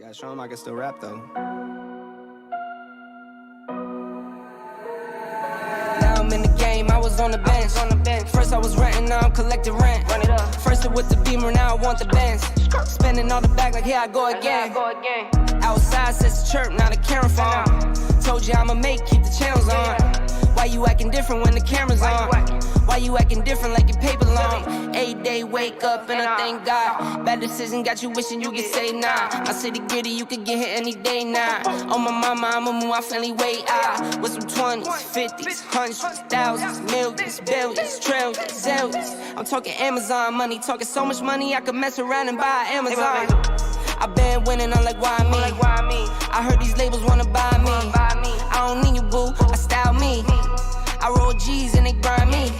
Gotta show him I can still rap though. Now I'm in the game, I was on the bench. First I was renting, now I'm collecting rent. Run it up. First it with the Beamer, now I want the Benz. Spending all the bag like here I go again. Outside says the chirp, now the camera phone. Told you I'ma keep the channels on. Why you acting different when the camera's on? Why you acting different like your paper long? 8 day wake up and I thank God. Bad decision got you wishing you could say nah. My city gritty, you could get hit any day now. On my mama, I'ma move my family way out. With some 20s, 50s, hundreds, thousands, millions, billions, trillions, zillions. I'm talking Amazon money, talking so much money I could mess around and buy Amazon. I been winning, I'm like, why me? I heard these labels wanna buy me. I don't need you, boo, I style me. I roll G's and they grind me.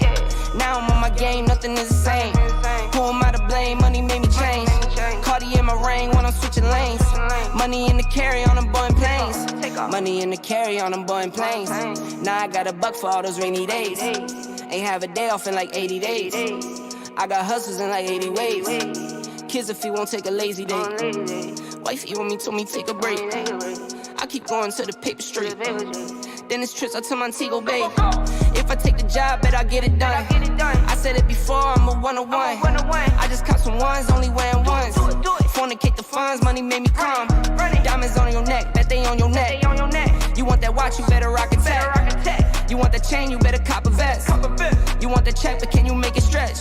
Now I'm on my game, nothing is the same. Who am I to blame? Money made me change. Cardi in my ring when I'm switching lanes. Money in the carry on them Boeing planes. Money in the carry on them Boeing planes. Now I got $1 for all those rainy days. Ain't have a day off in like 80 days. I got hustles in like 80 ways. Kids if he won't take a lazy day. Wifey on me told me take a break. I keep going to the paper street. Then it's trips out to Montego Bay. If I take the job, bet I get it done. I said it before, I'm a 101. I just caught some ones, only wearing ones. Fornicate the funds, money made me calm. Diamonds on your neck, bet they on your neck. You want that watch, you better rock a tech. You want that chain, you better cop a vest. You want the check, but can you make it stretch?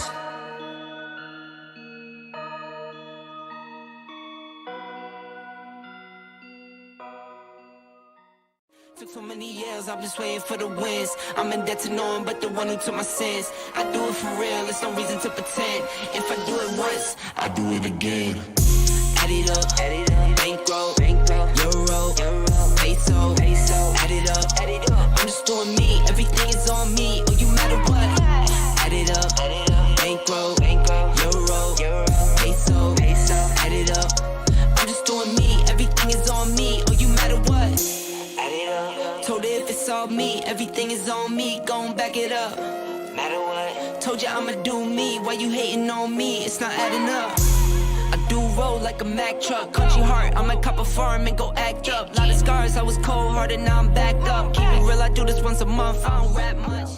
Took so many years, I'm just waiting for the wins. I'm in debt to no one but the one who took my sins. I do it for real, there's no reason to pretend. If I do it once, I do it again. Add it up, bankroll, euro, peso, add it up. I'm just doing me, everything is on me. Oh, you matter what? Add it up, bankroll, euro, peso, add it up. I'm just doing me, everything is on me. Oh, you matter what? Told her if it's all me, everything is on me, gon' back it up. Matter what? Told you I'ma do me, why you hating on me? It's not adding up. I do roll like a Mack truck, country heart, I might cop a farm and go act up. Lot of scars, I was cold-hearted, now I'm backed up. Keep it real, I do this once a month, I don't rap much.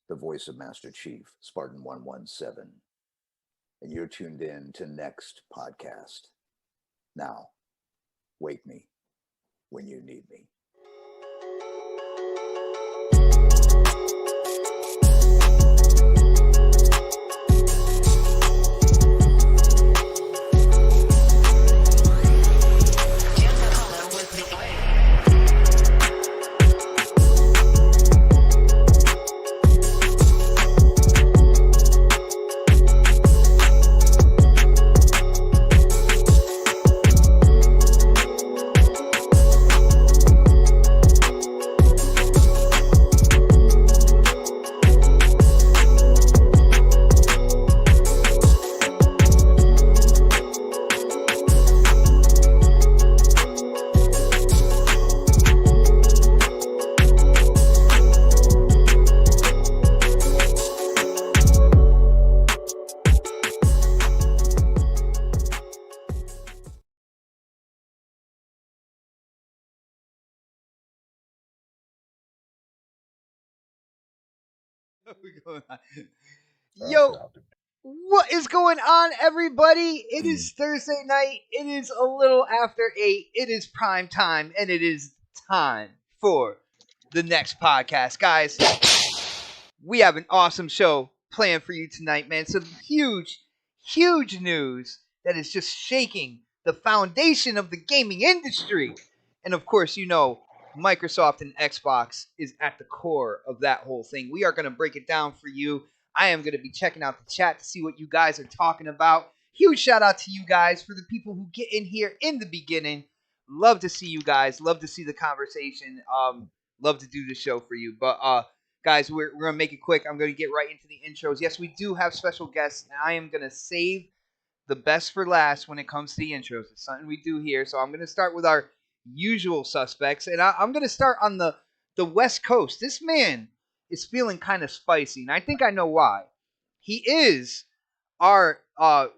The voice of Master Chief, Spartan 117. And you're tuned in to Next Podcast. Now, wake me when you need me. Yo, what is going on, everybody? It is Thursday night. It is a little after 8. It is prime time, and it is time for the next podcast. Guys, we have an awesome show planned for you tonight, man. Some huge news that is just shaking the foundation of the gaming industry. And of course, you know, Microsoft and Xbox is at the core of that whole thing. We are going to break it down for you. I am going to be checking out the chat to see what you guys are talking about. Huge shout out to you guys for the people who get in here in the beginning. Love to see you guys. Love to see the conversation. Love to do the show for you. But guys, we're going to make it quick. I'm going to get right into the intros. Yes, we do have special guests, and I am going to save the best for last when it comes to the intros. It's something we do here. So I'm going to start with our usual suspects, and I'm going to start on the West Coast. This man is feeling kind of spicy, and I think I know why. He is our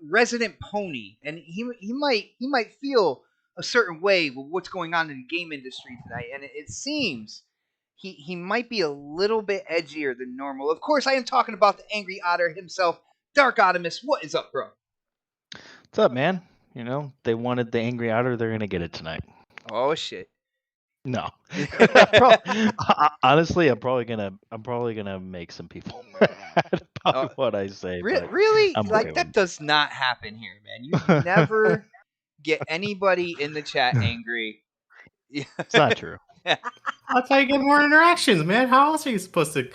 resident pony, and he might feel a certain way with what's going on in the game industry tonight, and it seems he might be a little bit edgier than normal. Of course, I am talking about the angry otter himself, Dark Optimus. What is up, bro? What's up, man? You know, they wanted the angry otter. They're gonna get it tonight. Oh shit! No, honestly, I'm probably gonna make some people mad about what I say. Really? I'm Like okay that does not happen here, man. You never get anybody in the chat angry. It's not true. That's how you get more interactions, man. How else are you supposed to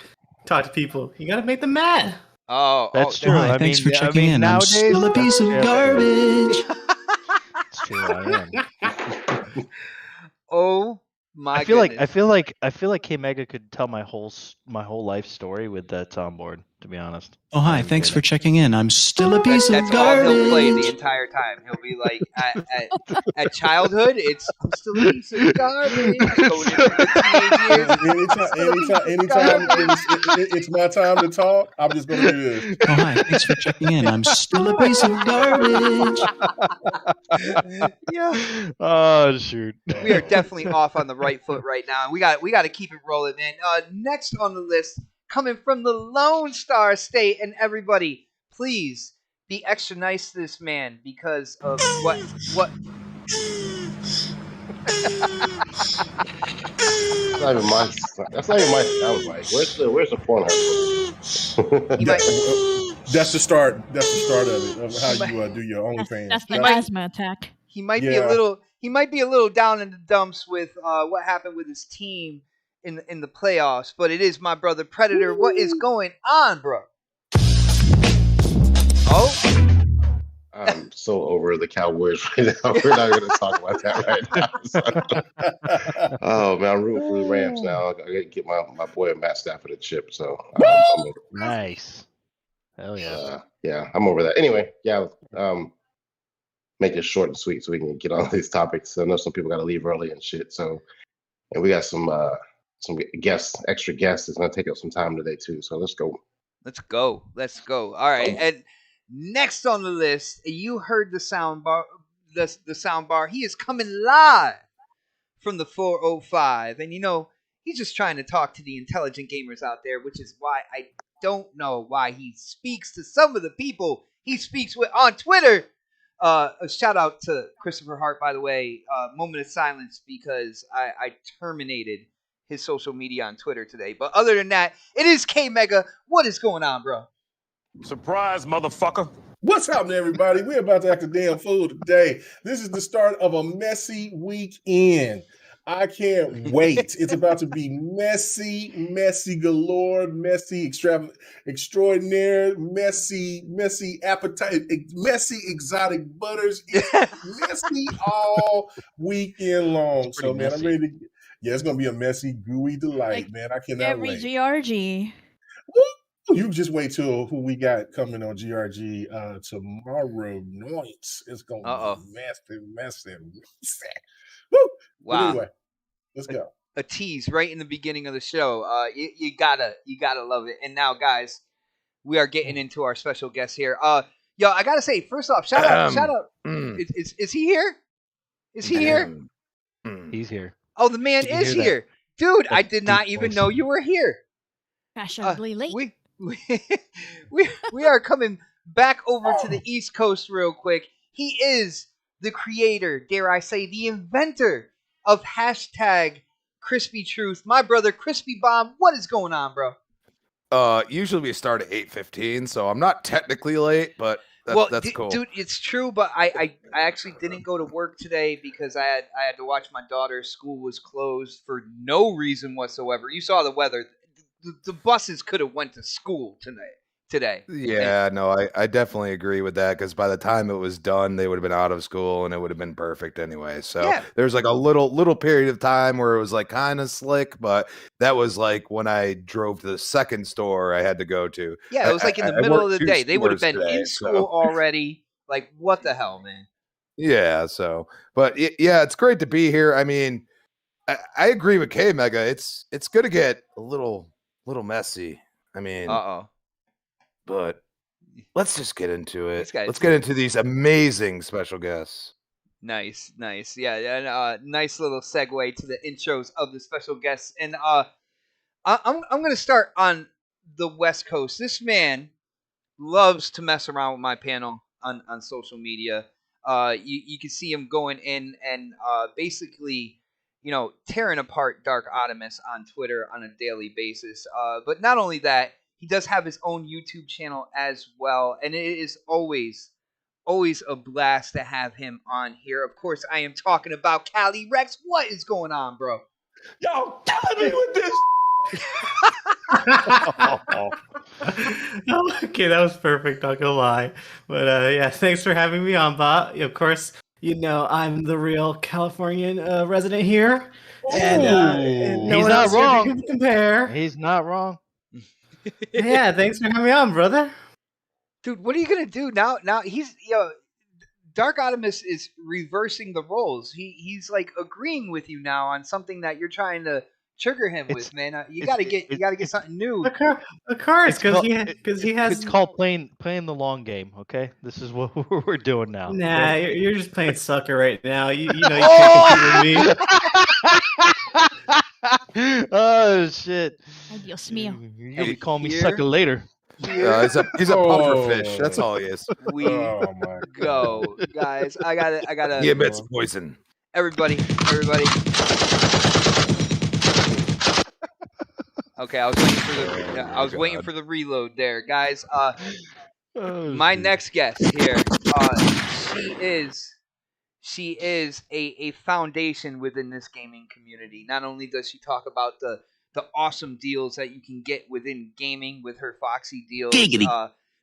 talk to people? You gotta make them mad. That's true. Hi, thanks for checking in. Nowadays, I'm still a piece of garbage. It's true. I am. Oh my! I feel like K Mega could tell my whole life story with that soundboard. To be honest. Oh, hi, thanks for checking in. I'm still a piece of That's garbage. all he'll play the entire time. He'll be like, at childhood, it's I'm still a piece of garbage. Going into the teenage years, anytime it's my time to talk, I'm just going to do this. Oh, hi, thanks for checking in. I'm still a piece of garbage. Yeah. Oh shoot. We are definitely off on the right foot right now, and we got to keep it rolling, man. Next on the list, coming from the Lone Star State, and everybody, please be extra nice to this man because of what. That's not even my soundbite. Where's the Pornhub? That's the start. That's the start of it. Of how you do your OnlyFans. That's the asthma attack. He might be a little down in the dumps with what happened with his team in the playoffs, but it is my brother Predator. What is going on, bro? Oh, I'm so over the Cowboys right now. We're not going to talk about that right now. So. Oh man, I'm rooting for the Rams now. I got to get my boy Matt Stafford a chip. So I'm over. Nice. Hell yeah. Yeah, I'm over that. Anyway, yeah. Make it short and sweet so we can get on these topics. I know some people got to leave early and shit. So, and we got some extra guests. It's gonna take up some time today too. So let's go. All right. And next on the list, you heard the sound bar. The sound bar. He is coming live from the 405, and he's just trying to talk to the intelligent gamers out there, which is why I don't know why he speaks to some of the people he speaks with on Twitter. A shout out to Christopher Hart, by the way. Moment of silence because I terminated his social media on Twitter today. But other than that, it is K Mega. What is going on, bro? Surprise, motherfucker. What's happening, everybody? We're about to act a damn fool today. This is the start of a messy weekend. I can't wait. It's about to be messy galore, messy extraordinaire, messy appetite, messy exotic butters. It's messy all weekend long. So, man, I'm ready to. Yeah, it's gonna be a messy, gooey delight, man. I cannot wait. GRG. Woo! You just wait till who we got coming on GRG tomorrow night. It's gonna be messy. Woo! Wow. But anyway, let's go. A tease right in the beginning of the show. You gotta love it. And now, guys, we are getting into our special guest here. Yo, I gotta say, first off, shout out. Is he here? Is he here? He's here. Oh, the man is here, dude. I did not even know you were here. Fashionably late. We are coming back over to the East Coast real quick. He is the creator, dare I say, the inventor of hashtag Crispy Truth. My brother, Crispy Bomb. What is going on, bro? Usually we start at 8:15, so I'm not technically late, but that's cool. Dude, it's true, but I actually didn't go to work today because I had to watch my daughter. School was closed for no reason whatsoever. You saw the weather. The buses could have went to school today. Yeah, no, I definitely agree with that because by the time it was done, they would have been out of school and it would have been perfect anyway. So there's like a little period of time where it was like kind of slick, but that was like when I drove to the second store I had to go to. Yeah, it was like in the middle of the day. They would have been in school already. Like, what the hell, man? Yeah, but it's great to be here. I mean, I agree with K Mega. It's going to get a little messy. I mean, but let's just get into it. Let's get into these amazing special guests. Nice. Yeah, and nice little segue to the intros of the special guests. And I'm gonna start on the West Coast. This man loves to mess around with my panel on social media. You can see him going in and basically, tearing apart Dark Optimus on Twitter on a daily basis. But not only that, he does have his own YouTube channel as well, and it is always a blast to have him on here. Of course, I am talking about Cali Rex. What is going on, bro? Y'all killing me with this. Okay, that was perfect. Not gonna lie, but yeah, thanks for having me on, Bob. Of course, I'm the real Californian resident here, and no He's one not else here wrong. can compare. He's not wrong. Yeah, thanks for having me on, brother. Dude, what are you gonna do now? Now he's Dark Optimus is reversing the roles. He's like agreeing with you now on something that you're trying to trigger him with, man. You gotta get something new. Of course, because he has. It's called playing the long game. Okay, this is what we're doing now. Nah, you're just playing sucker right now. You can't compete with me. Oh shit! Ay, Dios mío. You're gonna be calling me sucker later. He's a pufferfish. That's all he is. We go, guys. I gotta. He emits poison. Everybody. Okay, I was waiting for the reload there, guys. My next guest here, she is a foundation within this gaming community. Not only does she talk about the awesome deals that you can get within gaming with her Foxy deals,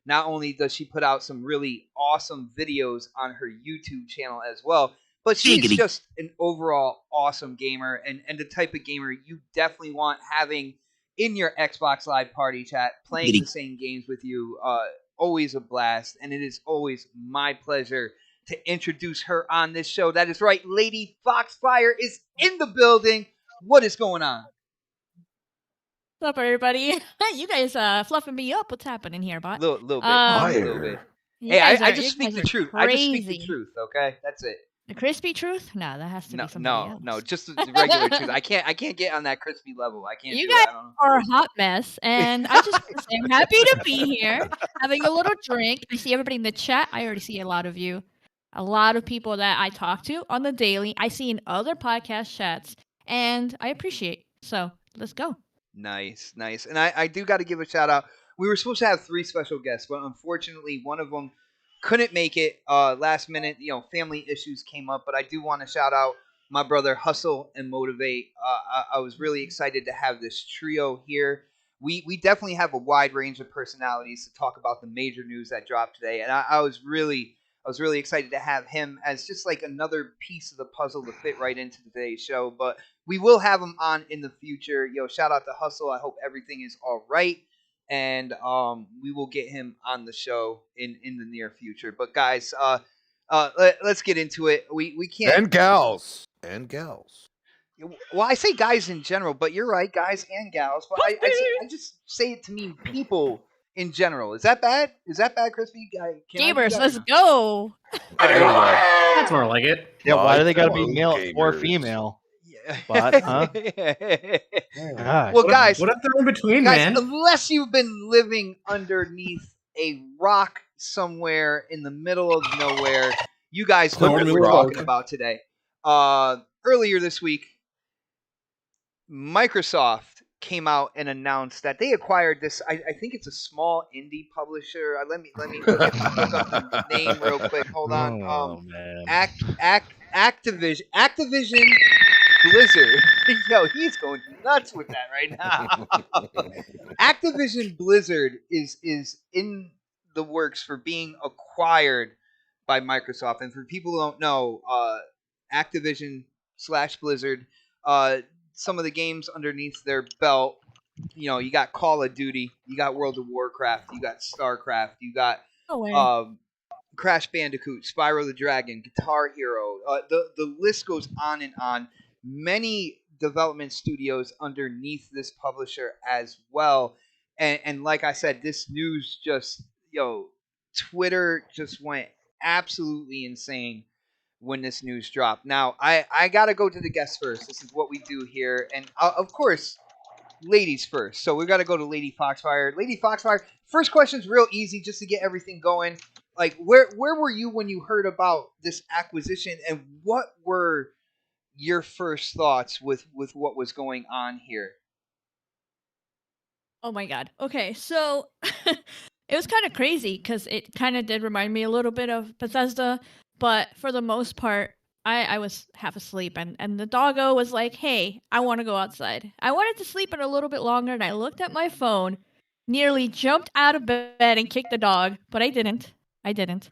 not only does she put out some really awesome videos on her YouTube channel as well, but she's just an overall awesome gamer and the type of gamer you definitely want having in your Xbox Live party chat, playing the same games with you. Always a blast, and it is always my pleasure to introduce her on this show. That is right, Lady Foxfire is in the building. What is going on? What's up, everybody? You guys fluffing me up. What's happening here, bot? Little bit. Hey, I just speak the truth. I just speak the truth, okay? That's it. The crispy truth? No, that has to be somebody else. No, just the regular truth. I can't get on that crispy level. I can't. You do guys that. are a hot mess, and I just want to say I'm happy to be here, having a little drink. I see everybody in the chat. I already see a lot of you, a lot of people that I talk to on the daily. I see in other podcast chats, and I appreciate. So let's go. Nice. And I do got to give a shout out. We were supposed to have 3 special guests, but unfortunately one of them couldn't make it last minute. Family issues came up, but I do want to shout out my brother Hustle and Motivate. I was really excited to have this trio here. We definitely have a wide range of personalities to talk about the major news that dropped today, and I was really excited to have him as just like another piece of the puzzle to fit right into today's show. But we will have him on in the future. Shout out to Hustle. I hope everything is all right. And we will get him on the show in the near future. But guys, let's get into it. We can't And gals. Well, I say guys in general, but you're right, guys and gals. But I just say it to mean people in general. Is that bad? Crispy? Gamers, let's go. That's more like it. Yeah, why do they gotta be male or female? But, huh? Well, guys, what if they're in between, guys, man? Unless you've been living underneath a rock somewhere in the middle of nowhere, you guys know what we're talking about today. Earlier this week, Microsoft came out and announced that they acquired this. I think it's a small indie publisher. Let me look up the name real quick. Hold on. Activision Blizzard. Yo, he's going nuts with that right now. Activision Blizzard is in the works for being acquired by Microsoft. And for people who don't know, Activision / Blizzard, some of the games underneath their belt, you got Call of Duty, you got World of Warcraft, you got StarCraft, you got Crash Bandicoot, Spyro the Dragon, Guitar Hero. The list goes on and on. Many development studios underneath this publisher as well. And like I said, this news just, Twitter just went absolutely insane when this news dropped. Now, I got to go to the guests first. This is what we do here. And, of course, ladies first. So we got to go to Lady Foxfire. Lady Foxfire, first question's real easy just to get everything going. Like, where were you when you heard about this acquisition, and what were your first thoughts with what was going on here? Oh my god. Okay, so it was kind of crazy because it kind of did remind me a little bit of Bethesda, but for the most part, I was half asleep, and the doggo was like, "Hey, I want to go outside." I wanted to sleep it a little bit longer, and I looked at my phone, nearly jumped out of bed and kicked the dog, but I didn't. I didn't.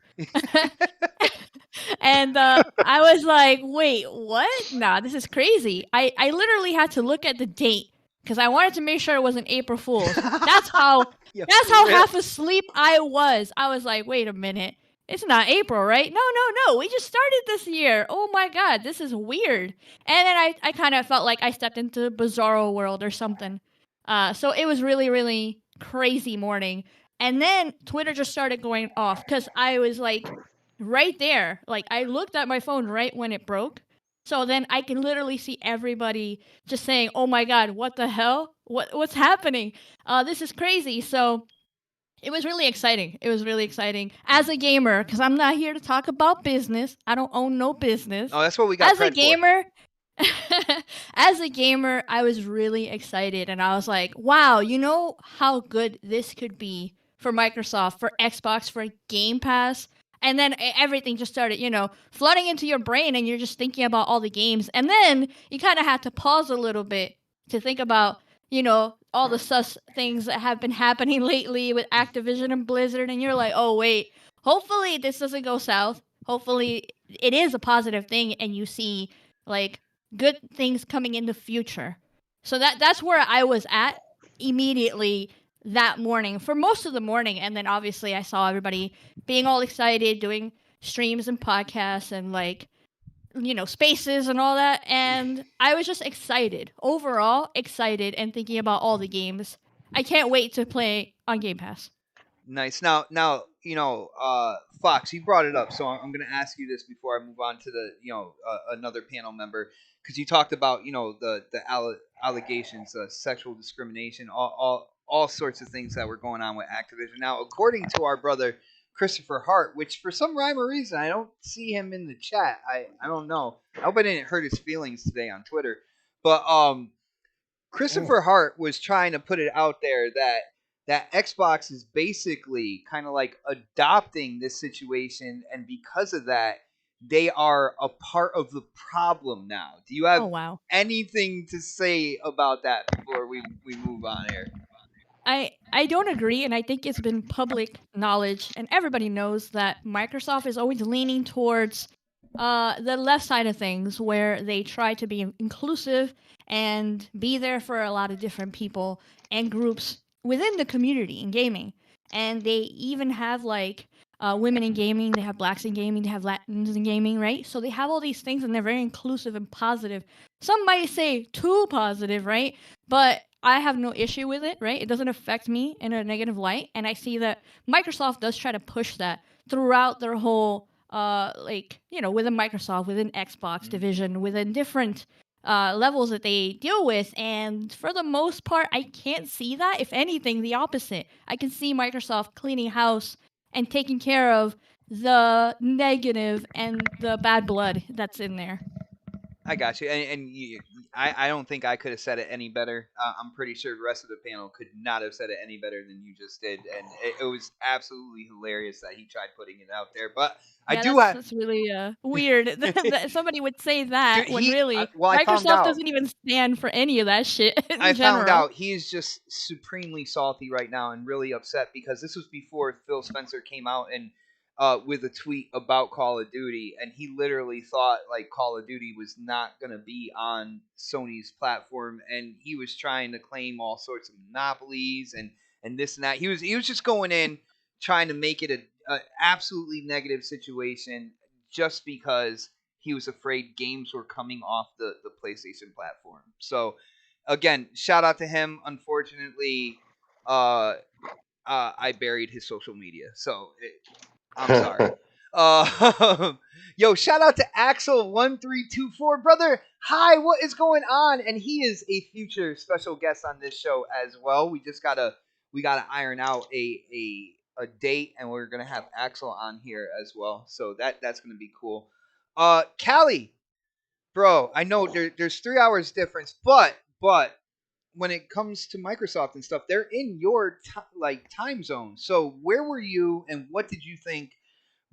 And I was like, "Wait, what? Nah, this is crazy." I literally had to look at the date because I wanted to make sure it wasn't April Fool's. That's how Yeah, that's for how real. half asleep I was. I was like, wait a minute. It's not April, right? No. We just started this year. Oh my god, this is weird. And then I kind of felt like I stepped into Bizarro World or something. So it was really, really crazy morning. And then Twitter just started going off because I was like right there. Like I looked at my phone right when it broke. So then I can literally see everybody just saying, "Oh my god, what the hell? What's happening? This is crazy." So it was really exciting. It was really exciting as a gamer because I'm not here to talk about business. I don't own no business. Oh, that's what we got As a cred for. gamer, as a gamer, I was really excited and I was like, "Wow, you know how good this could be for Microsoft, for Xbox, for Game Pass." And then everything just started, flooding into your brain, and you're just thinking about all the games. And then you kind of had to pause a little bit to think about, all the sus things that have been happening lately with Activision and Blizzard. And you're like, oh, wait, hopefully this doesn't go south. Hopefully it is a positive thing and you see, like, good things coming in the future. So that's where I was at immediately that morning for most of the morning. And then obviously I saw everybody being all excited, doing streams and podcasts and like, spaces and all that. And I was just excited, overall excited, and thinking about all the games. I can't wait to play on Game Pass. Nice. Now, Fox, you brought it up, so I'm going to ask you this before I move on to the, another panel member, because you talked about, the allegations, sexual discrimination, all sorts of things that were going on with Activision. Now, according to our brother Christopher Hart, which for some rhyme or reason I don't see him in the chat. I don't know. I hope I didn't hurt his feelings today on Twitter, but Christopher Hart was trying to put it out there that Xbox is basically kind of like adopting this situation, and because of that, they are a part of the problem now. Do you have anything to say about that before we move on here? I don't agree, and I think it's been public knowledge, and everybody knows that Microsoft is always leaning towards the left side of things, where they try to be inclusive and be there for a lot of different people and groups within the community in gaming. And they even have like women in gaming, they have blacks in gaming, they have Latins in gaming, right? So they have all these things, and they're very inclusive and positive. Some might say too positive, right? But I have no issue with it, right? It doesn't affect me in a negative light. And I see that Microsoft does try to push that throughout their whole, within Microsoft, within Xbox division, within different levels that they deal with. And for the most part, I can't see that. If anything, the opposite. I can see Microsoft cleaning house and taking care of the negative and the bad blood that's in there. I got you, I don't think I could have said it any better. I'm pretty sure the rest of the panel could not have said it any better than you just did, and it was absolutely hilarious that he tried putting it out there. But that's really weird that somebody would say that when really Microsoft doesn't even stand for any of that shit. I found out he's just supremely salty right now and really upset because this was before Phil Spencer came out and with a tweet about Call of Duty, and he literally thought like Call of Duty was not going to be on Sony's platform, and he was trying to claim all sorts of monopolies and this and that. He was just going in trying to make it a absolutely negative situation just because he was afraid games were coming off the PlayStation platform. So again, shout out to him. Unfortunately, I buried his social media, so I'm sorry. Yo, shout out to Axel1324, brother. Hi, what is going on? And he is a future special guest on this show as well. We gotta iron out a date, and we're gonna have Axel on here as well. So that's gonna be cool. Callie, bro, I know there's 3 hours difference, but when it comes to Microsoft and stuff, they're in your time zone. So where were you, and what did you think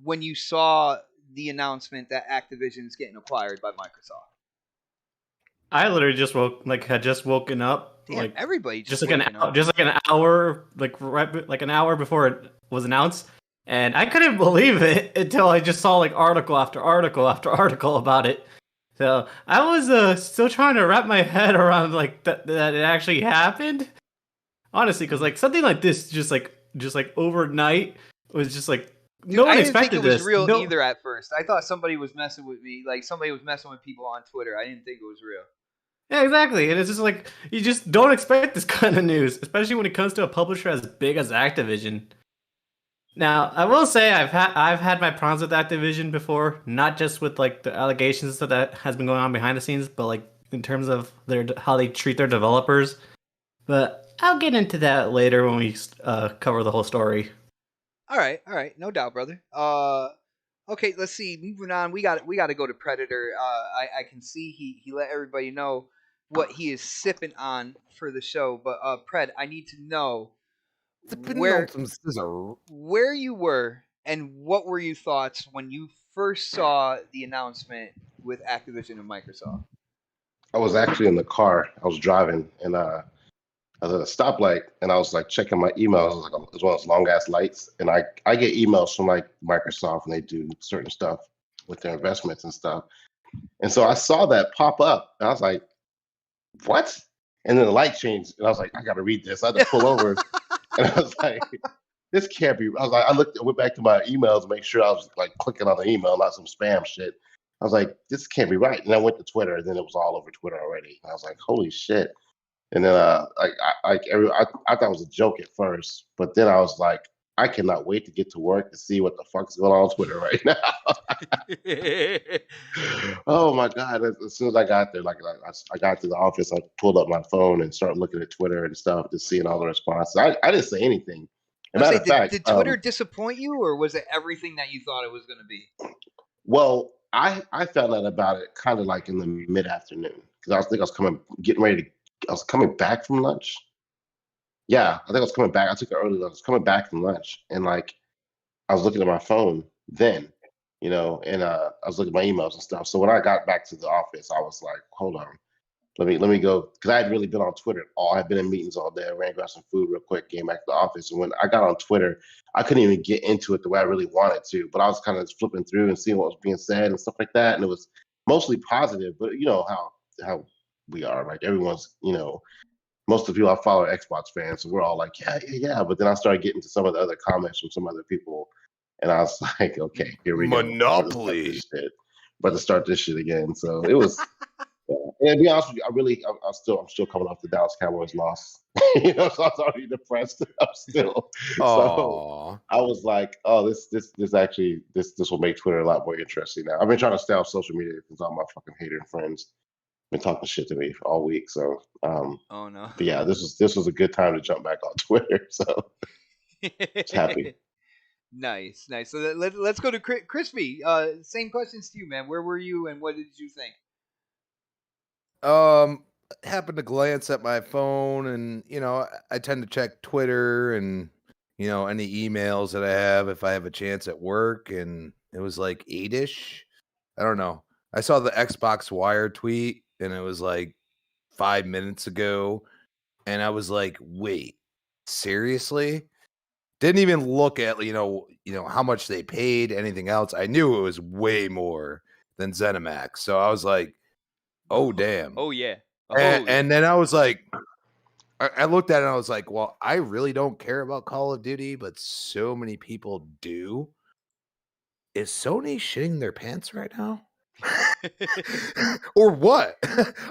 when you saw the announcement that Activision is getting acquired by Microsoft? I literally had just woken up. Damn, everybody just like an hour, like an hour before it was announced, and I couldn't believe it until I just saw like article after article after article about it. So I was still trying to wrap my head around like that it actually happened. Honestly, because like something like this, just like overnight, was just like no one expected this. I didn't think it was real either at first. I thought somebody was messing with me, like somebody was messing with people on Twitter. I didn't think it was real. Yeah, exactly. And it's just like you just don't expect this kind of news, especially when it comes to a publisher as big as Activision. Now, I will say I've had my problems with Activision before, not just with like the allegations that has been going on behind the scenes, but like in terms of how they treat their developers. But I'll get into that later when we cover the whole story. All right, no doubt, brother. Okay, let's see. Moving on, we got to go to Predator. I can see he let everybody know what he is sipping on for the show, but Pred, I need to know where you were and what were your thoughts when you first saw the announcement with Activision and Microsoft. I was actually in the car. I was driving, and I was at a stoplight, and I was like checking my emails. It was one of those long ass lights, and I get emails from like Microsoft, and they do certain stuff with their investments and stuff. And so I saw that pop up, and I was like, "What?" And then the light changed, and I was like, "I got to read this." I had to pull over, and I was like, "This can't be." I was like, I went back to my emails to make sure I was like clicking on the email, not some spam shit. I was like, "This can't be right." And I went to Twitter, and then it was all over Twitter already. I was like, "Holy shit!" And then I thought it was a joke at first, but then I was like, I cannot wait to get to work to see what the fuck's going on Twitter right now. Oh my god! As soon as I got there, I got to the office, I pulled up my phone and started looking at Twitter and stuff, just seeing all the responses. I didn't say anything. Matter of fact, did Twitter disappoint you, or was it everything that you thought it was going to be? Well, I found out about it kind of like in the mid-afternoon because I was coming back from lunch. Yeah, I think I was coming back. I took an early lunch. I was coming back from lunch, and like I was looking at my phone then, and I was looking at my emails and stuff. So when I got back to the office, I was like, hold on, let me go, because I had really been on Twitter all. I had been in meetings all day. I ran, got some food real quick, came back to the office, and when I got on Twitter, I couldn't even get into it the way I really wanted to. But I was kind of flipping through and seeing what was being said and stuff like that, and it was mostly positive. But you know how we are, like everyone's, most of the people I follow are Xbox fans, so we're all like, yeah. But then I started getting to some of the other comments from some other people, and I was like, okay, here we go. Monopoly. About to start this shit again. So it was. And to be honest with you, I'm still coming off the Dallas Cowboys loss. So I was already depressed. I'm still. So I was like, oh, this will make Twitter a lot more interesting now. I've been trying to stay off social media because all my fucking hater friends been talking shit to me all week. So oh no. But yeah, this was a good time to jump back on Twitter. So just happy. Nice. So let's go to Crispy. Same questions to you, man. Where were you, and what did you think? Happened to glance at my phone, and I tend to check Twitter and any emails that I have if I have a chance at work, and it was like 8-ish. I don't know. I saw the Xbox Wire tweet, and it was like 5 minutes ago, and I was like, wait, seriously? Didn't even look at how much they paid, anything else. I knew it was way more than ZeniMax, so I was like, oh damn. Oh yeah. And then I was like, I looked at it and I was like, well, I really don't care about Call of Duty, but so many people do. Is Sony shitting their pants right now? Or what?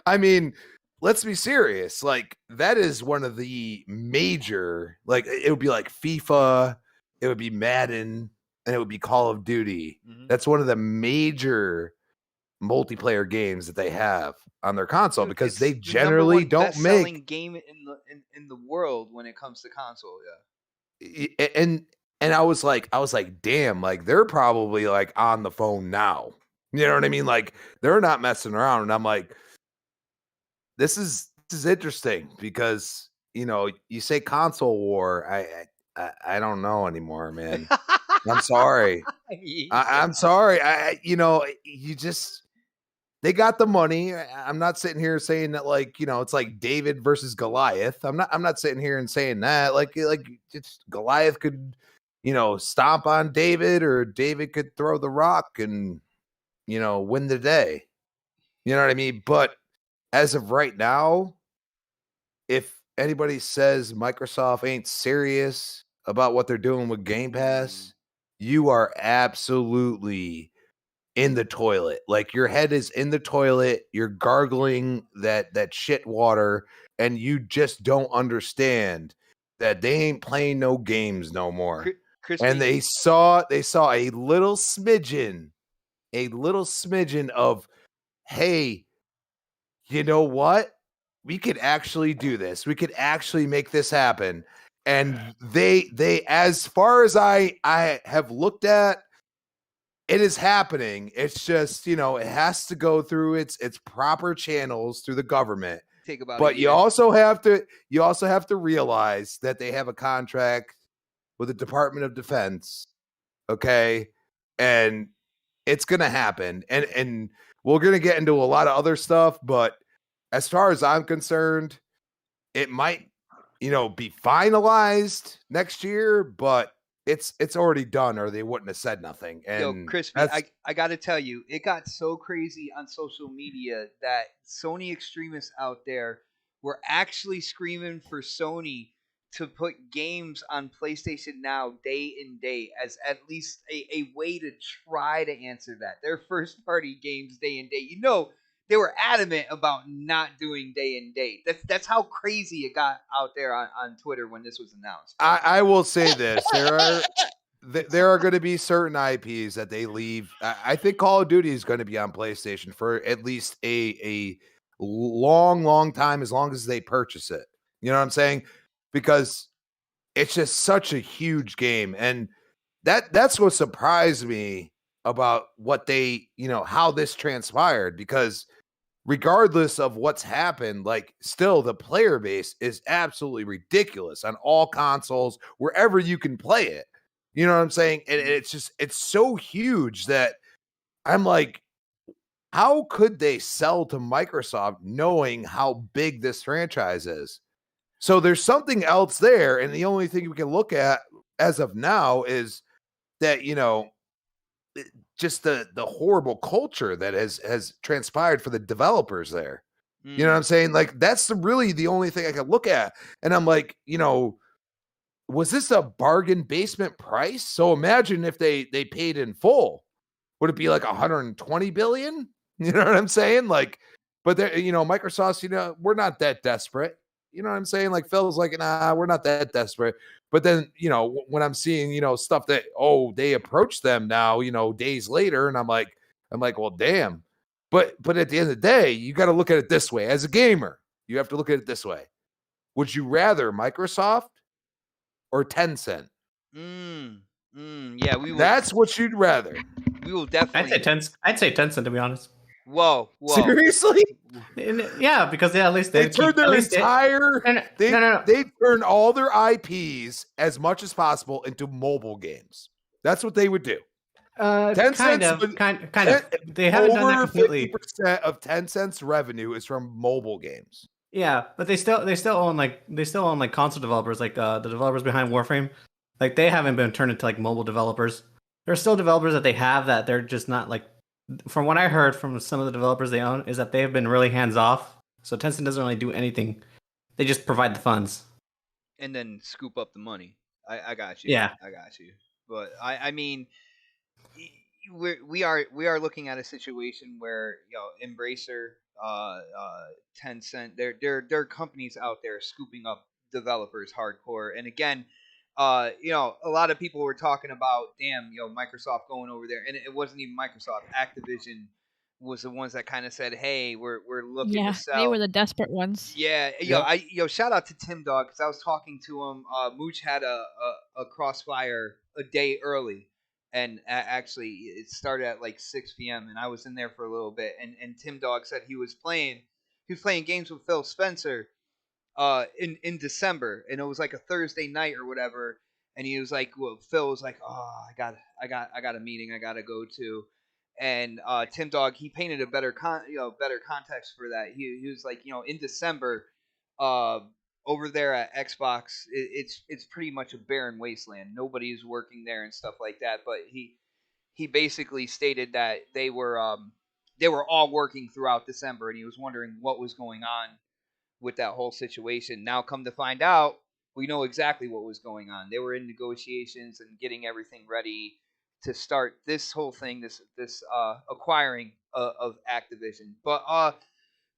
I mean, let's be serious. Like, that is one of the major, like, it would be like FIFA, it would be Madden, and it would be Call of Duty. Mhm. That's one of the major multiplayer games that they have on their console, Dude, because it's they the number generally one don't best-selling make game in the world when it comes to console. Yeah. and I was like, damn, like they're probably like on the phone now. You know what I mean? Like they're not messing around. And I'm like, this is interesting because, you know, you say console war. I don't know anymore, man. I'm sorry. I'm sorry. You know, you just, they got the money. I'm not sitting here saying that, like, you know, it's like David versus Goliath. I'm not sitting here and saying that. Like it's Goliath could, you know, stomp on David, or David could throw the rock and, you know, win the day. You know what I mean? But as of right now, if anybody says Microsoft ain't serious about what they're doing with Game Pass, you are absolutely in the toilet. Like your head is in the toilet, you're gargling that shit water, and you just don't understand that they ain't playing no games no more. Crispy. And they saw a little smidgen of, hey, you know what? We could actually do this. We could actually make this happen. And they as far as I have looked at, it is happening. It's just, you know, it has to go through its proper channels through the government. Take about But a year. you also have to realize that they have a contract with the Department of Defense. Okay? And it's going to happen. And we're going to get into a lot of other stuff, but as far as I'm concerned, it might, you know, be finalized next year, but it's already done, or they wouldn't have said nothing. And Yo, Crispy, I got to tell you, it got so crazy on social media that Sony extremists out there were actually screaming for Sony to put games on PlayStation Now day and day as at least a way to try to answer that. Their first party games day and day. You know, they were adamant about not doing day and date. That's how crazy it got out there on Twitter when this was announced. I will say this: there are going to be certain IPs that they leave. I think Call of Duty is going to be on PlayStation for at least a long time, as long as they purchase it. You know what I'm saying? Because it's just such a huge game, and that's what surprised me about what they, you know, how this transpired, because regardless of what's happened, like still the player base is absolutely ridiculous on all consoles, wherever you can play it. You know what I'm saying? And it's just, it's so huge that I'm like, how could they sell to Microsoft knowing how big this franchise is? So there's something else there. And the only thing we can look at as of now is that, you know, just the horrible culture that has transpired for the developers there. You know what I'm saying? Like that's really the only thing I can look at. And I'm like, you know, was this a bargain basement price? So imagine if they paid in full. Would it be like 120 billion? You know what I'm saying? Like, but there, you know, Microsoft's, you know, we're not that desperate. You know what I'm saying? Like Phil's like, nah, we're not that desperate. But then, you know, when I'm seeing, you know, stuff that, oh, they approach them now, you know, days later, and I'm like, well, damn. But at the end of the day, you got to look at it this way. As a gamer, you have to look at it this way. Would you rather Microsoft or Tencent? Yeah, we will. That's what you'd rather. We will definitely. I'd say Tencent, to be honest. Whoa. Seriously? Yeah, because at least they turned their entire. They turn all their IPs as much as possible into mobile games. That's what they would do. Kind of. They haven't done that completely. 50% of Tencent's revenue is from mobile games. Yeah, but they still own like console developers, like the developers behind Warframe. Like they haven't been turned into like mobile developers. There are still developers that they have that they're just not like. From what I heard from some of the developers they own, is that they have been really hands off. So Tencent doesn't really do anything. They just provide the funds and then scoop up the money. I got you. Yeah, I got you. But I mean, we are looking at a situation where, you know, Embracer, Tencent, there are companies out there scooping up developers hardcore. And again, A lot of people were talking about, damn, Microsoft going over there, and it wasn't even Microsoft. Activision was the ones that kind of said, hey, we're looking to Yeah, sell. they were the desperate ones. Yeah, shout out to Tim Dog, because I was talking to him. Mooch had a Crossfire a day early, and actually it started at like 6 p.m. and I was in there for a little bit, and Tim Dog said he was playing games with Phil Spencer in December, and it was like a Thursday night or whatever, and he was like, well, Phil was like, oh, I got a meeting I gotta go to. And Tim Dog, he painted a better context for that. He was like, in December, over there at Xbox, it's pretty much a barren wasteland. Nobody's working there and stuff like that. But he basically stated that they were all working throughout December, and he was wondering what was going on with that whole situation. Now, come to find out, we know exactly what was going on. They were in negotiations and getting everything ready to start this whole thing, this acquiring of Activision. But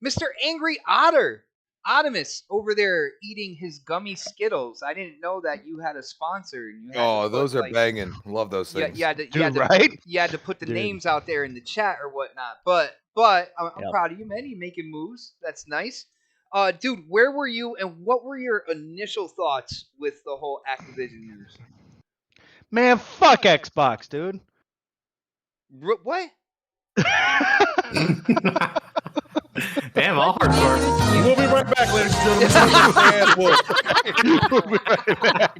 Mr. Angry Otter, Optimus, over there eating his gummy Skittles. I didn't know that you had a sponsor. And you had those are banging. Love those things. You had to put the names out there in the chat or whatnot. But I'm proud of you, man. You making moves. That's nice. Dude, where were you, and what were your initial thoughts with the whole Activision news? Man, fuck Xbox, dude. What? Damn, all hardcore. We'll be right back, ladies and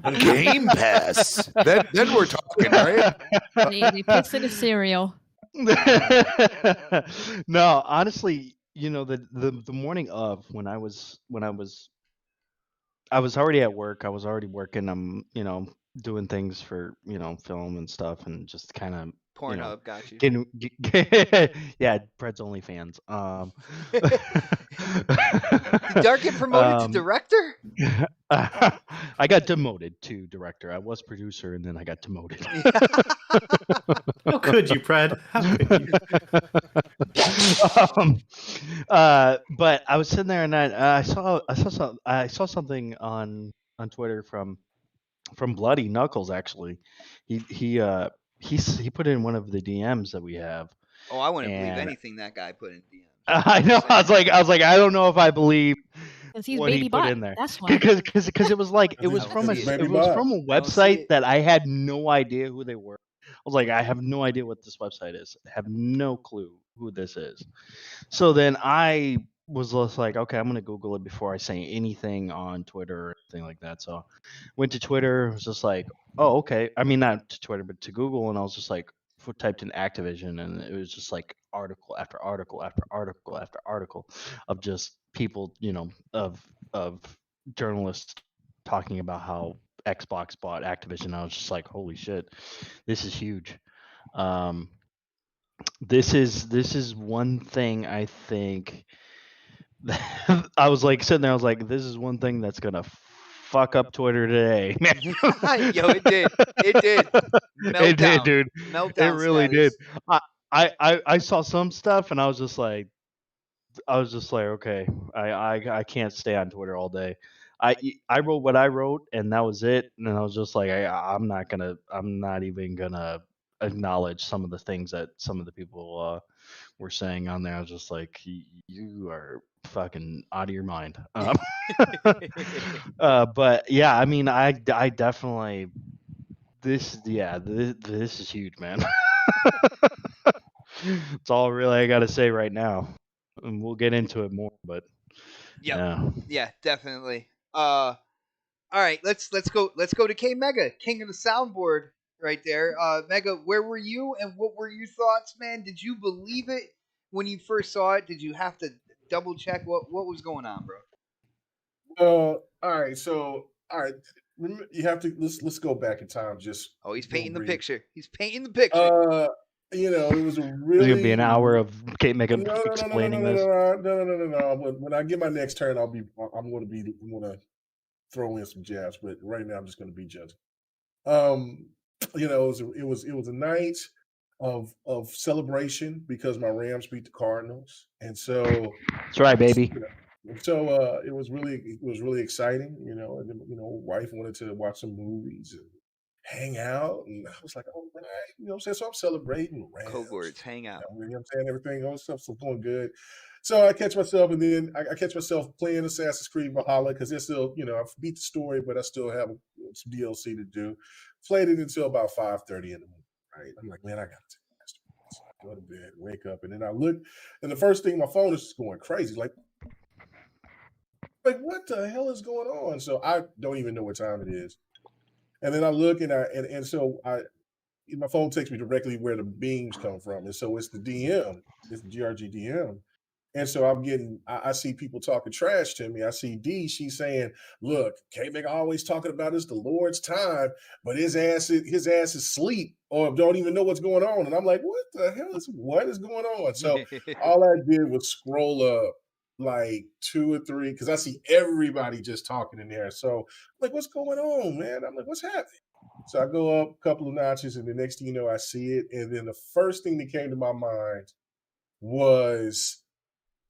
gentlemen. Game Pass. Then we're talking, right? They pissed in a cereal. No, honestly, the morning of when I was already at work. I was already working. I'm doing things for film and stuff, and just kind of Pornhub got you. Yeah, Brett's OnlyFans. Did Dark get promoted to director? I got demoted to director. I was producer, and then I got demoted. How could you, Fred? How could you? But I was sitting there, and I saw something on Twitter from Bloody Knuckles. Actually, he put in one of the DMs that we have. Oh, I wouldn't believe anything that guy put in DMs. I know. I was like, I don't know if I believe he's what he put in there. That's why. Because it was like it was from a website that I had no idea who they were. I was like, I have no idea what this website is. I have no clue who this is. So then I was just like, okay, I'm gonna Google it before I say anything on Twitter or anything like that. So went to Twitter. Was just like, oh, okay. I mean, not to Twitter, but to Google, and I was just like, typed in Activision, and it was just like article after article after article after article of just people, of journalists talking about how Xbox bought Activision. I was just like, holy shit, this is huge. This is one thing I think. I was like sitting there. I was like, this is one thing that's gonna fuck up Twitter today, man. Yo, it did. It did. Meltdown. It did, dude. Meltdown it really status. did. I saw some stuff, and I was just like, okay, I can't stay on Twitter all day. I wrote what I wrote, and that was it. And I was just like, I'm not even gonna acknowledge some of the things that some of the people were saying on there. I was just like, you are fucking out of your mind. But yeah, I mean, I definitely this is huge, man. It's all really I gotta say right now, and we'll get into it more. But yeah, definitely. All right, let's go to K Mega, king of the soundboard, right there. Mega, where were you, and what were your thoughts, man? Did you believe it when you first saw it? Did you have to double check what was going on, bro? All right. So, you have to let's go back in time. Just he's painting the picture. He's painting the picture. It was a really. It's gonna be an hour of Kate Mega explaining this. No. When I get my next turn, I'm gonna throw in some jabs, but right now I'm just gonna be judging. It was a night of celebration because my Rams beat the Cardinals, and so that's right, baby. So it was really exciting, and then, wife wanted to watch some movies and hang out, and I was like, all right, what I'm saying? So I'm celebrating rounds, Cohorts, hang out. what I'm saying? Everything, all stuff's going good. So I catch myself, and then I catch myself playing Assassin's Creed Valhalla because there's still, I've beat the story, but I still have some DLC to do. Played it until about 5:30 in the morning, right? I'm like, man, I got to take this. So I go to bed, wake up, and then I look, and the first thing, my phone is just going crazy, like what the hell is going on? So I don't even know what time it is. And then I look, and so my phone takes me directly where the beams come from. And so it's the DM, it's the GRG DM. And so I see people talking trash to me. I see D, she's saying, look, K-Meg always talking about it's the Lord's time, but his ass is asleep or don't even know what's going on. And I'm like, what is going on? So all I did was scroll up like 2 or 3, because I see everybody just talking in there. So I'm like, what's going on, man? I'm like, what's happening? So I go up a couple of notches, and the next thing you know, I see it. And then the first thing that came to my mind was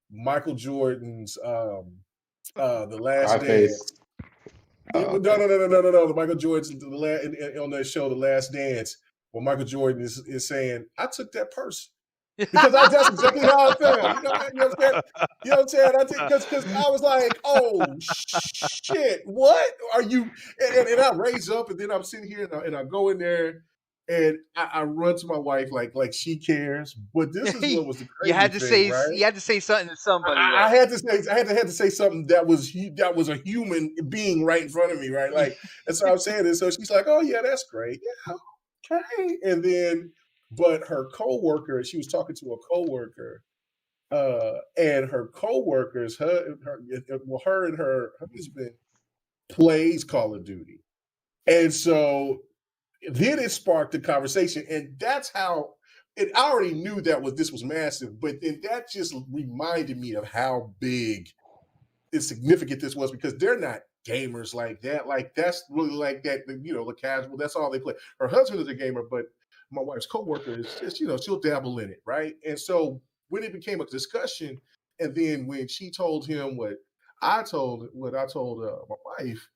Michael Jordan's The Last Dance. No. The Michael Jordan's on that show, The Last Dance, where Michael Jordan is saying, I took that person. Because that's exactly how I felt. You know what I'm saying? I think because I was like, oh shit, what are you? And I raise up, and then I'm sitting here, and I go in there, and I run to my wife like she cares. But this is what was the crazy you had to thing, say right? You had to say something to somebody. I had to say something that was a human being right in front of me, right? Like, and so I'm saying this. So she's like, oh yeah, that's great. Yeah, okay. And then, but her coworker, she was talking to a coworker, and her coworkers, her and her husband plays Call of Duty, and so then it sparked the conversation, and that's how. I already knew this was massive, but then that just reminded me of how big and significant this was, because they're not gamers like that. Like, that's really like that, the casual, that's all they play. Her husband is a gamer, but my wife's coworker is just, she'll dabble in it, right? And so when it became a discussion, and then when she told him what I told my wife,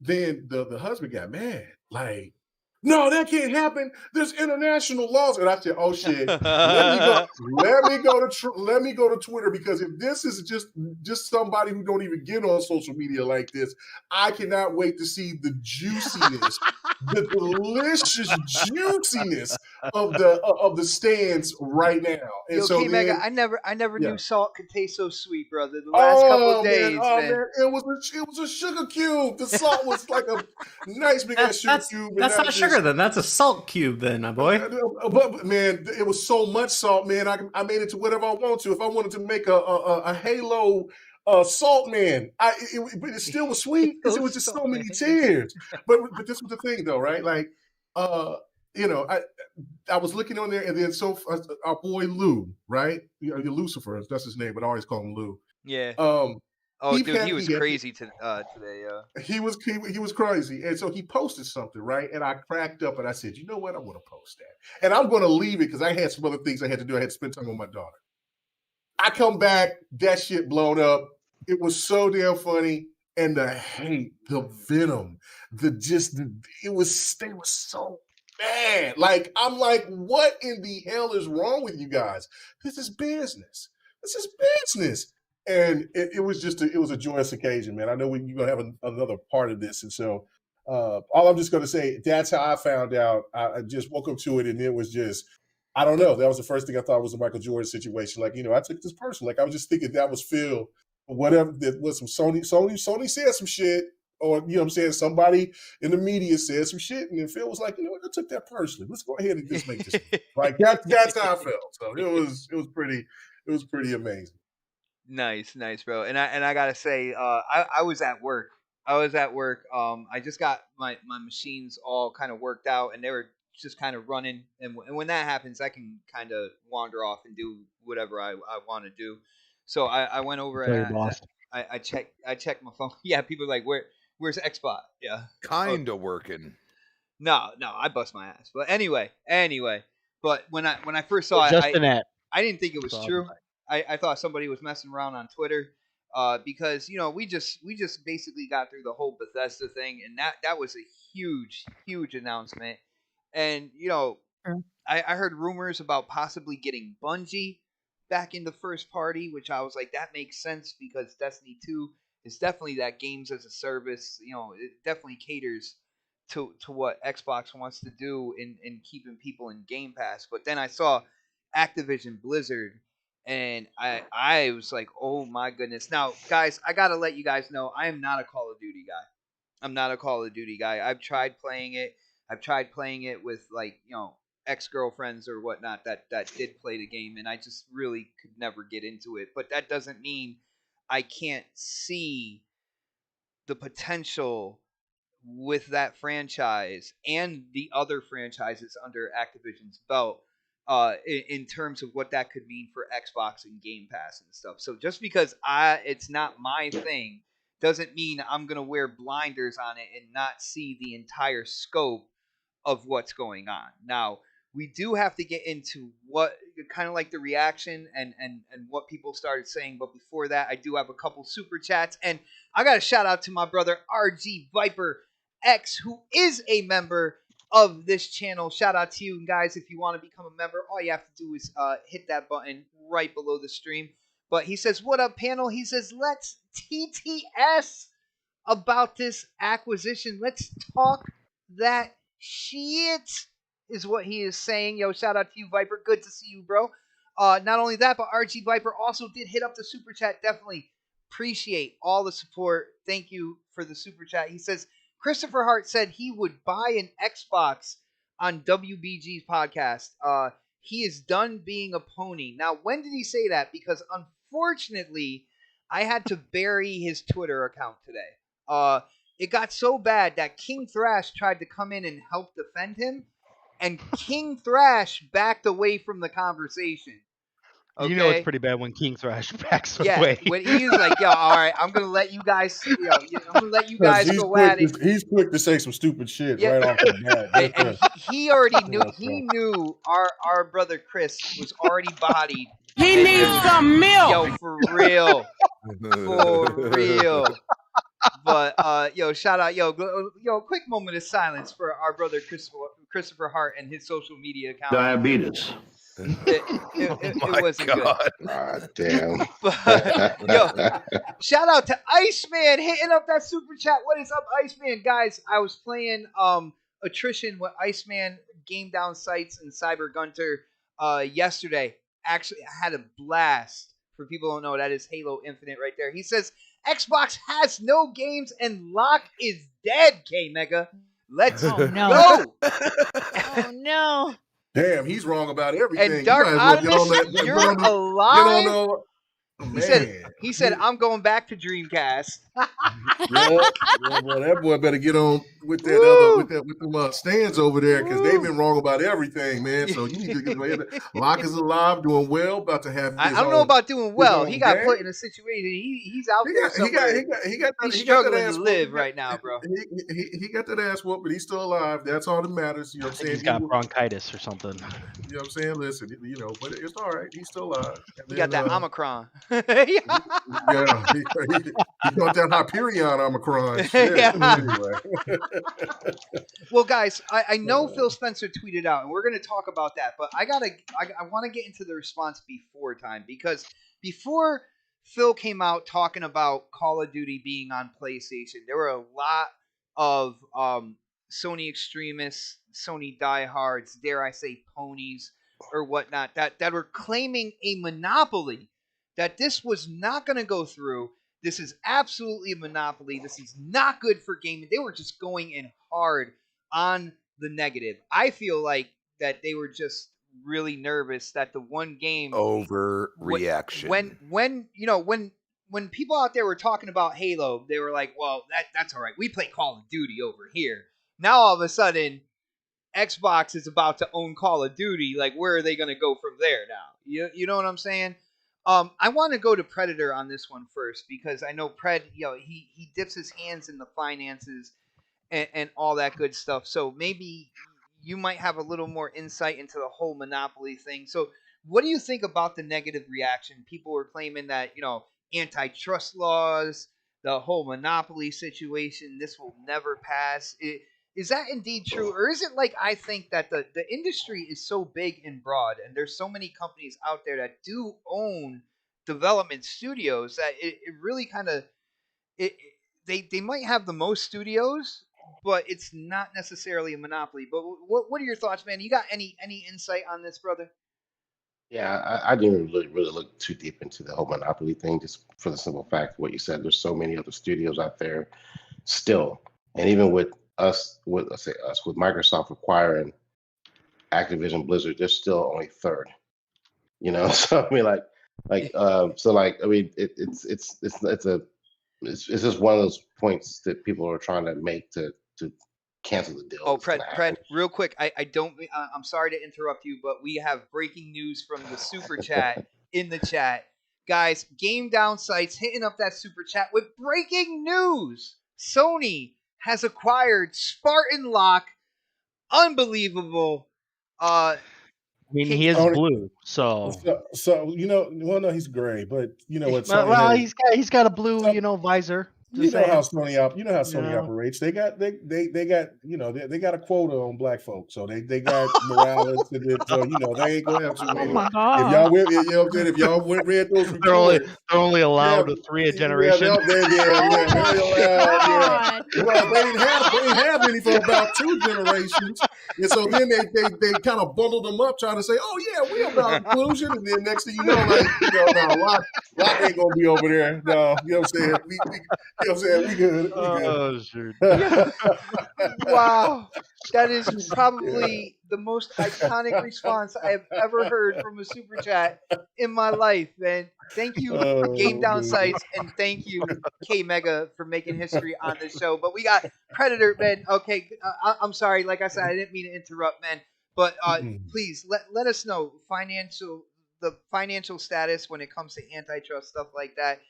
then the husband got mad, like, no, that can't happen. There's international laws. And I said, oh shit, let me go to Twitter, because if this is just somebody who don't even get on social media like this, I cannot wait to see the juiciness, the delicious juiciness of the stands right now. And so Mega, I never knew salt could taste so sweet, brother. The last couple of days, man. It was a sugar cube. The salt was like a nice big ass sugar cube. That's not sugar then. That's a salt cube then, my boy. But man, it was so much salt, man. I made it to whatever I want to. If I wanted to make a Halo salt man, but it still was sweet because it was just so many tears. But this was the thing, though, right? Like, I was looking on there, and then our boy Lou, right? Lucifer, that's his name, but I always call him Lou. Yeah. He was crazy today. He was crazy, and so he posted something, right? And I cracked up, and I said, you know what? I'm going to post that, and I'm going to leave it because I had some other things I had to do. I had to spend time with my daughter. I come back, that shit blown up. It was so damn funny, and the hate, the venom, they were so bad. Like, I'm like, what in the hell is wrong with you guys? This is business. And it was a joyous occasion, man. I know you're going to have another part of this. And so all I'm just going to say, that's how I found out. I just woke up to it, and it was just, I don't know. That was the first thing I thought was the Michael Jordan situation. Like, I took this person. Like, I was just thinking that was Phil. Whatever, that was some Sony said some shit, or, you know what I'm saying, somebody in the media said some shit, and then Phil was like, you know what, I took that personally. Let's go ahead and just make this. Like, that's how I felt. So it was pretty amazing. Nice, bro. And I gotta say, I was at work. I just got my machines all kind of worked out, and they were just kind of running. And when that happens, I can kind of wander off and do whatever I want to do. So I went over and I checked my phone. Yeah, people are like, where's Xbox? Yeah, kind of working. No, I bust my ass. But anyway. But when I first saw it, I didn't think it was true. I thought somebody was messing around on Twitter, because we just basically got through the whole Bethesda thing, and that was a huge announcement, and I heard rumors about possibly getting Bungie back into first party, which I was like, that makes sense because Destiny 2 is definitely that games as a service. It definitely caters to what Xbox wants to do in keeping people in Game Pass. But then I saw Activision Blizzard, and I was like, oh my goodness. Now, guys, I gotta let you guys know I am not a Call of Duty guy. I'm not a Call of Duty guy. I've tried playing it. I've tried playing it with ex-girlfriends or whatnot that did play the game, and I just really could never get into it. But that doesn't mean I can't see the potential with that franchise and the other franchises under Activision's belt, in terms of what that could mean for Xbox and Game Pass and stuff. So just because it's not my thing doesn't mean I'm gonna wear blinders on it and not see the entire scope of what's going on. Now, we do have to get into what kind of like the reaction and what people started saying. But before that, I do have a couple super chats, and I got a shout out to my brother RG Viper X, who is a member of this channel. Shout out to you guys. If you want to become a member, all you have to do is hit that button right below the stream. But he says, what up, panel? He says, let's TTS about this acquisition. Let's talk that shit, is what he is saying. Yo, shout out to you, Viper. Good to see you, bro. Not only that, but RG Viper also did hit up the super chat. Definitely appreciate all the support. Thank you for the super chat. He says, Christopher Hart said he would buy an Xbox on WBG's podcast. He is done being a pony. Now, when did he say that? Because unfortunately, I had to bury his Twitter account today. It got so bad that King Thrash tried to come in and help defend him, and King Thrash backed away from the conversation. Okay? It's pretty bad when King Thrash backs Yeah, away. when he was like, "Yo, all right, I'm gonna let you guys, I'm gonna let you guys go at it." He's quick to say some stupid shit right off the bat. And he already knew. He knew our brother Chris was already bodied. He needs some milk. Yo, for real, for real. But shout out, quick moment of silence for our brother Christopher Hart and his social media account. Diabetes. It wasn't good. God damn. But, shout out to Iceman hitting up that super chat. What is up, Iceman? Guys, I was playing Attrition with Iceman Game Down Sites and Cyber Gunter yesterday. Actually, I had a blast. For people who don't know, that is Halo Infinite right there. He says, Xbox has no games and Locke is dead, K-Mega. Let's go. Oh, no. Damn, he's wrong about everything. And Dark Optimus, you're alive? He said, I'm going back to Dreamcast. Well, that boy better get on with that with them stands over there, because they've been wrong about everything, man. So you need to get away. Locke is alive, doing well, about to have. I don't know about doing well. He got put in a situation. He's out there somewhere. He's struggling to live right now, bro. He got that ass whooped, but he's still alive. That's all that matters. You know what I'm saying? He's got bronchitis or something. You know what I'm saying? Listen, but it's all right. He's still alive. He got that Omicron. Yeah, he got that Hyperion Omicron. Shit. Anyway. Well, guys, I know Phil Spencer tweeted out, and we're going to talk about that, but I want to get into the response before time, because before Phil came out talking about Call of Duty being on PlayStation, there were a lot of Sony extremists, Sony diehards, dare I say ponies or whatnot, that were claiming a monopoly, that this was not going to go through. This is absolutely a monopoly. This is not good for gaming. They were just going in hard on the negative. I feel like that they were just really nervous that the one game overreaction. When people out there were talking about Halo, they were like, "Well, that's all right. We play Call of Duty over here." Now all of a sudden, Xbox is about to own Call of Duty. Like, where are they going to go from there now? You know what I'm saying? I want to go to Predator on this one first, because I know Pred, he dips his hands in the finances and all that good stuff. So maybe you might have a little more insight into the whole monopoly thing. So What do you think about the negative reaction? People were claiming that, antitrust laws, the whole monopoly situation, this will never pass. Is that indeed true? Or is it like I think that the industry is so big and broad and there's so many companies out there that do own development studios that it really kind of they might have the most studios, but it's not necessarily a monopoly. But what are your thoughts, man? You got any insight on this, brother? Yeah, I didn't really look too deep into the whole monopoly thing, just for the simple fact of what you said. There's so many other studios out there still, and even with Microsoft acquiring Activision Blizzard, they're still only third. So I mean, it's just one of those points that people are trying to make to cancel the deal. Oh, Pred, real quick, I don't. I'm sorry to interrupt you, but we have breaking news from the super chat in the chat, guys. Game Down Sites hitting up that super chat with breaking news. Sony has acquired Spartan Lock. Unbelievable. I mean, he is blue, so no, he's gray, but you know what? Well, he's got a blue, visor. You know how Sony operates. They got they got a quota on black folks, so they got Morales, and so they ain't gonna have too many. Oh my God. If y'all read those, they're only allowed 3 a generation. Well, they didn't have any for about 2 generations, and so then they kind of bundled them up, trying to say, "Oh yeah, we about inclusion," and then next thing you know, Locke ain't gonna be over there. No, you know what I'm saying? We good. Oh, sure. Wow. That is probably the most iconic response I have ever heard from a super chat in my life, man. Thank you, Game Down Sites, and thank you, K Mega, for making history on this show. But we got Predator, man. Okay, I'm sorry. Like I said, I didn't mean to interrupt, man. But please let us know the financial status when it comes to antitrust stuff like that.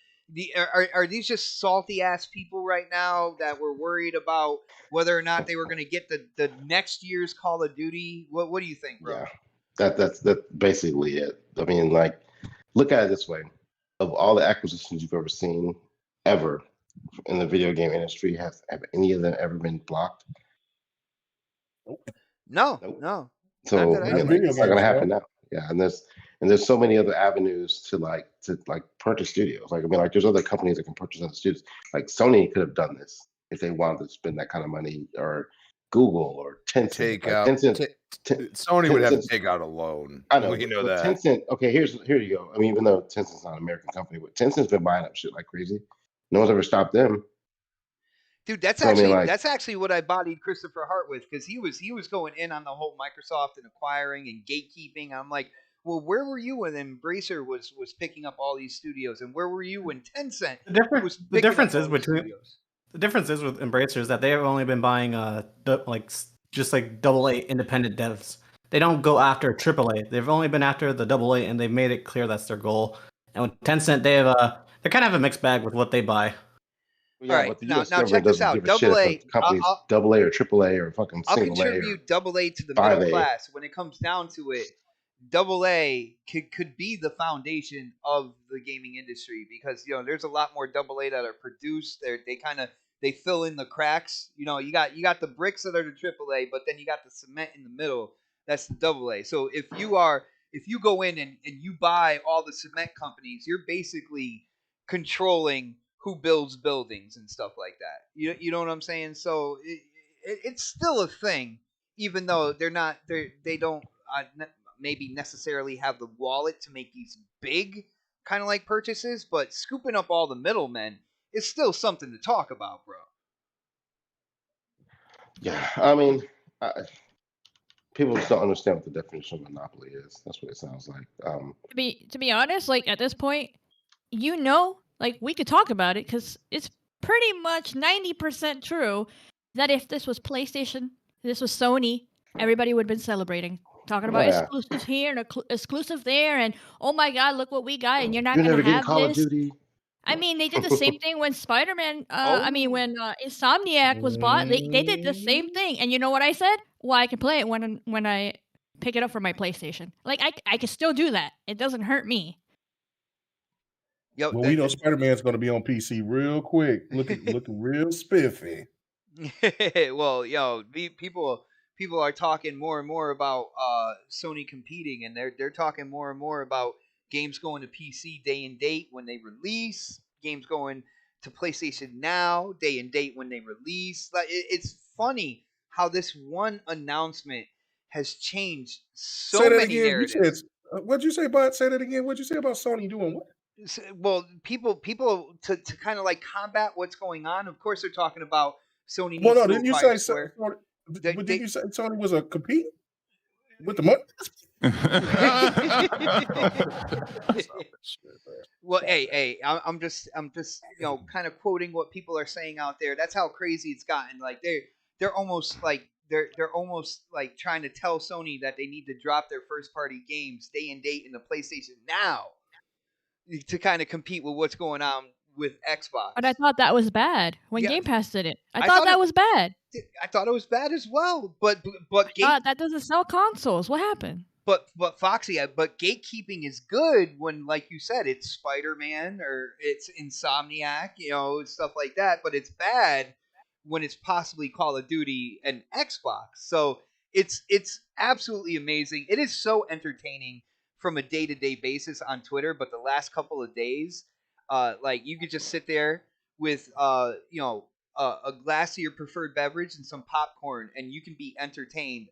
Are these just salty ass people right now that were worried about whether or not they were going to get the next year's Call of Duty? What do you think, bro? Yeah, that's basically it. I mean, look at it this way: of all the acquisitions you've ever seen, ever in the video game industry, have any of them ever been blocked? No. So it's not going to happen now. Yeah, and there's so many other avenues to purchase studios. There's other companies that can purchase other studios. Like Sony could have done this if they wanted to spend that kind of money, or Google or Tencent. Sony would have to take out a loan. I know, you know that. that. Tencent. Okay, here you go. I mean, even though Tencent's not an American company, but Tencent's been buying up shit like crazy. No one's ever stopped them. Dude, that's actually what I bodied Christopher Hart with, because he was going in on the whole Microsoft and acquiring and gatekeeping. I'm like, well, where were you when Embracer was picking up all these studios, and where were you when Tencent was picking up all these studios? The difference is with Embracer is that they have only been buying just AA independent devs. They don't go after AAA. They've only been after the AA, and they've made it clear that's their goal. And with Tencent, they kind of have a mixed bag with what they buy. Yeah, all right, now check this out. AA, companies AA or AAA or fucking I'll single contribute AA to the middle class. When it comes down to it, AA could be the foundation of the gaming industry, because there's a lot more AA that are produced. They fill in the cracks. You got the bricks that are the AAA, but then you got the cement in the middle. That's the AA. So if you go in and you buy all the cement companies, you're basically controlling who builds buildings and stuff like that. You know what I'm saying? So it's still a thing, even though they don't maybe necessarily have the wallet to make these big kind of like purchases, but scooping up all the middlemen is still something to talk about, bro. Yeah, I mean, people just don't understand what the definition of monopoly is. That's what it sounds like. To be honest, at this point, we could talk about it, because it's pretty much 90% true that if this was PlayStation, this was Sony, everybody would have been celebrating. Talking about exclusives here and exclusive there, and oh my God, look what we got, and you're not going to have Call this. Of Duty. I mean, they did the same thing when Spider-Man. When Insomniac was bought, they did the same thing. And you know what I said? Well, I can play it when pick it up for my PlayStation. Like I can still do that. It doesn't hurt me. Yo, Well, we know Spider-Man's going to be on PC real quick, looking real spiffy. well, people are talking more and more about Sony competing, and they're talking more and more about games going to PC day and date when they release, games going to PlayStation Now day and date when they release. Like it's funny how this one announcement has changed so many narratives. What'd you say about? Say that again. What'd you say about Sony doing what? Well, people to kind of like combat what's going on. Of course, they're talking about Sony needs Well, no, to didn't you acquire say Square. didn't you say Sony was a compete with the money? Well, hey, I'm just kind of quoting what people are saying out there. That's how crazy it's gotten. Like they're almost like trying to tell Sony that they need to drop their first party games day and date in the PlayStation Now to kind of compete with what's going on with Xbox. But I thought that was bad when Game Pass did it. I thought that was bad. I thought it was bad as well. But that doesn't sell consoles. What happened? But Foxy, but gatekeeping is good when, like you said, it's Spider-Man or it's Insomniac, stuff like that. But it's bad when it's possibly Call of Duty and Xbox. So it's absolutely amazing. It is so entertaining from a day-to-day basis on Twitter. But the last couple of days, like you could just sit there with a glass of your preferred beverage and some popcorn, and you can be entertained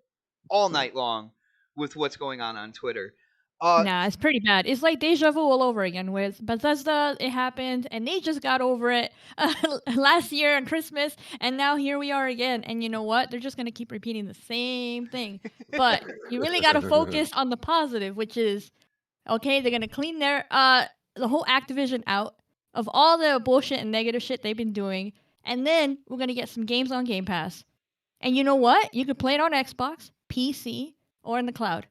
all night long with what's going on Twitter. Nah, it's pretty bad. It's like deja vu all over again with Bethesda. It happened, and they just got over it last year on Christmas, and now here we are again. And you know what? They're just going to keep repeating the same thing. But you really got to focus on the positive, which is, okay, they're going to clean their the whole Activision out of all the bullshit and negative shit they've been doing, and then we're going to get some games on Game Pass. And you know what? You could play it on Xbox, PC, or in the cloud.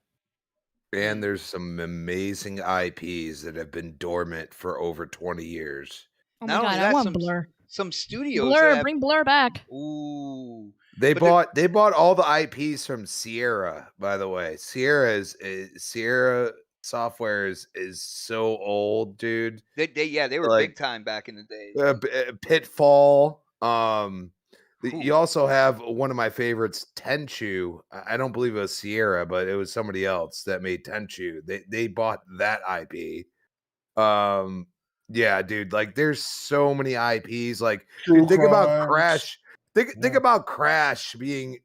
And there's some amazing IPs that have been dormant for over 20 years. Oh my god, I want Blur. Some studios. Blur, bring Blur back. Ooh. They bought all the IPs from Sierra, by the way. Sierra Software is so old, dude. They were big time back in the day. Pitfall. You also have one of my favorites, Tenchu. I don't believe it was Sierra, but it was somebody else that made Tenchu. They bought that IP. Yeah, dude. Like, there's so many IPs. Like, dude, think about Crash. Think about Crash being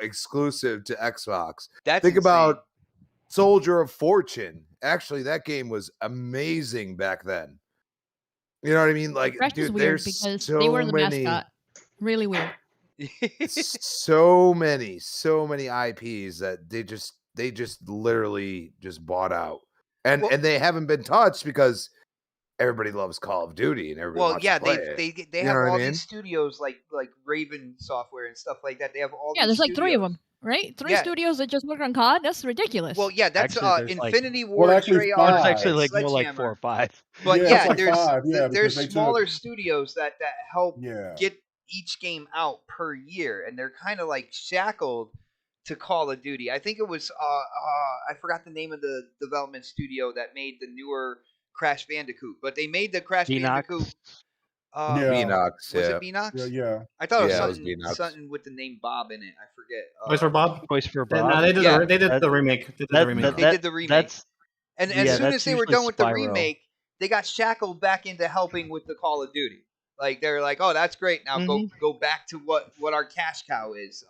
exclusive to Xbox. Think insane. About Soldier of Fortune. Actually, that game was amazing back then. You know what I mean? Like, Crash dude, is weird there's because so they were the many. mascot. Really weird. so many IPs that they just literally just bought out, and they haven't been touched because everybody loves Call of Duty and everybody. Wants to play they have all these studios like Raven Software and stuff like that. They have all there's like 3 of them, right? 3 studios that just work on COD. That's ridiculous. Well, yeah, that's Infinity Well, Ward. actually, Treyarch, it's actually like more like 4 or 5. But there's 5, there's smaller studios that help get each game out per year, and they're kind of like shackled to Call of Duty. I think it was I forgot the name of the development studio that made the newer Crash Bandicoot, but they made the Crash Bandicoot. Beanox, was it Beanox? Yeah. I thought it was something with the name Bob in it. I forget. Voice for Bob. Voice for Bob. No, they did the remake. They did the remake. And as soon as they were done with the Spyro. remake, they got shackled back into helping with the Call of Duty. Like, they're like, oh, that's great. Now go back to what our cash cow is.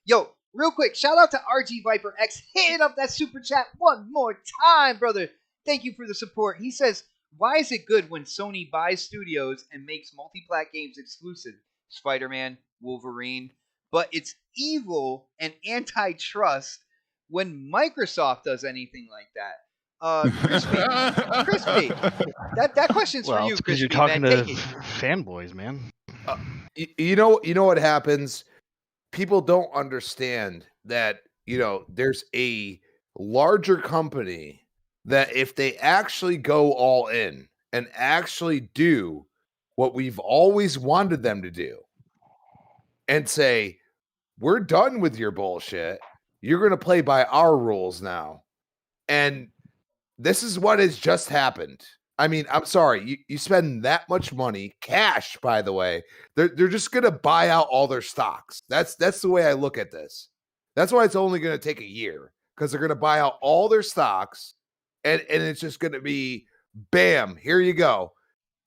Yo, real quick, shout out to RG Viper X. Hit up that super chat one more time, brother. Thank you for the support. He says, why is it good when Sony buys studios and makes multi-plat games exclusive? Spider-Man, Wolverine. But it's evil and antitrust when Microsoft does anything like that. Crispy, that question's for you, because Crispy. you're talking to Take it. fanboys, man. You know what happens? People don't understand that there's a larger company that if they actually go all in and actually do what we've always wanted them to do and say, we're done with your bullshit. You're going to play by our rules now. And this is what has just happened. I mean, I'm sorry. You spend that much money, cash, by the way. They're just going to buy out all their stocks. That's the way I look at this. That's why it's only going to take a year, because they're going to buy out all their stocks, and it's just going to be bam, here you go.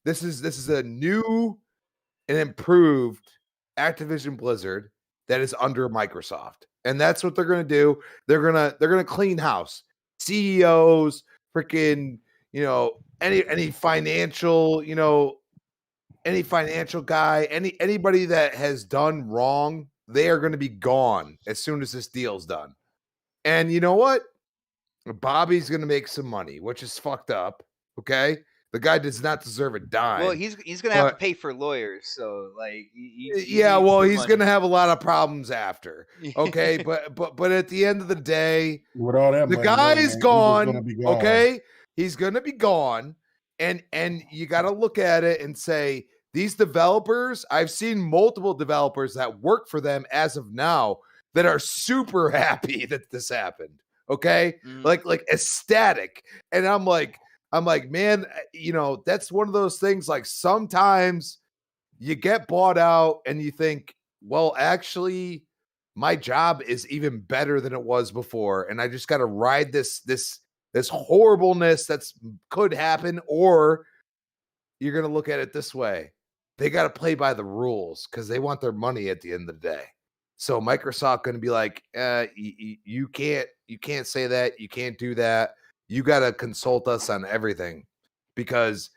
This is a new and improved Activision Blizzard that is under Microsoft. And that's what they're going to do. They're going to clean house. CEOs, freaking, any financial, any financial guy, anybody that has done wrong, they are going to be gone as soon as this deal's done. And you know what? Bobby's going to make some money, which is fucked up. Okay. The guy does not deserve a dime. Well, he's gonna have to pay for lawyers, so like, he's gonna have a lot of problems after. Okay, but at the end of the day, with all that, the guy is gone. Okay, he's gonna be gone, and you got to look at it and say, these developers. I've seen multiple developers that work for them as of now that are super happy that this happened. Okay, like ecstatic, and I'm like, man, that's one of those things. Like, sometimes you get bought out and you think, well, actually, my job is even better than it was before, and I just got to ride this horribleness that's could happen. Or you're gonna look at it this way: they got to play by the rules because they want their money at the end of the day. So Microsoft going to be like, you can't say that, you can't do that. You got to consult us on everything, because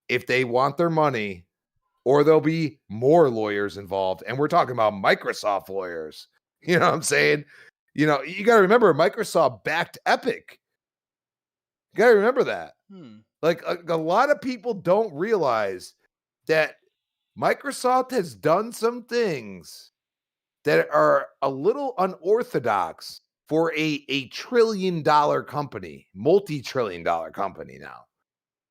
if they want their money, or there'll be more lawyers involved, and we're talking about Microsoft lawyers. You know what I'm saying? You got to remember, Microsoft backed Epic. You got to remember that. Like, a lot of people don't realize that Microsoft has done some things that are a little unorthodox for a trillion-dollar company, multi-trillion-dollar company now.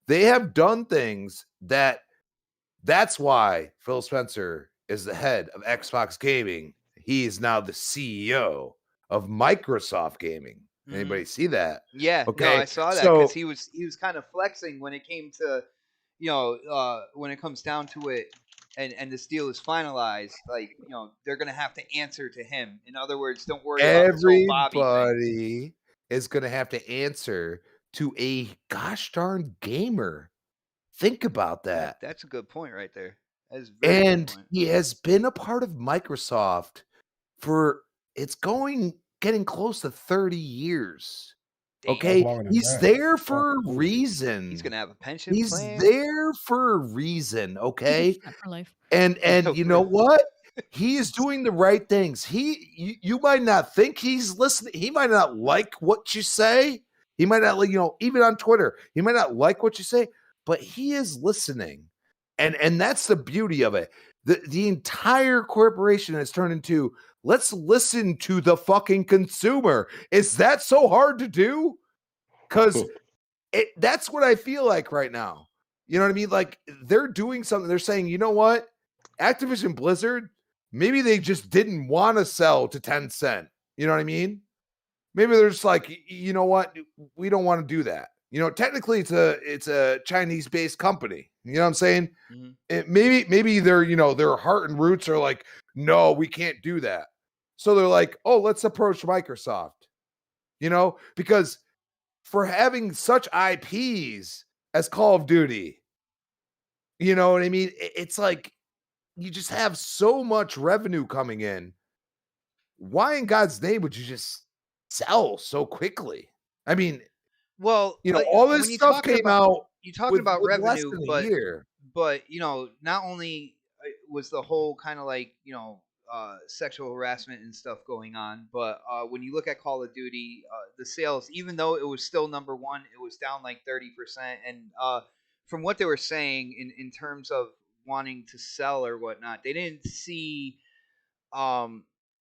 They have done things that's why Phil Spencer is the head of Xbox Gaming. He is now the CEO of Microsoft Gaming. Anybody see that? Yeah, okay. No, I saw that, because he was kind of flexing when it came to, when it comes down to it, and this deal is finalized. Like, they're gonna have to answer to him. In other words, don't worry about this whole Bobby thing. Everybody is gonna have to answer to a gosh darn gamer. Think about that. That's a good point right there. That's very good point. He has been a part of Microsoft for getting close to 30 years. Okay, he's there for a reason. He's gonna have a pension plan. He's there for a reason. Okay, for life. And you know what? He is doing the right things. You might not think he's listening. He might not like what you say. He might not, even on Twitter, he might not like what you say, but he is listening. And that's the beauty of it. The entire corporation has turned into, let's listen to the fucking consumer. Is that so hard to do? Because that's what I feel like right now. You know what I mean? Like, they're doing something. They're saying, you know what? Activision Blizzard, maybe they just didn't want to sell to Tencent. You know what I mean? Maybe they're just like, you know what? We don't want to do that. Technically it's a Chinese-based company. You know what I'm saying? Maybe their heart and roots are like, no, we can't do that. So they're like, oh, let's approach Microsoft. Because for having such IPs as Call of Duty, you know what I mean? It's like, you just have so much revenue coming in. Why in God's name would you just sell so quickly? I mean, well, all this stuff came out. You talking about revenue, but not only was the whole kind of like sexual harassment and stuff going on, but when you look at Call of Duty, the sales, even though it was still number one, it was down like 30%. And from what they were saying in terms of wanting to sell or whatnot, they didn't see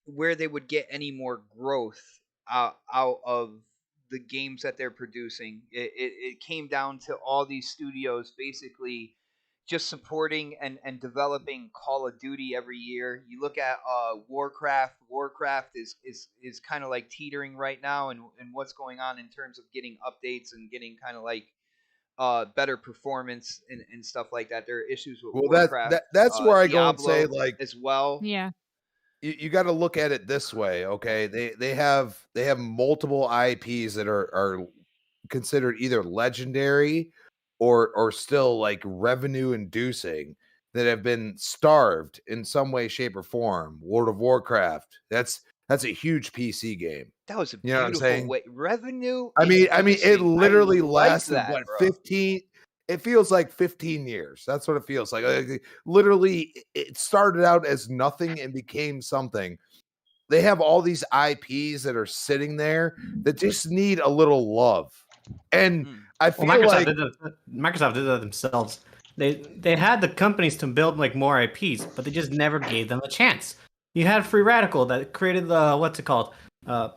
where they would get any more growth out of the games that they're producing. It came down to all these studios basically just supporting and developing Call of Duty every year. You look at Warcraft. Warcraft is kind of like teetering right now, and what's going on in terms of getting updates and getting kind of like better performance and stuff like that. There are issues with Warcraft. That's where I go and Diablo say, like, as well. Yeah. you got to look at it this way, okay? They have multiple IPs that are considered either legendary or still like revenue inducing, that have been starved in some way, shape, or form. World of Warcraft, that's a huge PC game. That was a You know what I'm beautiful saying? way. Revenue. I mean, it inducing. literally I like lasted that, what, bro. 15. It feels like 15 years. That's what it feels like. Literally, it started out as nothing and became something. They have all these IPs that are sitting there that just need a little love. And I feel like Microsoft did that themselves. They had the companies to build like more IPs, but they just never gave them a chance. You had Free Radical that created the what's it called?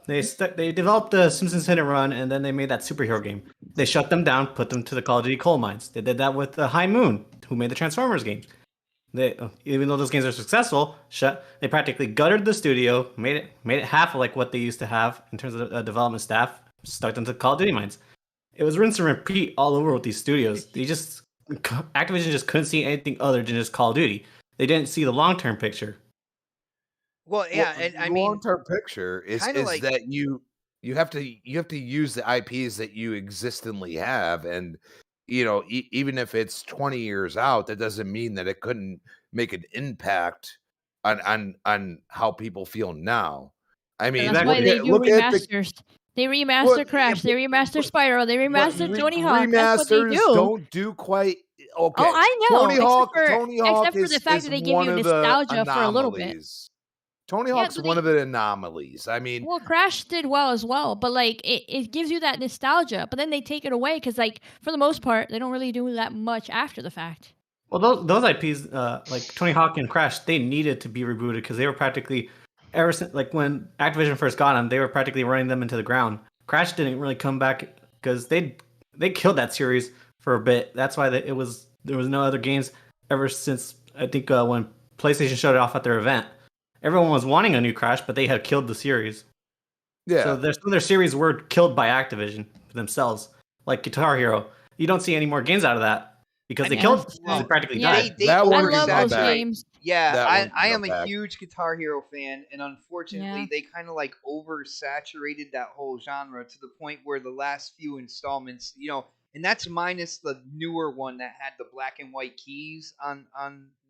They developed the Simpsons Hit and Run, and then they made that superhero game. They shut them down, put them to the Call of Duty coal mines. They did that with High Moon, who made the Transformers game. They, even though those games are successful, they practically gutted the studio, made it half of like what they used to have in terms of development staff, stuck them to Call of Duty mines. It was rinse and repeat all over with these studios. Activision just couldn't see anything other than just Call of Duty. They didn't see the long-term picture. Well, yeah, and I mean, long-term picture is like, that you have to use the IPs that you existently have, and even if it's 20 years out, that doesn't mean that it couldn't make an impact on how people feel now. I mean, that's why they do remasters. They remaster Crash. They remaster Spyro. They remaster Tony Hawk. That's what they do. Don't do quite okay. Oh, I know. Tony Hawk except for the fact that they give you nostalgia for a little bit. Tony Hawk's one of the anomalies. I mean, well, Crash did well as well, but like it gives you that nostalgia. But then they take it away because, like, for the most part, they don't really do that much after the fact. Well, those IPs, like Tony Hawk and Crash, they needed to be rebooted because they were practically ever since, like, when Activision first got them, they were practically running them into the ground. Crash didn't really come back because they killed that series for a bit. That's why there was no other games ever since, I think, when PlayStation showed it off at their event. Everyone was wanting a new Crash, but they had killed the series. Yeah. So some of their series were killed by Activision themselves, like Guitar Hero. You don't see any more games out of that because they practically died. I love those games. Yeah, I am a huge Guitar Hero fan, and unfortunately, they kind of like oversaturated that whole genre to the point where the last few installments, and that's minus the newer one that had the black and white keys on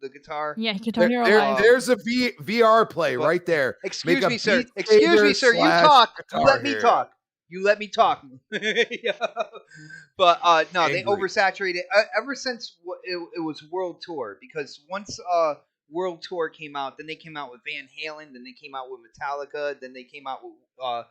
the guitar. Yeah, Guitar Hero. There's a VR play right there. Excuse me, sir. You talk. You let me talk. You let me talk. But no, they oversaturated ever since it was World Tour, because once World Tour came out, then they came out with Van Halen, then they came out with Metallica, then they came out with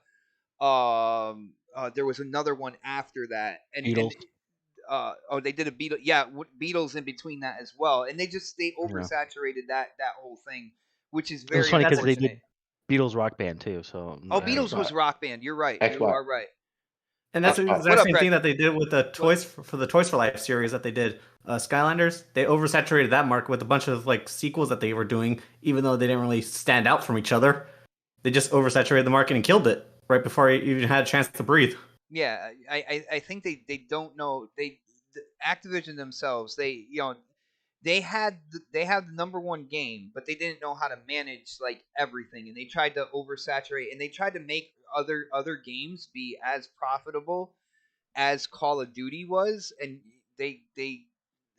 there was another one after that, and they did a Beatles, Beatles in between that as well, and they oversaturated that whole thing, which is very. It's funny because they did Beatles Rock Band too. So Beatles was Rock Band. You're right. You are right. And that's the exact same thing that they did with the Toys for the Toys for Life series that they did. Skylanders, they oversaturated that market with a bunch of like sequels that they were doing, even though they didn't really stand out from each other. They just oversaturated the market and killed it right before it even had a chance to breathe. Yeah, I think they don't know. Activision themselves, they had the number one game, but they didn't know how to manage like everything, and they tried to oversaturate, and they tried to make other games be as profitable as Call of Duty was, and they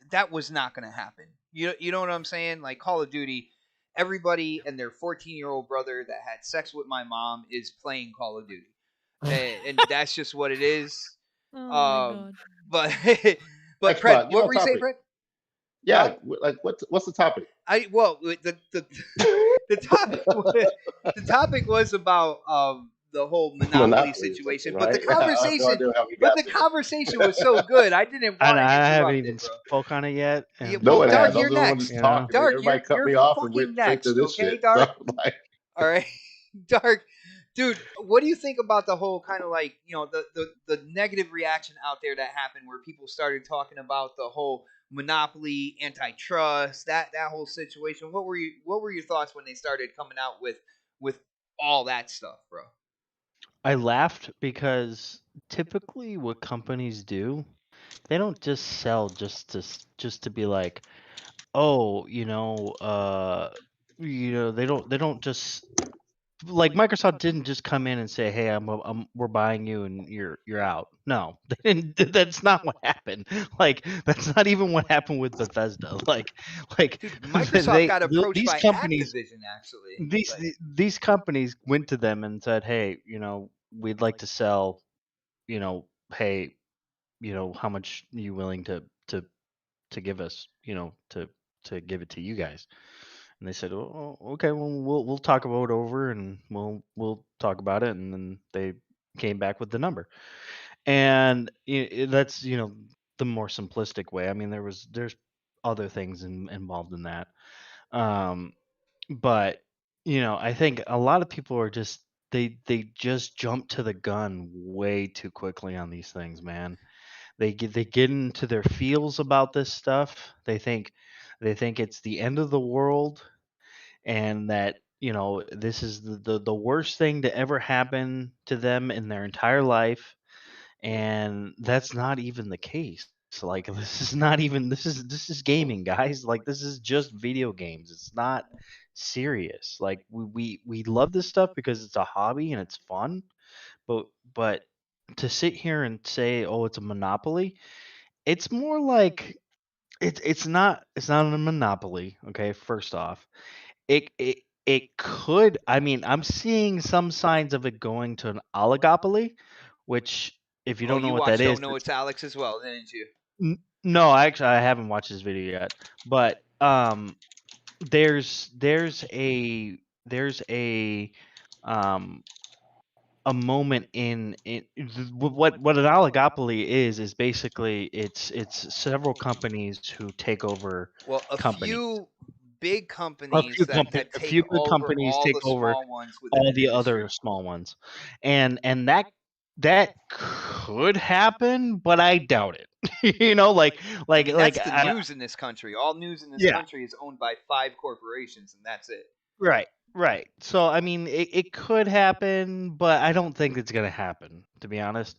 that was not going to happen. You know what I'm saying? Like Call of Duty, everybody and their 14-year-old brother that had sex with my mom is playing Call of Duty, and that's just what it is. Oh my God. But Fred, what were you saying, Fred? Yeah, like what's the topic? The topic was about the whole Monopoly situation, right? But the conversation was so good. I didn't want to. I haven't even spoke on it yet. No one has. You're next. Dark, everybody cut me off and went straight to this shit. Dark. All right, Dark. Dude, what do you think about the whole kind of like, the negative reaction out there that happened where people started talking about the whole, monopoly, antitrust, that whole situation. What were your thoughts when they started coming out with all that stuff, bro? I laughed because typically what companies do, they don't just sell just to be like, oh, they don't just like Microsoft didn't just come in and say, "Hey, we're buying you and you're out." No, they didn't. That's not what happened. Like that's not even what happened with Bethesda. Like Dude, Microsoft got approached these by companies Activision actually. these companies went to them and said, "Hey, we'd like to sell. Hey, how much are you willing to give us? To give it to you guys." And they said, "Oh, okay. Well, we'll talk about it over, and we'll talk about it." And then they came back with the number, and that's the more simplistic way. I mean, there's other things involved in that, um, but I think a lot of people are just they just jump to the gun way too quickly on these things, man. They get into their feels about this stuff. They think it's the end of the world and that this is the worst thing to ever happen to them in their entire life, and that's not even the case. Like this is not even this is gaming, guys. Like this is just video games. It's not serious. Like we love this stuff because it's a hobby and it's fun, but to sit here and say, oh, it's a monopoly, it's more like it's not a monopoly. Okay, first off, it could. I mean, I'm seeing some signs of it going to an oligopoly, which if you Oh, don't know you what that watched is, Don't Know It's Alex as well, didn't you? no, actually I haven't watched this video yet. But there's um a moment what an oligopoly is basically it's several companies who take over Well, a companies. few big companies that A take few good over companies all take the over small ones within all an the industry. other small ones, and that could happen, but I doubt it. I mean, that's the I, news in this country. All news in this yeah, country is owned by 5 corporations, and that's it. right. So I mean, it could happen, but I don't think it's gonna happen. To be honest,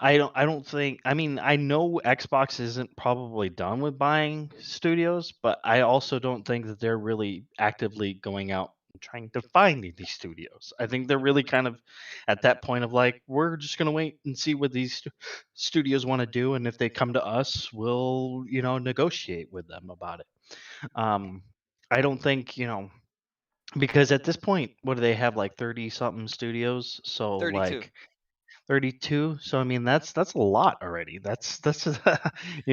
I don't think. I mean, I know Xbox isn't probably done with buying studios, but I also don't think that they're really actively going out and trying to find these studios. I think they're really kind of at that point of like, we're just gonna wait and see what these studios want to do, and if they come to us, we'll negotiate with them about it. Um, I don't think because at this point, what do they have, like 30 something studios? So 32. like 32. So I mean, that's a lot already. That's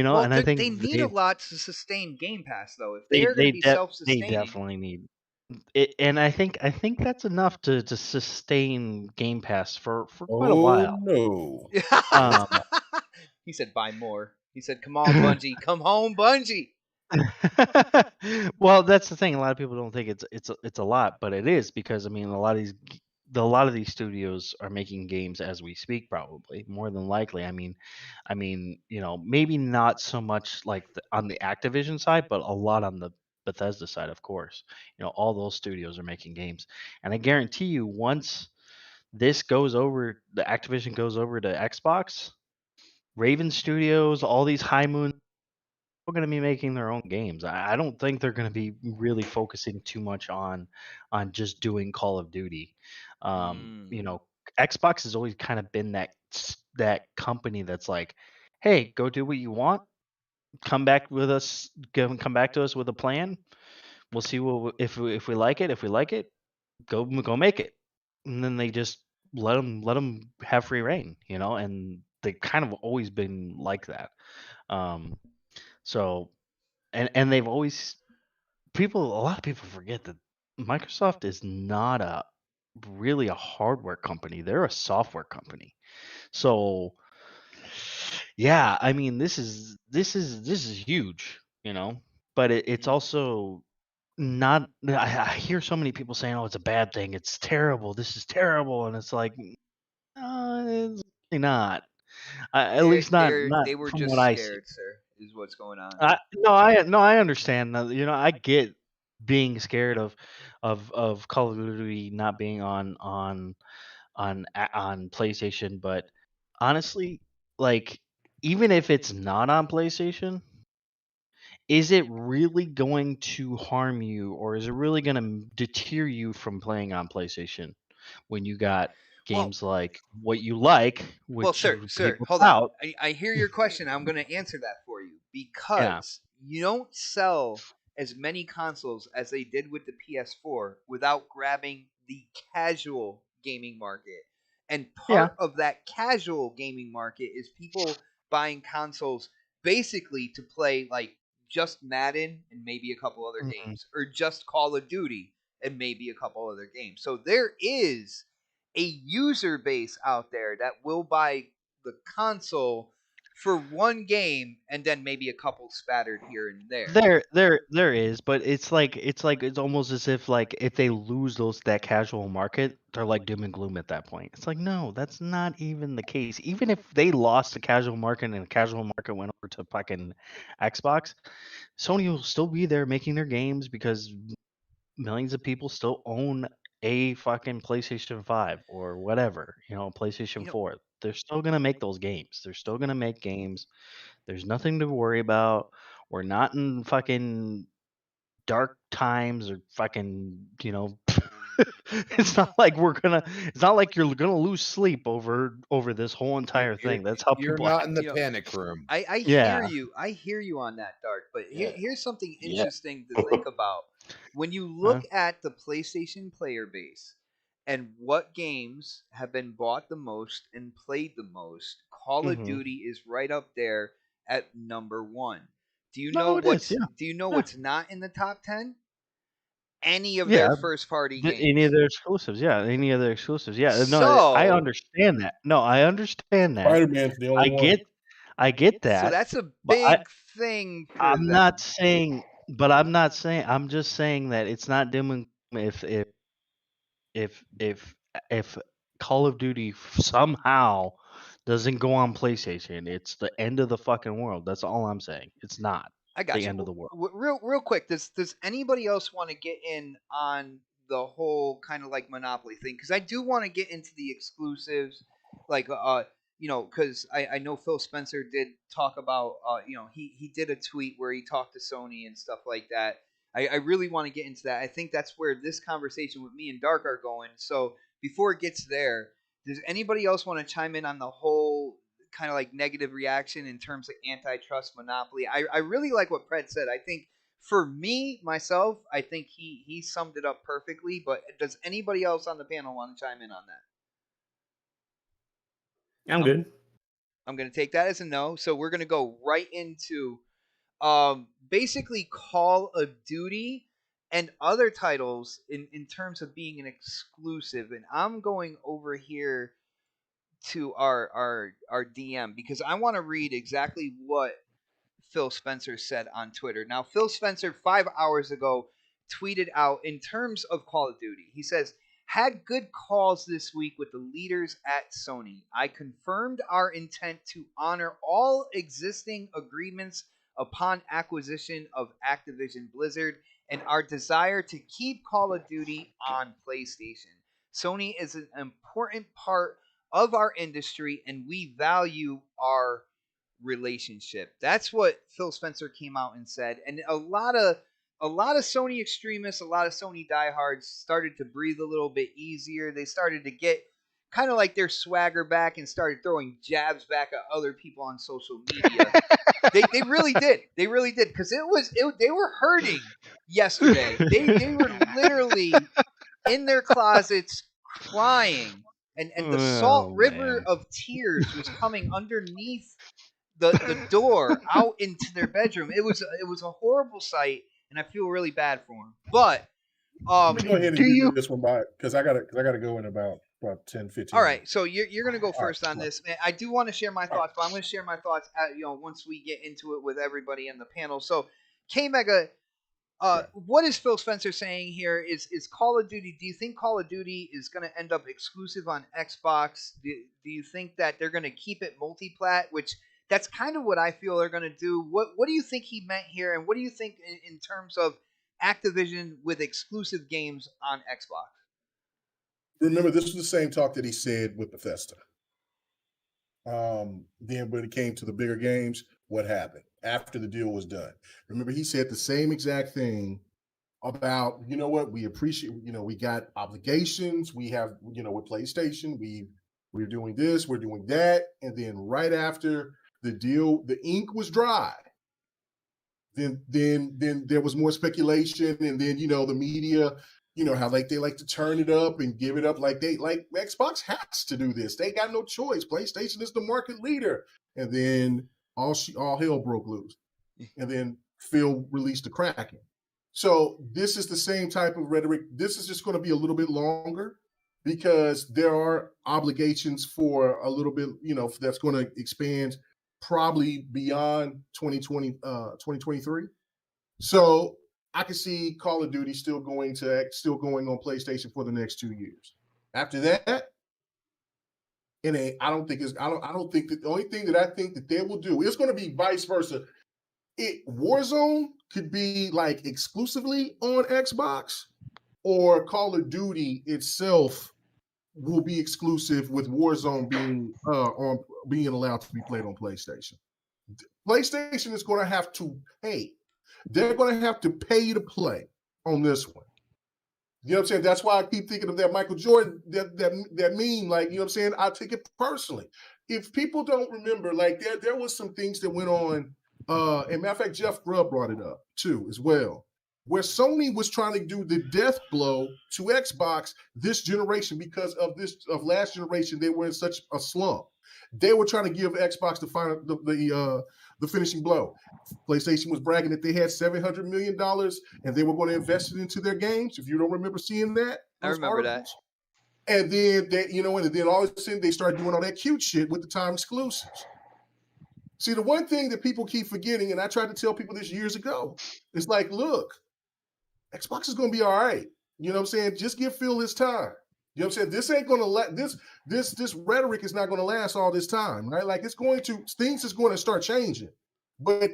Well, and I think they need a lot to sustain Game Pass, though. If they they are going to they be de- they self-sustaining, definitely need it, and I think that's enough to sustain Game Pass for quite a Oh while. no. Um, he said buy more. He said, "Come on, Bungie, come home, Bungie." well, that's the thing. A lot of people don't think it's a lot, but it is because I mean, a lot of these studios are making games as we speak, probably more than likely. I mean, maybe not so much like on the Activision side, but a lot on the Bethesda side, of course. All those studios are making games, and I guarantee you, once this goes over, the Activision goes over to Xbox, Raven Studios, all these High Moon going to be making their own games. I don't think they're going to be really focusing too much on just doing Call of Duty. Xbox has always kind of been that company that's like, hey, go do what you want. Come back with us. Come back to us with a plan. We'll see if we like it. If we like it, go make it. And then they just let them have free reign. And they've kind of always been like that. Um, so and they've always a lot of people forget that Microsoft is not really a hardware company. They're a software company. So yeah, I mean this is huge, but it's also not. I hear so many people saying, oh, it's a bad thing, it's terrible, this is terrible, and it's like, it's really not. At least not They were from just what I see. scared, sir. is what's going on. I understand. I get being scared of Call of Duty not being on PlayStation, but honestly, like even if it's not on PlayStation, is it really going to harm you, or is it really going to deter you from playing on PlayStation when you got games like What You Like, which sir, people hold tout? on. I hear your question. I'm going to answer that for you Yeah. because you don't sell as many consoles as they did with the PS4 without grabbing the casual gaming market. And part of that casual gaming market is people buying consoles basically to play like just Madden and maybe a couple other games, or just Call of Duty and maybe a couple other games. So there is a user base out there that will buy the console for one game and then maybe a couple spattered here and there. There is, but it's almost as if like if they lose that casual market, they're like doom and gloom at that point. It's like no, that's not even the case. Even if they lost the casual market and the casual market went over to fucking Xbox, Sony will still be there making their games because millions of people still own a fucking PlayStation 5 or whatever, PlayStation 4. They're still going to make those games. They're still going to make games. There's nothing to worry about. We're not in fucking dark times or fucking, it's not like you're gonna lose sleep over this whole entire thing. That's how You're people not act. in the panic room. I Yeah. hear you on that, Dark. But here's something Yeah. interesting to think about. When you look at the PlayStation player base and what games have been bought the most and played the most, Call of Duty is right up there at number 1. Do you know what's not in the top 10? Any of their first party games. Any of their exclusives, any of their exclusives, no, So I understand that. No, I understand that. Spider-Man's the only one. I get that. So that's a but big thing for I'm them. not saying, but I'm not saying. I'm just saying that it's not dim if Call of Duty somehow doesn't go on PlayStation, it's the end of the fucking world. That's all I'm saying. It's not I got the you. end of the world. Real quick, does anybody else want to get in on the whole kind of like Monopoly thing? Because I do want to get into the exclusives, like because I know Phil Spencer did talk about he did a tweet where he talked to Sony and stuff like that. I really want to get into that. I think that's where this conversation with me and Dark are going. So before it gets there, does anybody else want to chime in on the whole kind of like negative reaction in terms of antitrust monopoly? I really like what Pred said. I think for me, myself, I think he summed it up perfectly. But does anybody else on the panel want to chime in on that? I'm good. I'm going to take that as a no. So we're going to go right into basically Call of Duty and other titles in terms of being an exclusive. And I'm going over here to our DM because I want to read exactly what Phil Spencer said on Twitter. Now, Phil Spencer 5 hours ago tweeted out in terms of Call of Duty. He says, "Had good calls this week with the leaders at Sony. I confirmed our intent to honor all existing agreements upon acquisition of Activision Blizzard and our desire to keep Call of Duty on PlayStation. Sony is an important part of our industry and we value our relationship." That's what Phil Spencer came out and said. And a lot of Sony extremists, a lot of Sony diehards started to breathe a little bit easier. They started to get kind of like their swagger back and started throwing jabs back at other people on social media. They really did. They really did because they were hurting yesterday. They were literally in their closets crying, and the salt river of tears was coming underneath the door out into their bedroom. It was a horrible sight, and I feel really bad for them. But let me go ahead and do this one by because I gotta go in about 10, 15 All right, minutes. so you're gonna go first on this. I do want to share my thoughts, but I'm gonna share my thoughts once we get into it with everybody in the panel. So K Mega, what is Phil Spencer saying here? Is Call of Duty? Do you think Call of Duty is going to end up exclusive on Xbox? Do you think that they're going to keep it multi-plat? Which That's kind of what I feel they're going to do. What do you think he meant here, and what do you think in terms of Activision with exclusive games on Xbox? Remember, this was the same talk that he said with Bethesda. Then when it came to the bigger games, what happened after the deal was done? Remember, he said the same exact thing about, you know what, we appreciate, we got obligations, we have, with PlayStation, we're doing this, we're doing that, and then right after the deal, the ink was dry. Then there was more speculation, and then the media, how they like to turn it up and give it up, like Xbox has to do this. They got no choice. PlayStation is the market leader, and then all hell broke loose, and then Phil released the Kraken. So this is the same type of rhetoric. This is just going to be a little bit longer because there are obligations for a little bit, that's going to expand probably beyond 2023. So I can see Call of Duty still going on PlayStation for the next 2 years. After that, I don't think that the only thing that I think that they will do is going to be vice versa. Warzone could be like exclusively on Xbox, or Call of Duty itself will be exclusive with Warzone being allowed to be played on PlayStation. PlayStation is going to have to pay. They're going to have to pay to play on this one. You know what I'm saying? That's why I keep thinking of that Michael Jordan, that meme, like, you know what I'm saying? I take it personally. If people don't remember, like there was some things that went on, and matter of fact, Jeff Grubb brought it up too as well, where Sony was trying to do the death blow to Xbox this generation because of last generation. They were in such a slump. They were trying to give Xbox the finishing blow. PlayStation was bragging that they had $700 million and they were going to invest it into their games. If you don't remember seeing that, I remember that. And then and then all of a sudden they started doing all that cute shit with the time exclusives. See, the one thing that people keep forgetting, and I tried to tell people this years ago, is like, look, Xbox is going to be all right. You know what I'm saying? Just give Phil his time. You know what I'm saying? This ain't going to let this rhetoric is not going to last all this time, right? Like things is going to start changing. But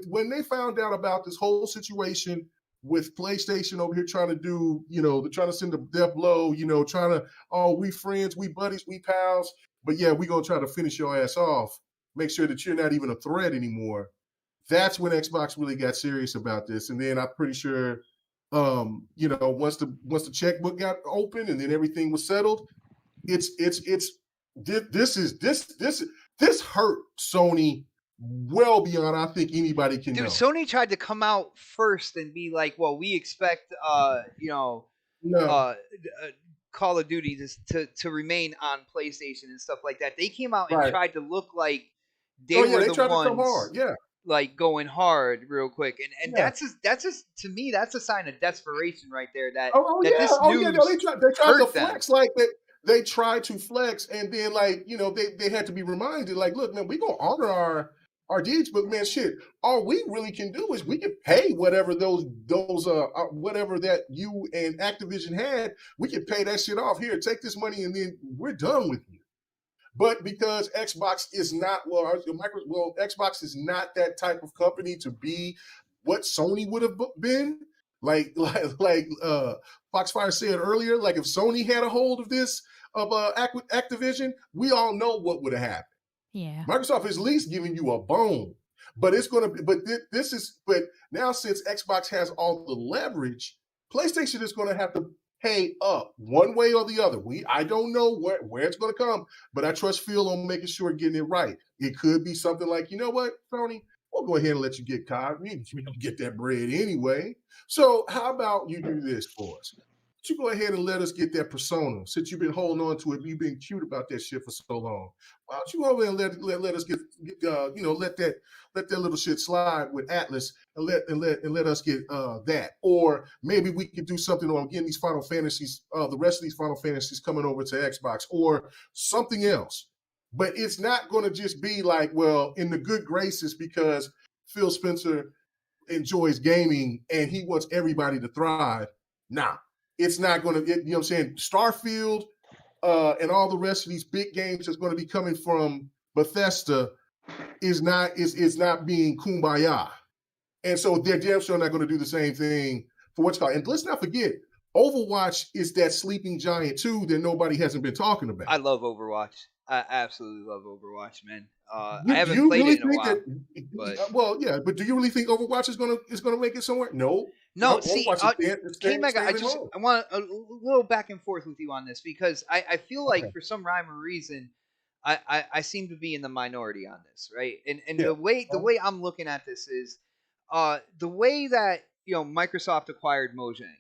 when they found out about this whole situation with PlayStation over here trying to do, they're trying to send a death blow, we friends, we buddies, we pals, but yeah, we're going to try to finish your ass off, make sure that you're not even a threat anymore. That's when Xbox really got serious about this. And then I'm pretty sure, once the checkbook got open and then everything was settled, this hurt Sony well beyond I think anybody can know. Sony tried to come out first and be like, well, we expect Call of Duty to remain on PlayStation and stuff like that. They came out and tried to look like they were the ones, to come hard. Yeah, like going hard real quick, and that's just to me that's a sign of desperation right there. That this news they tried to flex like that. They tried to flex, and then they had to be reminded, like, look, man, we gonna honor our deeds, but man, shit, all we really can do is we can pay whatever those whatever that you and Activision had, we can pay that shit off. Here, take this money, and then we're done with you. But because Xbox is not Xbox is not that type of company to be what Sony would have been. Like Foxfire said earlier, like if Sony had a hold of this Activision, we all know what would have happened. Yeah, Microsoft is at least giving you a bone, but it's going to be. But now since Xbox has all the leverage, PlayStation is going to have to pay up one way or the other. I don't know where it's going to come, but I trust Phil on making sure getting it right. It could be something like, you know what, Sony, we'll go ahead and let you get caught. We don't get that bread anyway. So how about you do this for us? You go ahead and let us get that persona. Since you've been holding on to it, you've been cute about that shit for so long. Why don't you go over and let us get let that little shit slide with Atlas and let us get that. Or maybe we could do something on getting these Final Fantasies, the rest of these Final Fantasies coming over to Xbox or something else. But it's not going to just be like, well, in the good graces because Phil Spencer enjoys gaming and he wants everybody to thrive. Nah. It's not going to, you know what I'm saying? Starfield and all the rest of these big games that's going to be coming from Bethesda is not being kumbaya. And so they're damn sure not going to do the same thing for what's called. And let's not forget, Overwatch is that sleeping giant too that nobody hasn't been talking about. I love Overwatch. I absolutely love Overwatch, man. I Do haven't you played really it in a think while. that? Well, yeah, but do you really think Overwatch is gonna make it somewhere? No. No, see, K-Mega, I want a little back and forth with you on this because I feel like for some rhyme or reason, I seem to be in the minority on this, right? And the way I'm looking at this is, the way that Microsoft acquired Mojang,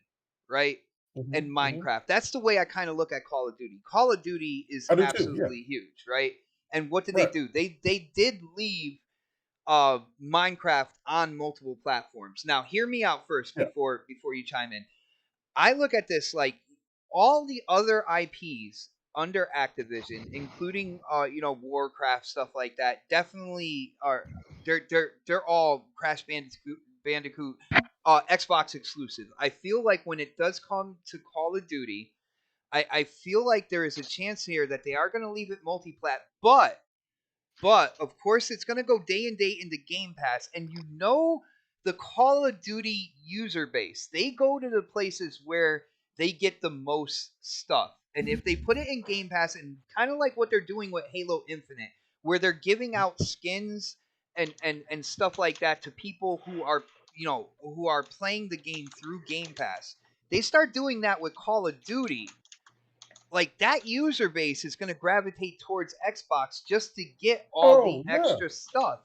right? And Minecraft. That's the way I kind of look at Call of Duty. Call of Duty is absolutely huge, right? And what did they do? They did leave Minecraft on multiple platforms. Now, hear me out first before you chime in. I look at this like all the other IPs under Activision, including Warcraft, stuff like that, definitely are they're all Crash Bandicoot Xbox exclusive. I feel like when it does come to Call of Duty, I feel like there is a chance here that they are going to leave it multi-plat, but of course it's going to go day and day into Game Pass, and the Call of Duty user base, they go to the places where they get the most stuff. And if they put it in Game Pass, and kind of like what they're doing with Halo Infinite, where they're giving out skins and stuff like that to people who are playing the game through Game Pass, they start doing that with Call of Duty. Like, that user base is going to gravitate towards Xbox just to get all the extra stuff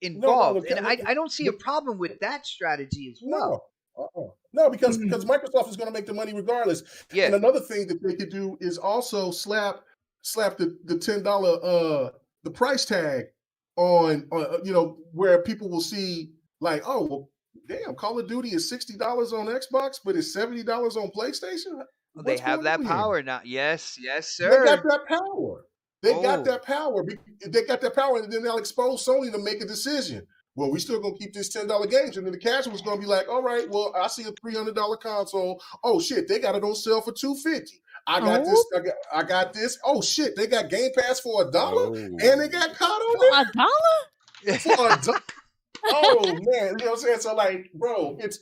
involved. And I don't see a problem with that strategy as well. No, because Microsoft is going to make the money regardless. Yeah. And another thing that they could do is also slap the $10 the price tag on where people will see like, oh, well, damn, Call of Duty is $60 on Xbox, but it's $70 on PlayStation. They have that power now. Yes, sir. They got that power. They got that power. They got that power, and then they'll expose Sony to make a decision. Well, we still gonna keep this $10 games, and then the casual's gonna be like, all right, well, I see a $300 console. Oh shit, they got it on sale for $250. I got this. I got this. Oh shit, they got Game Pass for $1, and they got COD on there $1 for $1. Oh man, you know what I'm saying? So like, bro, it's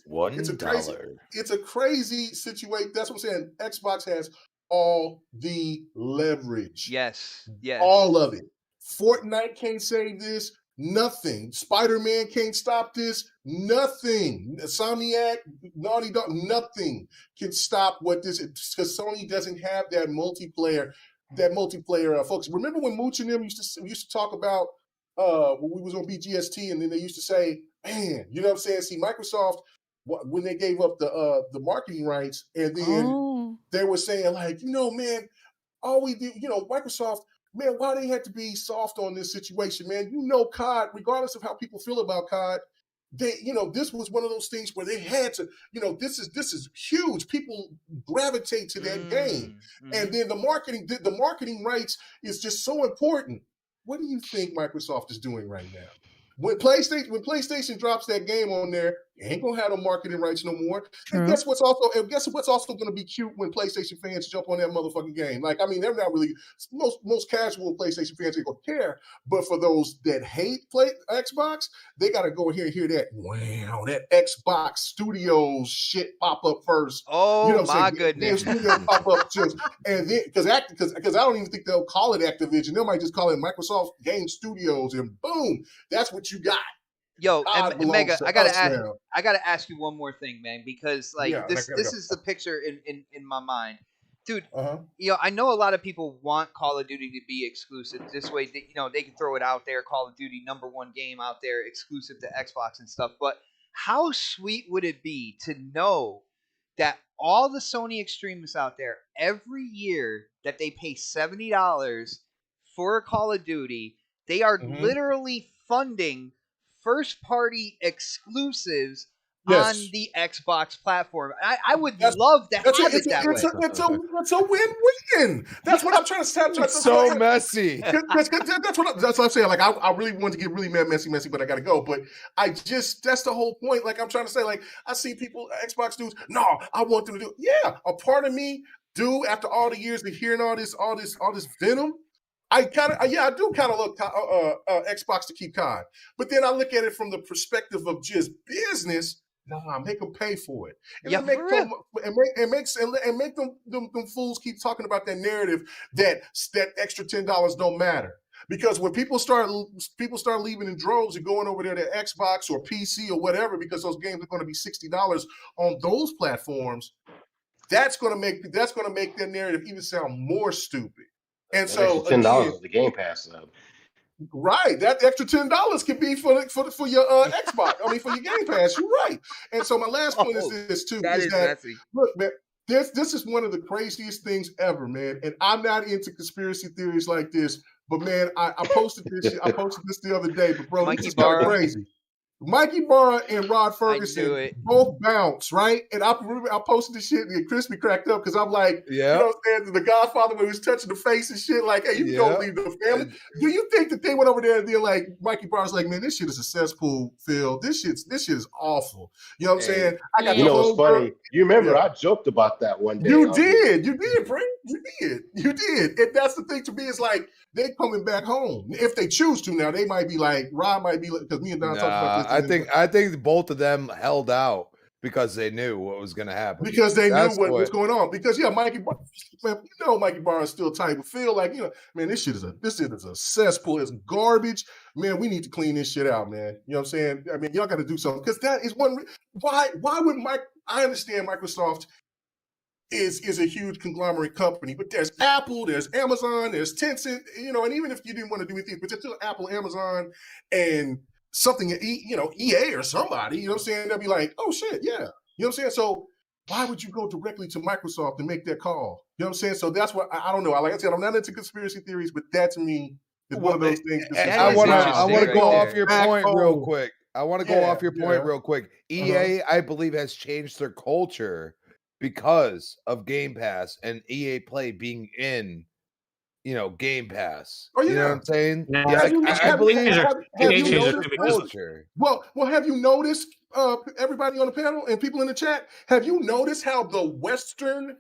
a crazy situation. That's what I'm saying. Xbox has all the leverage. Yes. All of it. Fortnite can't save this. Nothing. Spider-Man can't stop this. Nothing. Insomniac, Naughty Dog, nothing can stop what this is, because Sony doesn't have that multiplayer folks. Remember when Mooch and them used to talk about when we was on BGST, and then they used to say, man, you know what I'm saying? See, Microsoft, when they gave up the marketing rights, and then they were saying like, man, all we do, Microsoft, man, why they had to be soft on this situation, man? COD, regardless of how people feel about COD, this was one of those things where they had to, this is huge. People gravitate to that game, and then the marketing rights is just so important. What do you think Microsoft is doing right now? When PlayStation drops that game on there, you ain't gonna have no marketing rights no more. True. And guess what's also gonna be cute when PlayStation fans jump on that motherfucking game? Like, I mean, they're not really most casual PlayStation fans ain't gonna care. But for those that hate Xbox, they gotta go here and hear that. Wow, that Xbox Studios shit pop up first. Oh my goodness! Studios pop up just, and then because I don't even think they'll call it Activision. They might just call it Microsoft Game Studios, and boom, that's what you got. Yo, and Mega, I gotta ask you one more thing, man, because this is the picture in my mind, dude. I know a lot of people want Call of Duty to be exclusive. This way, they can throw it out there. Call of Duty #1 game out there, exclusive to Xbox and stuff. But how sweet would it be to know that all the Sony extremists out there, every year that they pay $70 for a Call of Duty, they are literally funding first-party exclusives on the Xbox platform. I would love to have it that way. It's a win-win. That's what I'm trying to say. It's so messy. That's what I'm saying. Like, I really want to get really messy, but I got to go. But that's the whole point. Like, I'm trying to say, like, I see people, Xbox dudes, no, I want them to do it. Yeah, a part of me do, after all the years of hearing all this venom, I do kind of look Xbox to keep COD, but then I look at it from the perspective of just business. Nah, make them pay for it, and Yeah, then make for them real. and make them fools keep talking about that narrative that extra $10 don't matter. Because when people start leaving in droves and going over there to Xbox or PC or whatever, because those games are going to be $60 on those platforms, that's going to make that narrative even sound more stupid. And That so extra $10 again, is the Game Pass. right, that extra $10 can be for your Xbox. I mean, for your Game Pass. You're right. And so my last point is this too: That is is that messy. look, man, this is one of the craziest things ever, man. And I'm not into conspiracy theories like this, but man, I posted this. I posted this the other day, but bro, Mikey this is kind of Barra. crazy. Mikey Barra and Rod I knew Ferguson it. both bounce, right? And I posted this shit and Crispy cracked up because I'm like, Yeah. you know what I'm saying? The Godfather when he was touching the face and shit, like, hey, you can go leave the family. Do you think that they went over there and they're like, Mikey Barra's like, man, this shit is a cesspool, Phil. This shit is awful. You know what I'm saying? I got You know what's funny? You remember I joked about that one day. You did, Brent. You did. And that's the thing to me is like, they're coming back home. If they choose to now, they might be like, Rod might be like, because me and Don talked about this. I think both of them held out because they knew what was going to happen. Because they knew what was going on. Because Mikey Barr, man, Mikey Barr is still tight, but feel like, man, this shit is a cesspool. It's garbage. Man, we need to clean this shit out, man. You know what I'm saying? I mean, y'all got to do something. Because that is one. Why would I understand Microsoft is a huge conglomerate company, but there's Apple, there's Amazon, there's Tencent, and even if you didn't want to do anything, but there's still Apple, Amazon, and something, EA or somebody, you know what I'm saying? They'll be like, oh shit, yeah. You know what I'm saying? So why would you go directly to Microsoft and make that call? You know what I'm saying? So that's what, I don't know. Like I said, I'm not into conspiracy theories, but that to me is one of those things. I want to go off your point real quick. I want to go off your point real quick. EA, I believe, has changed their culture because of Game Pass and EA Play being in, Game Pass. Oh, yeah. You know what I'm saying? Yeah, I believe have you noticed culture. Well, have you noticed, everybody on the panel and people in the chat, have you noticed how the Western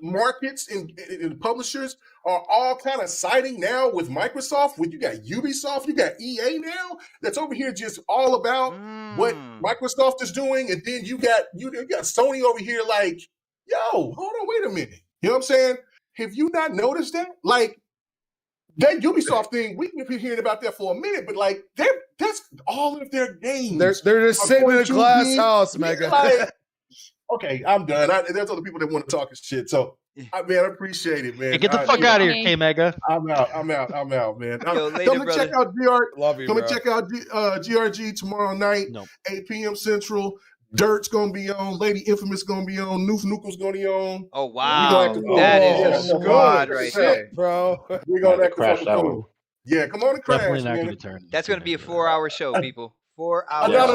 markets and publishers are all kind of siding now with Microsoft? When you got Ubisoft, you got EA now that's over here just all about what Microsoft is doing, and then you got Sony over here like, yo, hold on, wait a minute. You know what I'm saying? Have you not noticed that? Like that Ubisoft thing, we've been hearing about that for a minute, but like that's all of their games. They're just sitting in a glass house, Mega. Like, okay, I'm done. There's other people that want to talk and shit. So, I appreciate it, man. Hey, get the fuck out of here, K-Mega. I'm out, man. Yo, later, come and check out GR. Love you, come bro. and check out GRG tomorrow night, 8 p.m. Central. Dirt's gonna be on. Lady Infamous gonna be on. Noof Nukel's gonna be on. Oh wow, that is a squad right there, bro. We're gonna crash that one. Yeah, come on and crash, Definitely not man. going to turn. That's gonna be a 4-hour show, people. 4 hours. No. I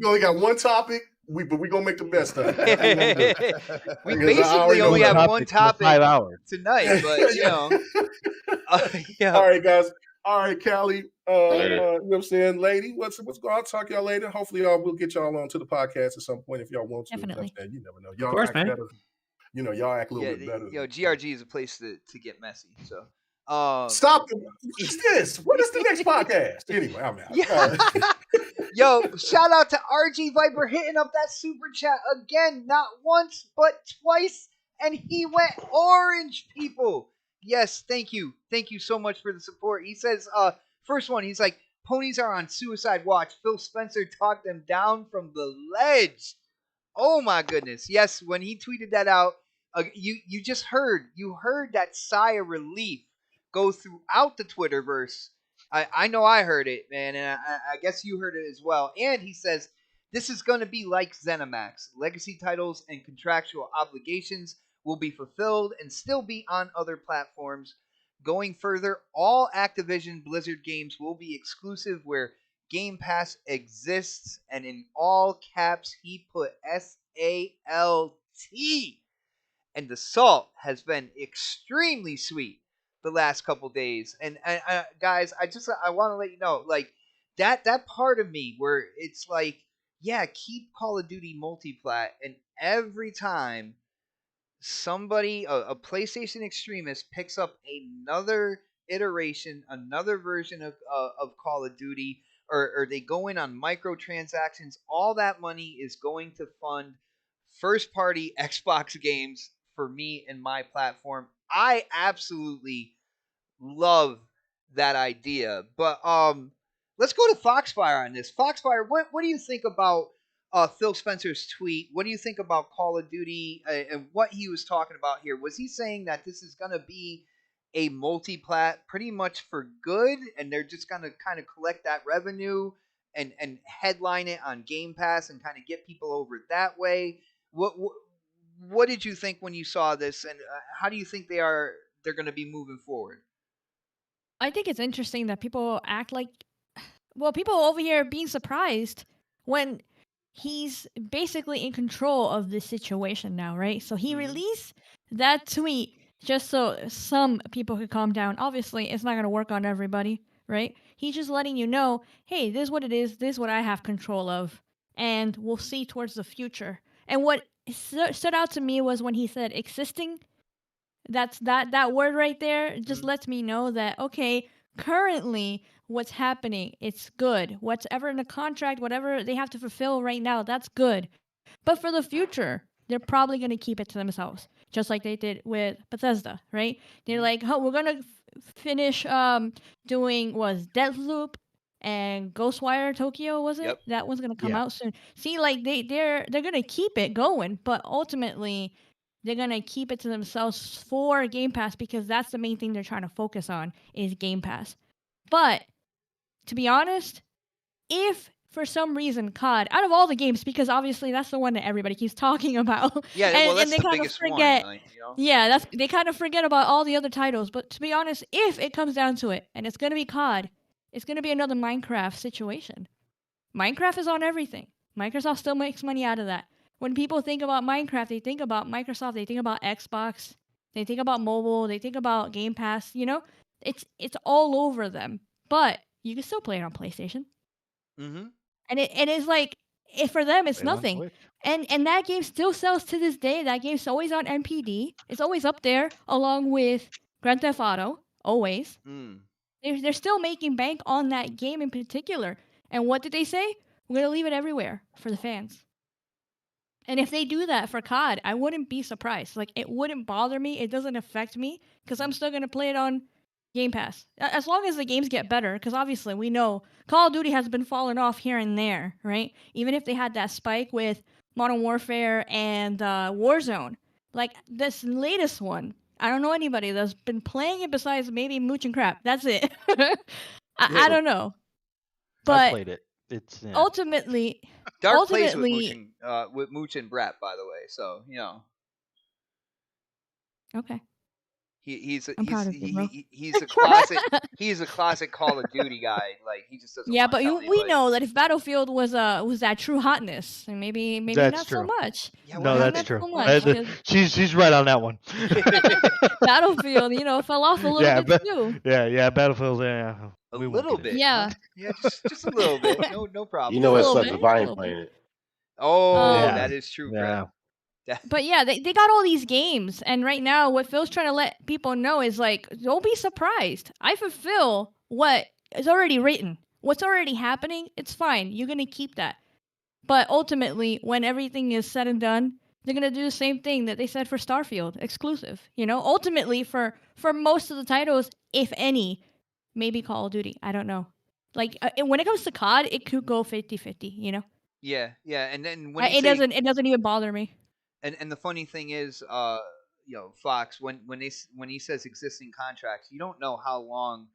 only got one topic. But we're gonna make the best of it. We basically only have one topic 5 hours tonight, but yeah. All right, guys. All right, Callie. You know what I'm saying, lady. What's going on? I'll talk y'all later. Hopefully, we'll get y'all on to the podcast at some point if y'all want to. Definitely. You never know. Y'all Of course, act man. better. Y'all act a little bit better. GRG is a place to get messy. So stop. What's this? What is the next podcast? Anyway, I'm out. Yeah. Yo, shout out to RG Viper hitting up that super chat again, not once but twice, and he went orange, people. Yes, thank you so much for the support. He says, first one, he's like, ponies are on suicide watch. Phil Spencer talked them down from the ledge. Oh my goodness. Yes, when he tweeted that out, you just heard that sigh of relief go throughout the Twitterverse. I know I heard it, man, and I guess you heard it as well. And he says, this is going to be like ZeniMax. Legacy titles and contractual obligations will be fulfilled and still be on other platforms. Going further, all Activision Blizzard games will be exclusive where Game Pass exists, and in all caps, he put SALT. And the salt has been extremely sweet the last couple days. And guys, I want to let you know, like, that part of me where it's like, yeah, keep Call of Duty multiplat, and every time somebody, a PlayStation extremist, picks up another iteration, another version of Call of Duty, or they go in on microtransactions, all that money is going to fund first party Xbox games for me and my platform. I absolutely love that idea. But let's go to Foxfire on this. Foxfire, what do you think about Phil Spencer's tweet? What do you think about Call of Duty and what he was talking about here? Was he saying that this is going to be a multi-plat pretty much for good, and they're just going to kind of collect that revenue and headline it on Game Pass and kind of get people over that way? What did you think when you saw this, and how do you think they're going to be moving forward? I think it's interesting that people act like, well, people over here being surprised when he's basically in control of the situation now, right? So he released that tweet just so some people could calm down. Obviously, it's not going to work on everybody, right? He's just letting you know, hey, this is what it is. This is what I have control of. And we'll see towards the future. And what stood out to me was when he said existing. That word right there just lets me know that, okay, currently what's happening, it's good. Whatever in the contract, whatever they have to fulfill right now, that's good. But for the future, they're probably going to keep it to themselves, just like they did with Bethesda, right? They're like, oh, we're going to finish doing Deathloop and Ghostwire Tokyo, was it? Yep. That one's going to come out soon. See, like they're going to keep it going, but ultimately they're going to keep it to themselves for Game Pass because that's the main thing they're trying to focus on is Game Pass. But to be honest, if for some reason COD, out of all the games, because obviously that's the one that everybody keeps talking about. Yeah, and that's they the kind of biggest forget. one. Yeah, they kind of forget about all the other titles. But to be honest, if it comes down to it, and it's going to be COD, it's going to be another Minecraft situation. Minecraft is on everything. Microsoft still makes money out of that. When people think about Minecraft, they think about Microsoft, they think about Xbox, they think about mobile, they think about Game Pass, It's all over them. But you can still play it on PlayStation. Mm-hmm. And it's like, for them, it's nothing. And that game still sells to this day. That game's always on NPD. It's always up there, along with Grand Theft Auto, always. They're still making bank on that game in particular. And what did they say? We're going to leave it everywhere for the fans. And if they do that for COD, I wouldn't be surprised. Like, it wouldn't bother me. It doesn't affect me because I'm still going to play it on Game Pass. As long as the games get better, because obviously we know Call of Duty has been falling off here and there, right? Even if they had that spike with Modern Warfare and Warzone. Like, this latest one, I don't know anybody that's been playing it besides maybe Mooch and Crap. That's it. I don't know. But I played it. It's ultimately... Dark plays with Mooch and Brat, by the way. So Okay. He's a classic Call of Duty guy. Like, he just doesn't. Yeah, but we know that if Battlefield was that true hotness, and maybe that's not true. so much. Yeah, no, that's true. So much, she's right on that one. Battlefield, fell off a little bit too. Yeah, Battlefield. Yeah, a little bit. Yeah, just a little bit. No problem. You know, it's Sweat Divine playing it. Oh, that is true. Yeah. But yeah, they got all these games, and right now, what Phil's trying to let people know is like, don't be surprised. I fulfill what is already written. What's already happening, it's fine. You're gonna keep that. But ultimately, when everything is said and done, they're gonna do the same thing that they said for Starfield, exclusive. Ultimately for most of the titles, if any, maybe Call of Duty. I don't know. Like when it comes to COD, it could go 50-50. Yeah, and then when it doesn't even bother me. And the funny thing is, Fox, when he says existing contracts, you don't know how long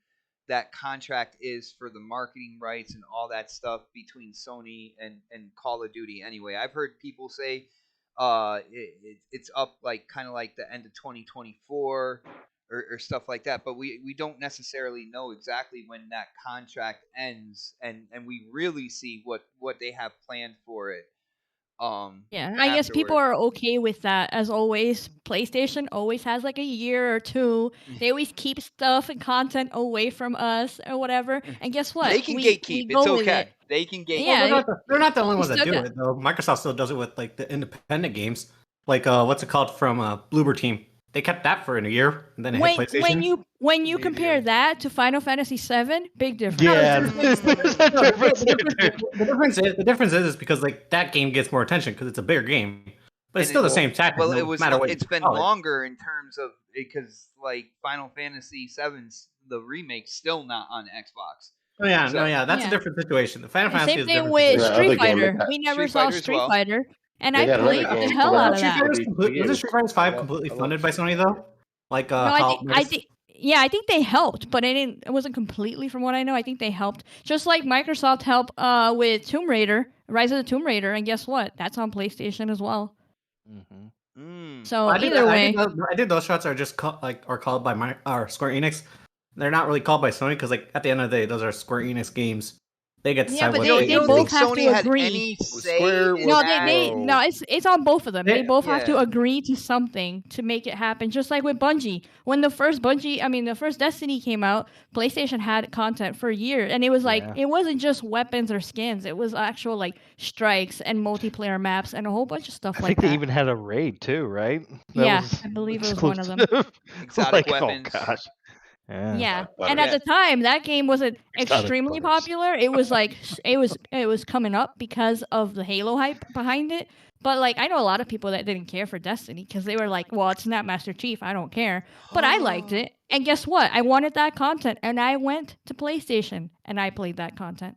that contract is for the marketing rights and all that stuff between Sony and Call of Duty. Anyway, I've heard people say it's up kind of like the end of 2024 or stuff like that, but we don't necessarily know exactly when that contract ends, and we really see what they have planned for it. I guess people are okay with that. As always, PlayStation always has like a year or two. They always keep stuff and content away from us or whatever. And guess what? They can gatekeep. It's okay. They can gatekeep. Yeah, they're not the only ones that do it though. Microsoft still does it with like the independent games. like what's it called from Bloober Team. They kept that for a year, and then it hit PlayStation. When you compare that to Final Fantasy VII, big difference. Yeah, The difference is because like that game gets more attention because it's a bigger game, but it's still the same tactic. Well, no matter what it's been longer in terms of because like Final Fantasy VII's the remake's still not on Xbox. Oh yeah, that's a different situation. The Final Fantasy Same is thing different. with Street Fighter. We never saw Street Fighter, and I played the hell out of that. Wasn't Street Fighter 5 completely funded by Sony though? Like no, I think they helped, but it wasn't completely from what I know. I think they helped, just like Microsoft helped with Tomb Raider, Rise of the Tomb Raider, and guess what? That's on PlayStation as well. So either way, I think those shots are just called by Square Enix. They're not really called by Sony because like at the end of the day, those are Square Enix games. They get to decide but what they both have Sony to had agree. any say it's on both of them. They both have to agree to something to make it happen. Just like with Bungie, when the first Destiny came out, PlayStation had content for a year, and it was like it wasn't just weapons or skins. It was actual like strikes and multiplayer maps and a whole bunch of stuff I think they even had a raid too, right? I believe it was one of them. Exotic weapons. Oh gosh. Yeah. And at the time, that game wasn't extremely popular. It was like it was coming up because of the Halo hype behind it. But like I know a lot of people that didn't care for Destiny because they were like, "Well, it's not Master Chief. I don't care." But I liked it. And guess what? I wanted that content, and I went to PlayStation and I played that content.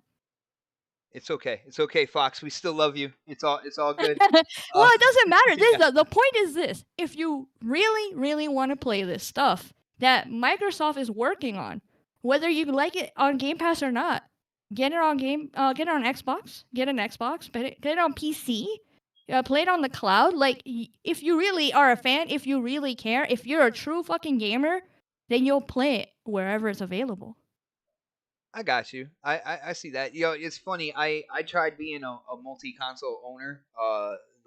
It's okay. It's okay, Fox. We still love you. It's all good. Well, it doesn't matter. The point is this: if you really, really want to play this stuff that Microsoft is working on, whether you like it on Game Pass or not, get it on Xbox, get an Xbox, get it on PC, play it on the cloud. Like, if you really are a fan, if you really care, if you're a true fucking gamer, then you'll play it wherever it's available. I got you. I see that. It's funny. I tried being a multi-console owner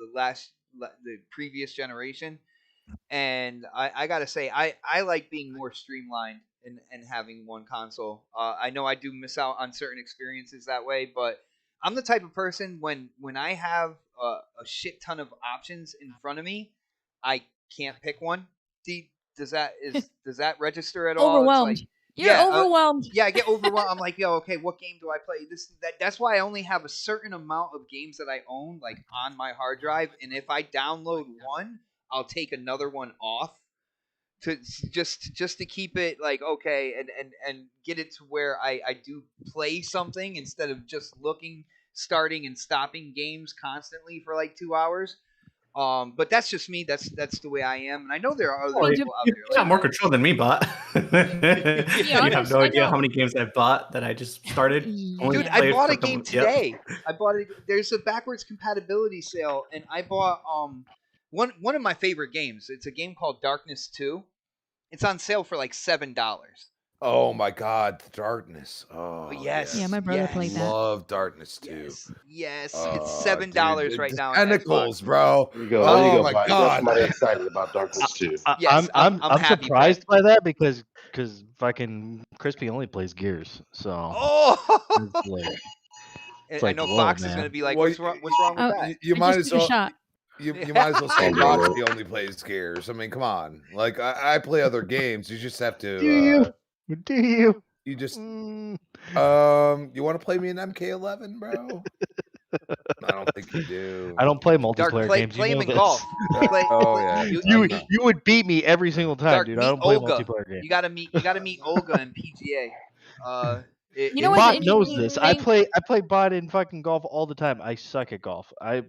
the previous generation. And I gotta say, I like being more streamlined and having one console. I know I do miss out on certain experiences that way, but I'm the type of person when I have a shit ton of options in front of me, I can't pick one. Does that register at all? Overwhelmed. It's like, You're overwhelmed. I get overwhelmed. I'm like, okay, what game do I play? That's why I only have a certain amount of games that I own, like on my hard drive. And if I download one, I'll take another one off to just to keep it like okay and get it to where I do play something instead of just starting and stopping games constantly for like 2 hours. But that's just me. That's the way I am, and I know there are other people out there. You have more control than me, bot. You have no idea how many games I've bought that I just started. Dude, I bought a game today. There's a backwards compatibility sale, and I bought one of my favorite games. It's a game called Darkness 2. It's on sale for like $7. Oh my God, Darkness! Oh yes, yeah, my brother played that. Love Darkness too. Yes, it's $7 right now. Tentacles, bro. There you go. Oh my God, somebody excited about Darkness too. Yes, I'm happy, surprised by that because fucking Crispy only plays Gears, so. I know Fox is going to be like, what's wrong with that? You might as well. You might as well say Roxy only plays Gears. I mean, come on. Like I play other games. You just have to. Do you? You just. You want to play me in MK11, bro? I don't think you do. I don't play multiplayer games. Play you him know in this. golf. You would beat me every single time, Dark, dude. I don't play Olga. multiplayer games. You gotta meet Olga in PGA. Bot knows this. I play bot in fucking golf all the time. I suck at golf. I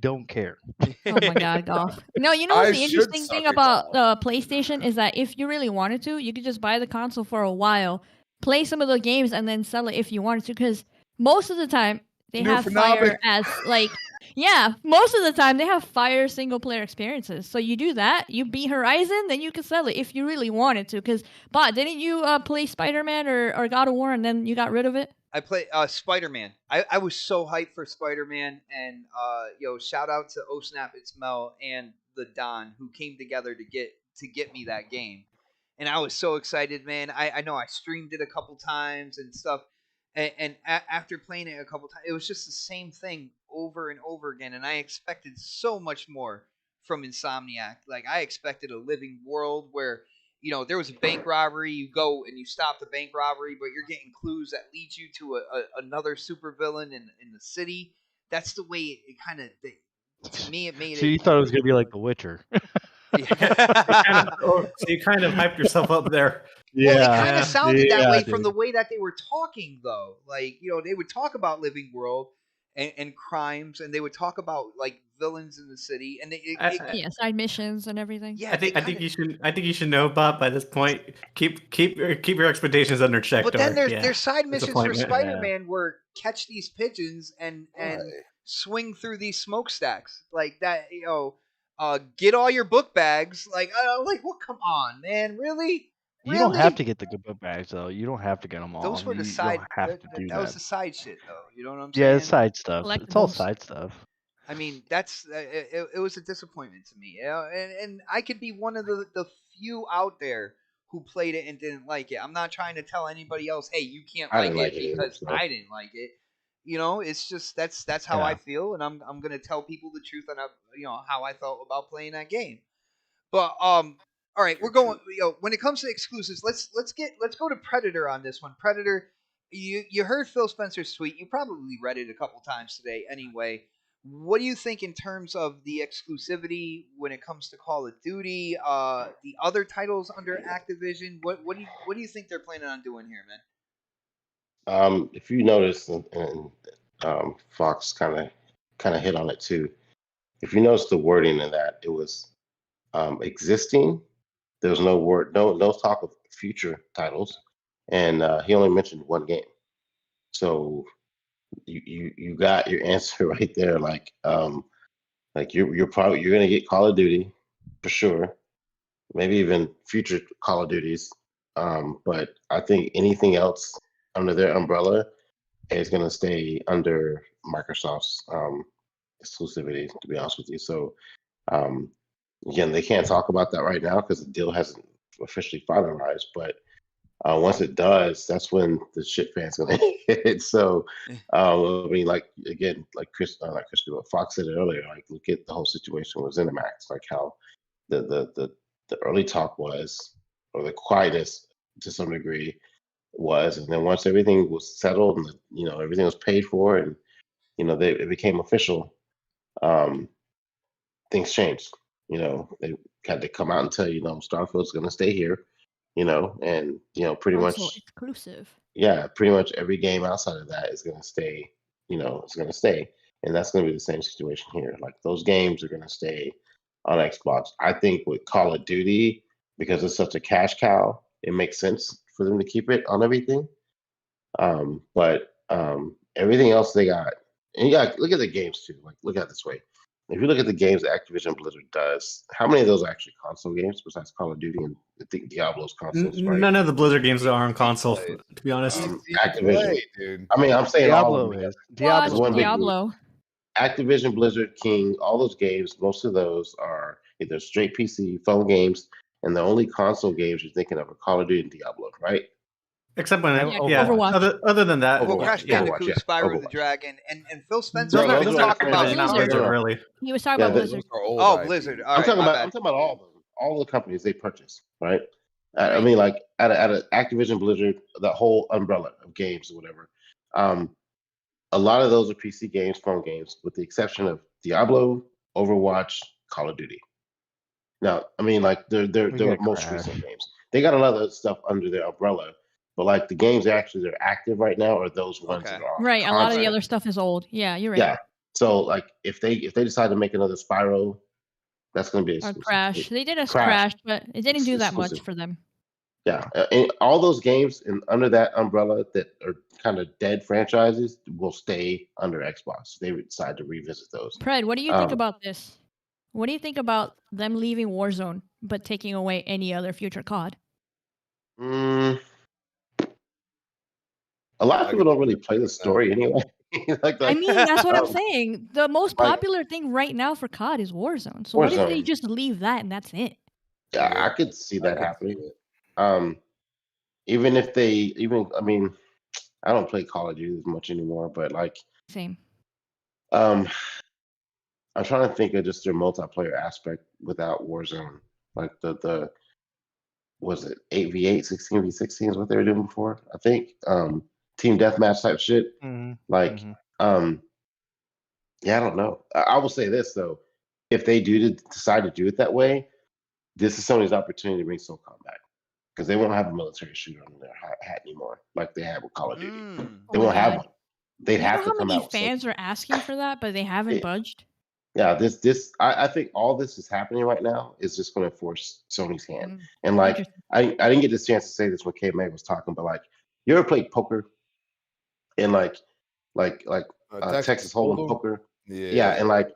don't care. Oh my God, golf. No, you know what's the interesting thing about PlayStation is that if you really wanted to, you could just buy the console for a while, play some of the games, and then sell it if you wanted to. Because most of the time they have Fire as like. Yeah, most of the time they have Fire single player experiences. So you do that, you beat Horizon, then you can sell it if you really wanted to. Because, Bot, didn't you play Spider-Man or God of War and then you got rid of it? I played Spider-Man. I was so hyped for Spider-Man, and shout out to Oh Snap It's Mel and the Don who came together to get me that game, and I was so excited, man. I know I streamed it a couple times and stuff. And after playing it a couple times, it was just the same thing over and over again. And I expected so much more from Insomniac. Like I expected a living world where there was a bank robbery. You go and you stop the bank robbery, but you're getting clues that lead you to another supervillain in the city. That's the way it kind of. To me, it made So it. you thought it was gonna be like The Witcher? So you kind of hyped yourself up there. Well, it kind of sounded that way from dude. the way that they were talking, though. Like, they would talk about living world and crimes, and they would talk about like villains in the city, and side missions and everything. Yeah, I think you should know, Bob. By this point, keep your expectations under check. But then Dark. there's side missions for Disappointment. Spider-Man where catch these pigeons and swing through these smokestacks like that. Get all your book bags. Like, well, come on, man, really? You don't have to get the good book bags though. You don't have to get them all. Those were the You side. don't have to do that was the side shit, though. You know what I'm saying? Yeah, it's side stuff. It's all side stuff. I mean, that's it was a disappointment to me. And I could be one of the few out there who played it and didn't like it. I'm not trying to tell anybody else, hey, you can't like it because I didn't like it. It's just that's how I feel, and I'm gonna tell people the truth on how I felt about playing that game. But all right, we're going. When it comes to exclusives, let's go to Predator on this one. Predator, you heard Phil Spencer's tweet. You probably read it a couple times today, anyway. What do you think in terms of the exclusivity when it comes to Call of Duty, the other titles under Activision? What do you think they're planning on doing here, man? If you notice, and Fox kind of hit on it too. If you notice the wording in that, it was existing. There was no word, no talk of future titles, and he only mentioned one game. So you got your answer right there. Like you're gonna get Call of Duty for sure, maybe even future Call of Duties. But I think anything else under their umbrella is gonna stay under Microsoft's exclusivity. To be honest with you, so again, they can't talk about that right now because the deal hasn't officially finalized. But once it does, that's when the shit fan's gonna hit. So, I mean, like again, like not Chris, but Fox said it earlier. Like, look at the whole situation with ZeniMax, like how the early talk was, or the quietness to some degree was, and then once everything was settled and everything was paid for, and it became official, things changed. They had to come out and tell Starfield's going to stay here, and pretty much exclusive. Yeah, pretty much every game outside of that is going to stay. It's going to stay, and that's going to be the same situation here. Like those games are going to stay on Xbox. I think with Call of Duty, because it's such a cash cow, it makes sense for them to keep it on everything. But everything else they got, and look at the games too. Like look at it this way. If you look at the games that Activision Blizzard does, how many of those are actually console games besides Call of Duty and I think Diablo's consoles? Right? None of the Blizzard games are on console, to be honest. Activision, dude. I mean, I'm saying Diablo all of is. Diablo. Activision, Blizzard, King, all those games, most of those are either straight PC, phone games, and the only console games you're thinking of are Call of Duty and Diablo, right? Except when Overwatch. Other than that, Crash Bandicoot, Spyro the Dragon, and Phil Spencer No, was talking about Blizzard, really. He was talking about Blizzard. Blizzard. I'm talking about all of them, all the companies they purchase, right? I mean, like at Activision, Blizzard, the whole umbrella of games or whatever. A lot of those are PC games, phone games, with the exception of Diablo, Overwatch, Call of Duty. Now, I mean, like they're most recent games. They got a lot of stuff under their umbrella. But like the games they're active right now are those ones that are right. A lot of the other stuff is old. Yeah, you're right. Yeah. So like if they decide to make another Spyro, that's going to be or Crash. They did a Crash, but it didn't do that much for them. Yeah, and all those games under that umbrella that are kind of dead franchises will stay under Xbox. They decide to revisit those. Pred, what do you think about this? What do you think about them leaving Warzone but taking away any other future COD? A lot of people don't really play the story anyway. I mean, that's what I'm saying. The most popular thing right now for COD is Warzone. So what if they just leave that and that's it? Yeah, I could see that happening. Even if I mean, I don't play Call of Duty as much anymore, but like same. I'm trying to think of just their multiplayer aspect without Warzone. Like the was it 8v8, 16v16 is what they were doing before? I think team deathmatch type shit. Like yeah, I don't know. I will say this though, if they do decide to do it that way, this is Sony's opportunity to bring SOCOM back because they won't have a military shooter on their hat anymore like they had with Call of Duty. They won't have one. They'd have to come out. How many fans are asking for that, but they haven't budged? Yeah, I think all this is happening right now is just going to force Sony's hand. And like I didn't get this chance to say this when K May was talking, but like you ever played poker and like Texas Hold'em poker? Yeah, and like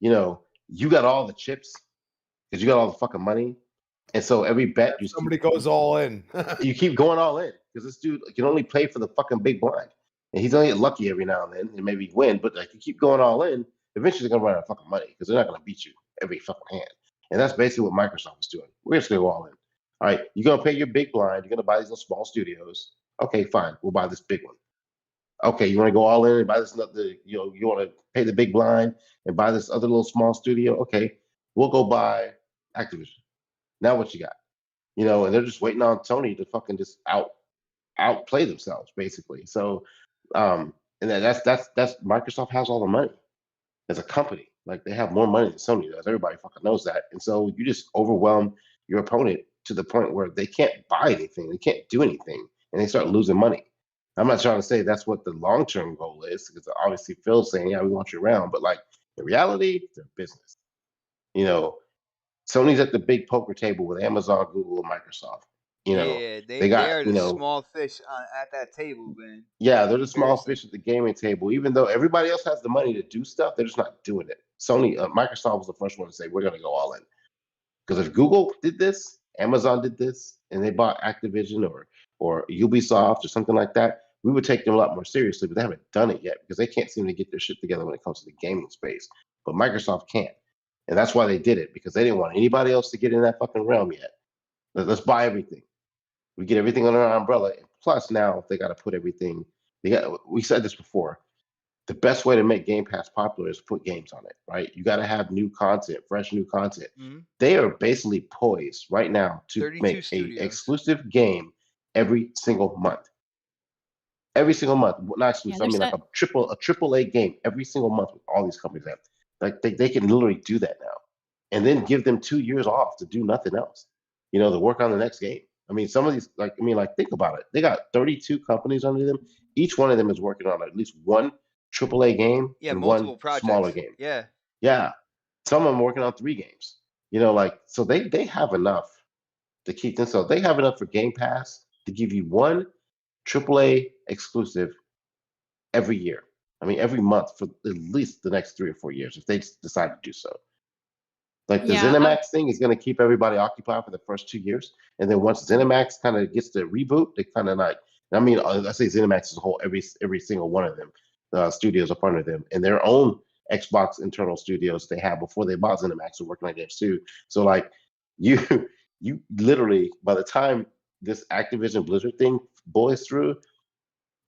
you know you got all the chips because you got all the fucking money, and so every bet somebody goes all in. You keep going all in because this dude can only play for the fucking big blind, and he's only get lucky every now and then and maybe win, but like you keep going all in. Eventually, they're gonna run out of fucking money because they're not gonna beat you every fucking hand. And that's basically what Microsoft is doing. We're just gonna go all in. All right, you're gonna pay your big blind. You're gonna buy these little small studios. Okay, fine. We'll buy this big one. Okay, you want to go all in and buy this another? You want to pay the big blind and buy this other little small studio? Okay, we'll go buy Activision. Now what you got? And they're just waiting on Sony to fucking just outplay themselves, basically. So, and that's Microsoft has all the money. As a company, like they have more money than Sony does. Everybody fucking knows that. And so you just overwhelm your opponent to the point where they can't buy anything. They can't do anything. And they start losing money. I'm not trying to say that's what the long-term goal is, because obviously Phil's saying, yeah, we want you around. But like in reality, they're business. Sony's at the big poker table with Amazon, Google, and Microsoft. They are the small fish at that table, man. Yeah, they're the small fish at the gaming table. Even though everybody else has the money to do stuff, they're just not doing it. Microsoft was the first one to say we're going to go all in. Because if Google did this, Amazon did this, and they bought Activision or Ubisoft or something like that, we would take them a lot more seriously. But they haven't done it yet because they can't seem to get their shit together when it comes to the gaming space. But Microsoft can't, and that's why they did it, because they didn't want anybody else to get in that fucking realm yet. Let's buy everything. We get everything under our umbrella. Plus, now they got to put everything. We said this before. The best way to make Game Pass popular is to put games on it, right? You got to have new content, fresh new content. Mm-hmm. They are basically poised right now to make an exclusive game every single month. Every single month, not exclusive. I mean, like a AAA game every single month with all these companies have. Like they can literally do that now, and then give them 2 years off to do nothing else. To work on the next game. I mean, some of these, think about it. They got 32 companies under them. Each one of them is working on at least one AAA game and one smaller game. Yeah. Some of them working on 3 games. So they have enough to keep them. So they have enough for Game Pass to give you one AAA exclusive every year. I mean, every month for at least the next 3 or 4 years if they decide to do so. Like the ZeniMax thing is going to keep everybody occupied for the first 2 years. And then once ZeniMax kind of gets the reboot, they kind of I say ZeniMax as a whole, every single one of them, studios are part of them. And their own Xbox internal studios they had before they bought ZeniMax are working on games too. So like you literally, by the time this Activision Blizzard thing boils through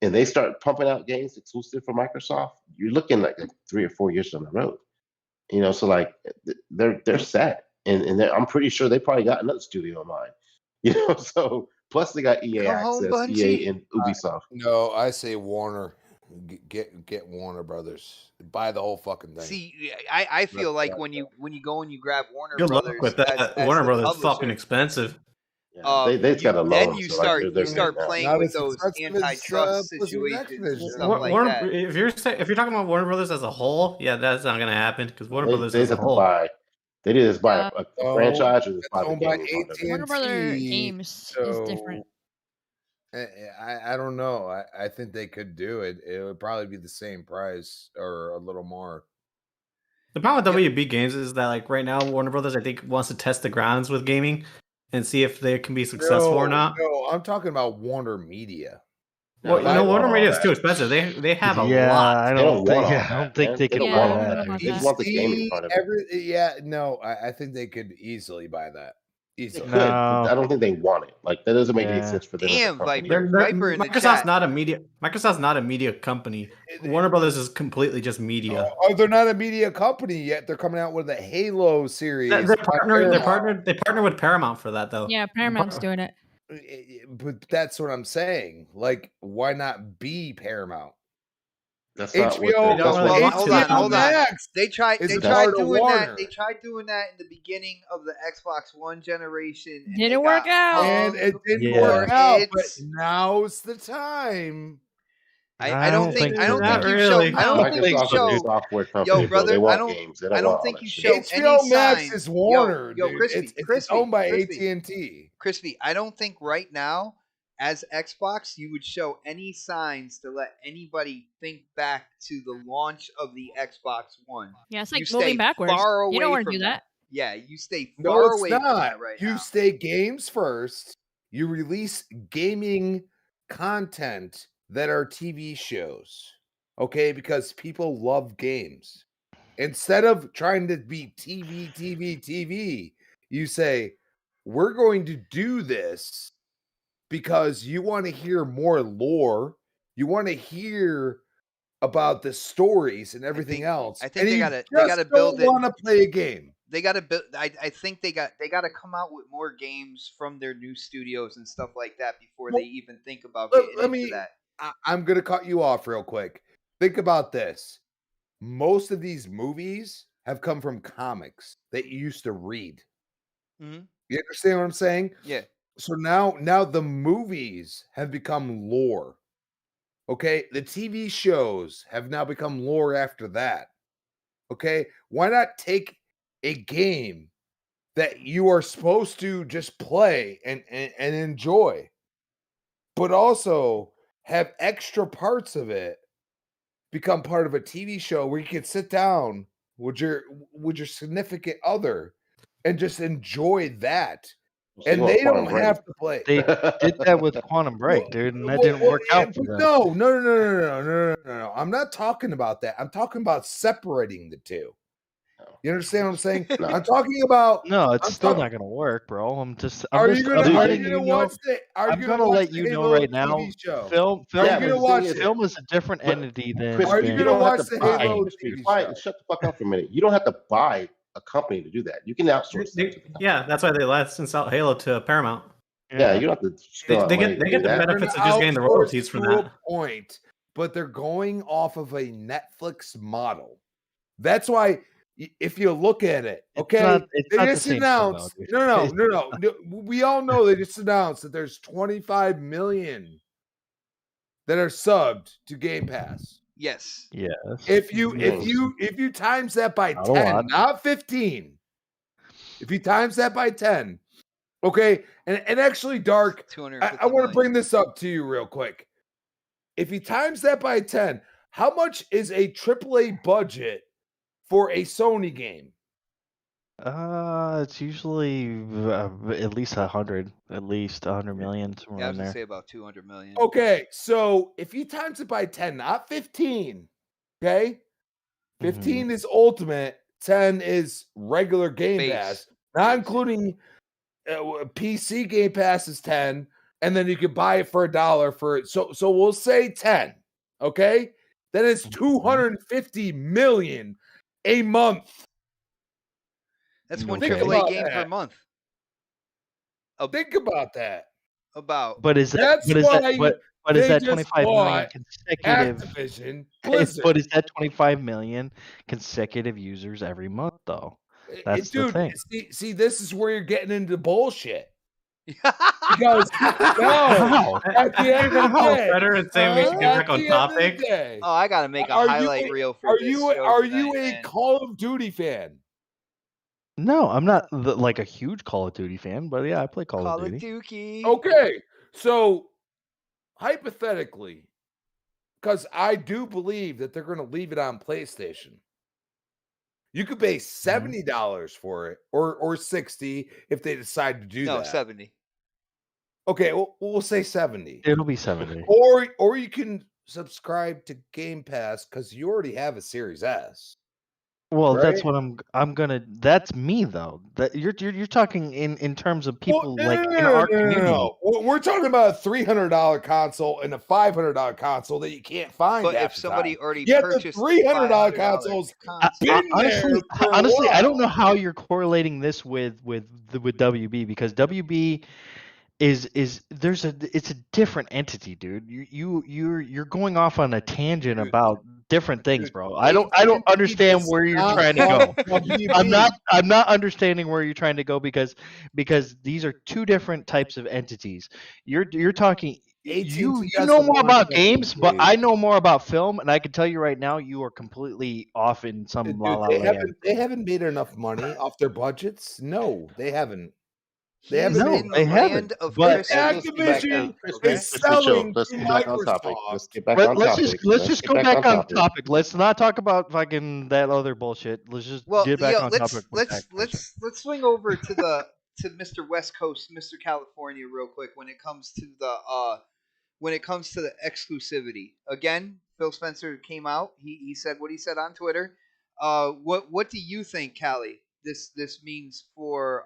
and they start pumping out games exclusive for Microsoft, you're looking like 3 or 4 years down the road. So like they're set, and I'm pretty sure they probably got another studio in mind. So plus they got EA access, EA and Ubisoft. No, I say Warner, get Warner Brothers, buy the whole fucking thing. See, I feel like when you go and you grab Warner Good Brothers, luck with that. Warner Brothers is fucking expensive. Yeah, they've got a loan. Then you start playing with those antitrust situations and stuff like that. If you're talking about Warner Brothers as a whole, yeah, that's not gonna happen because Warner Brothers as a whole. They did just buy a franchise or just buy the game. Warner Brothers Games is different. I don't know. I think they could do it. It would probably be the same price or a little more. The problem with WB Games is that like right now Warner Brothers I think wants to test the grounds with gaming and see if they can be successful or not. No, I'm talking about Warner Media. Well, Warner Media is too expensive. They have a lot. I don't think they can buy that. They just want the gaming part of it. I think they could easily buy that. They Easily. could. But I don't think they want it. Like that doesn't make any sense for them. Damn, as a company. Viper in the Microsoft's chat. not a media. Microsoft's not a media company. Warner Brothers is completely just media. Oh, they're not a media company yet. They're coming out with a Halo series. They partner with Paramount for that though. Yeah, Paramount's doing it. But that's what I'm saying. Like, why not be Paramount? That's not what HBO. Hold on. Max They tried is a doing part of that. Warner. They tried doing that in the beginning of the Xbox One generation. And Didn't work out. And it didn't work out. But now's the time. I don't think you show. software company, yo, brother, they want I don't. games. They don't I don't want think all you that show shit. any HBO Max sign. is Warner. Yo, dude. Crispy, It's owned by AT&T. Crispy, I don't think right now, as Xbox, you would show any signs to let anybody think back to the launch of the Xbox One. Yeah, it's like You stay moving backwards. far away You don't want to from do that. Yeah, you stay No, far it's away from not. that right You now. stay games first. You release gaming content that are TV shows. Okay, because people love games. Instead of trying to be TV, you say, we're going to do this because you want to hear more lore. You want to hear about the stories and everything else. I think they gotta build it. Want to play a game. They gotta build. I think they gotta come out with more games from their new studios and stuff like that before they even think about getting into that. I'm gonna cut you off real quick. Think about this. Most of these movies have come from comics that you used to read. Mm-hmm. You understand what I'm saying? Yeah. So now the movies have become lore. Okay? The TV shows have now become lore after that. Okay? Why not take a game that you are supposed to just play and enjoy, but also have extra parts of it become part of a TV show where you can sit down with your significant other and just enjoy that. And they don't have to play. They did that with Quantum Break, dude, and that didn't work out for them. No. I'm not talking about that. I'm talking about separating the two. You understand what I'm saying? I'm talking about. No, it's still not going to work, bro. I'm letting you know. I'm going to let you know right now. Film is a different entity than. Are you going to watch the Halo TV show? Shut the fuck up for a minute. You don't have to buy a company to do that. You can outsource it. Yeah, that's why they licensed out Halo to Paramount. Yeah, you don't have to. They get the benefits of just getting the royalties from that. Point, but they're going off of a Netflix model. That's why. If you look at it, okay, they just announced. No. We all know they just announced that there's 25 million that are subbed to Game Pass. Yes. Yes. If you times that by 10, not 15. If you times that by 10, okay, and actually, Dark, I want to bring this up to you real quick. If you times that by 10, how much is a AAA budget for a Sony game? It's usually at least 100 million. Yeah, I was gonna say about 200 million. Okay, so if you times it by 10, not 15, okay? 15 is ultimate, 10 is regular Game Pass, not including PC Game Pass is 10, and then you can buy it for $1 for it. So we'll say 10, okay? Then it's 250 million a month. That's one AAA game per month. Think about that. But is that 25 million consecutive? Activision, But is that 25 million consecutive users every month though? That's the thing. See, this is where you're getting into bullshit. Because at the end of the day, better and saying we should get back on topic. Oh, I gotta make a highlight reel for this show Are tonight, you a man. Call of Duty fan? No, I'm not like a huge Call of Duty fan, but yeah, I play Call of Duty. Okay, so hypothetically, because I do believe that they're going to leave it on PlayStation, you could pay $70 for it, or $60 if they decide to do that. No, 70. Okay, we'll say 70. It'll be 70. Or you can subscribe to Game Pass because you already have a Series S. Well, right? that's what I'm gonna. That's me though. That you're talking in terms of people Well, like in our community. no. We're talking about a $300 console and a $500 console that you can't find. But half if the somebody time. already Yet the purchased $300 $500 consoles console, been there for a honestly, I don't while. know how you're correlating this with WB, because WB is it's a different entity, dude. You're going off on a tangent about different things, bro. I don't understand does where you're not trying to want go. WB. I'm not understanding where you're trying to go, because these are two different types of entities. You're talking you AT&T has know the more launch about company, games, but I dude. know more about film, and I can tell you right now, you are completely off in some la Dude, la they land. haven't made enough money off their budgets. No, they haven't. They he's haven't No, made in the they enough money. haven't. land of But Let's Christmas. get back. Activision Hey, Chris, is Chris, be chill. selling Let's to get back on topic. Microsoft. Let's get back on topic. let's just go get back on topic. topic. Let's not talk about fucking that other bullshit. Let's just Well, get back yeah, on topic with Activision. let's swing over to Mr. West Coast, Mr. California, real quick when it comes to the exclusivity. Again, Phil Spencer came out. He said what he said on Twitter. What do you think, Callie? This means for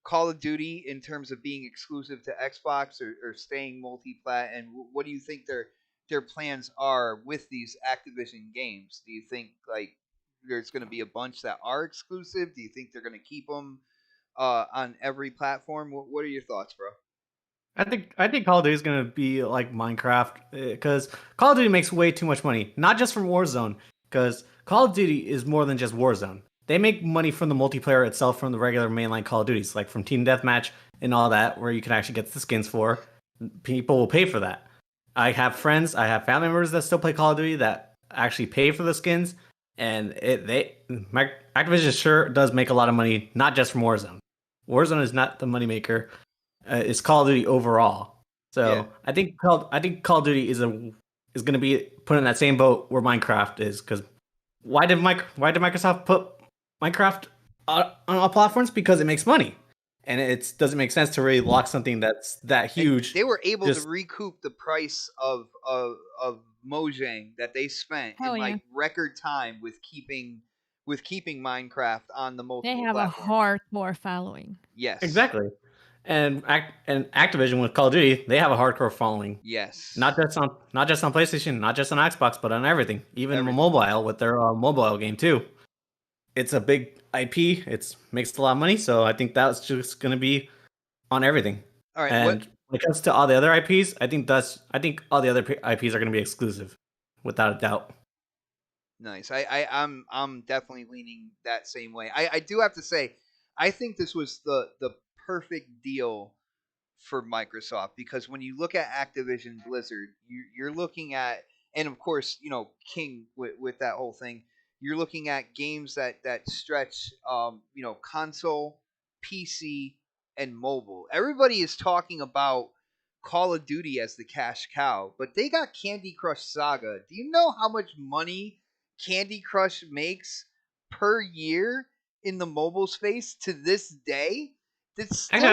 Call of Duty in terms of being exclusive to Xbox, or staying multi-plat, and what do you think their plans are with these Activision games? Do you think like there's going to be a bunch that are exclusive? Do you think they're going to keep them on every platform? What are your thoughts, bro? I think Call of Duty is gonna be like Minecraft, because Call of Duty makes way too much money, not just from Warzone, because Call of Duty is more than just Warzone. They make money from the multiplayer itself, from the regular mainline Call of Duties, like from Team Deathmatch and all that, where you can actually get the skins for. People will pay for that. I have friends, I have family members that still play Call of Duty that actually pay for the skins, and Activision sure does make a lot of money, not just from Warzone. Warzone is not the moneymaker. It's Call of Duty overall. So Yeah. I think Call of Duty is going to be put in that same boat where Minecraft is. Because why did Microsoft put Minecraft on all platforms? Because it makes money, and it doesn't make sense to really lock something that's that huge. And they were able to recoup the price of Mojang that they spent Hell in yeah. like record time with keeping Minecraft on the multiple They have a platforms. hardcore following. Yes. Exactly. And Activision with Call of Duty, they have a hardcore following. Yes. Not just on PlayStation, not just on Xbox, but on everything. Even mobile, with their mobile game too. It's a big IP. It makes a lot of money, so I think that's just going to be on everything. All right. And when it comes to all the other IPs, I think all the other IPs are going to be exclusive, without a doubt. Nice. I'm definitely leaning that same way. I do have to say, I think this was the perfect deal for Microsoft, because when you look at Activision Blizzard, you're looking at, and of course, King with that whole thing, you're looking at games that stretch, console, PC, and mobile. Everybody is talking about Call of Duty as the cash cow, but they got Candy Crush Saga. Do you know how much money Candy Crush makes per year in the mobile space to this day? Actually,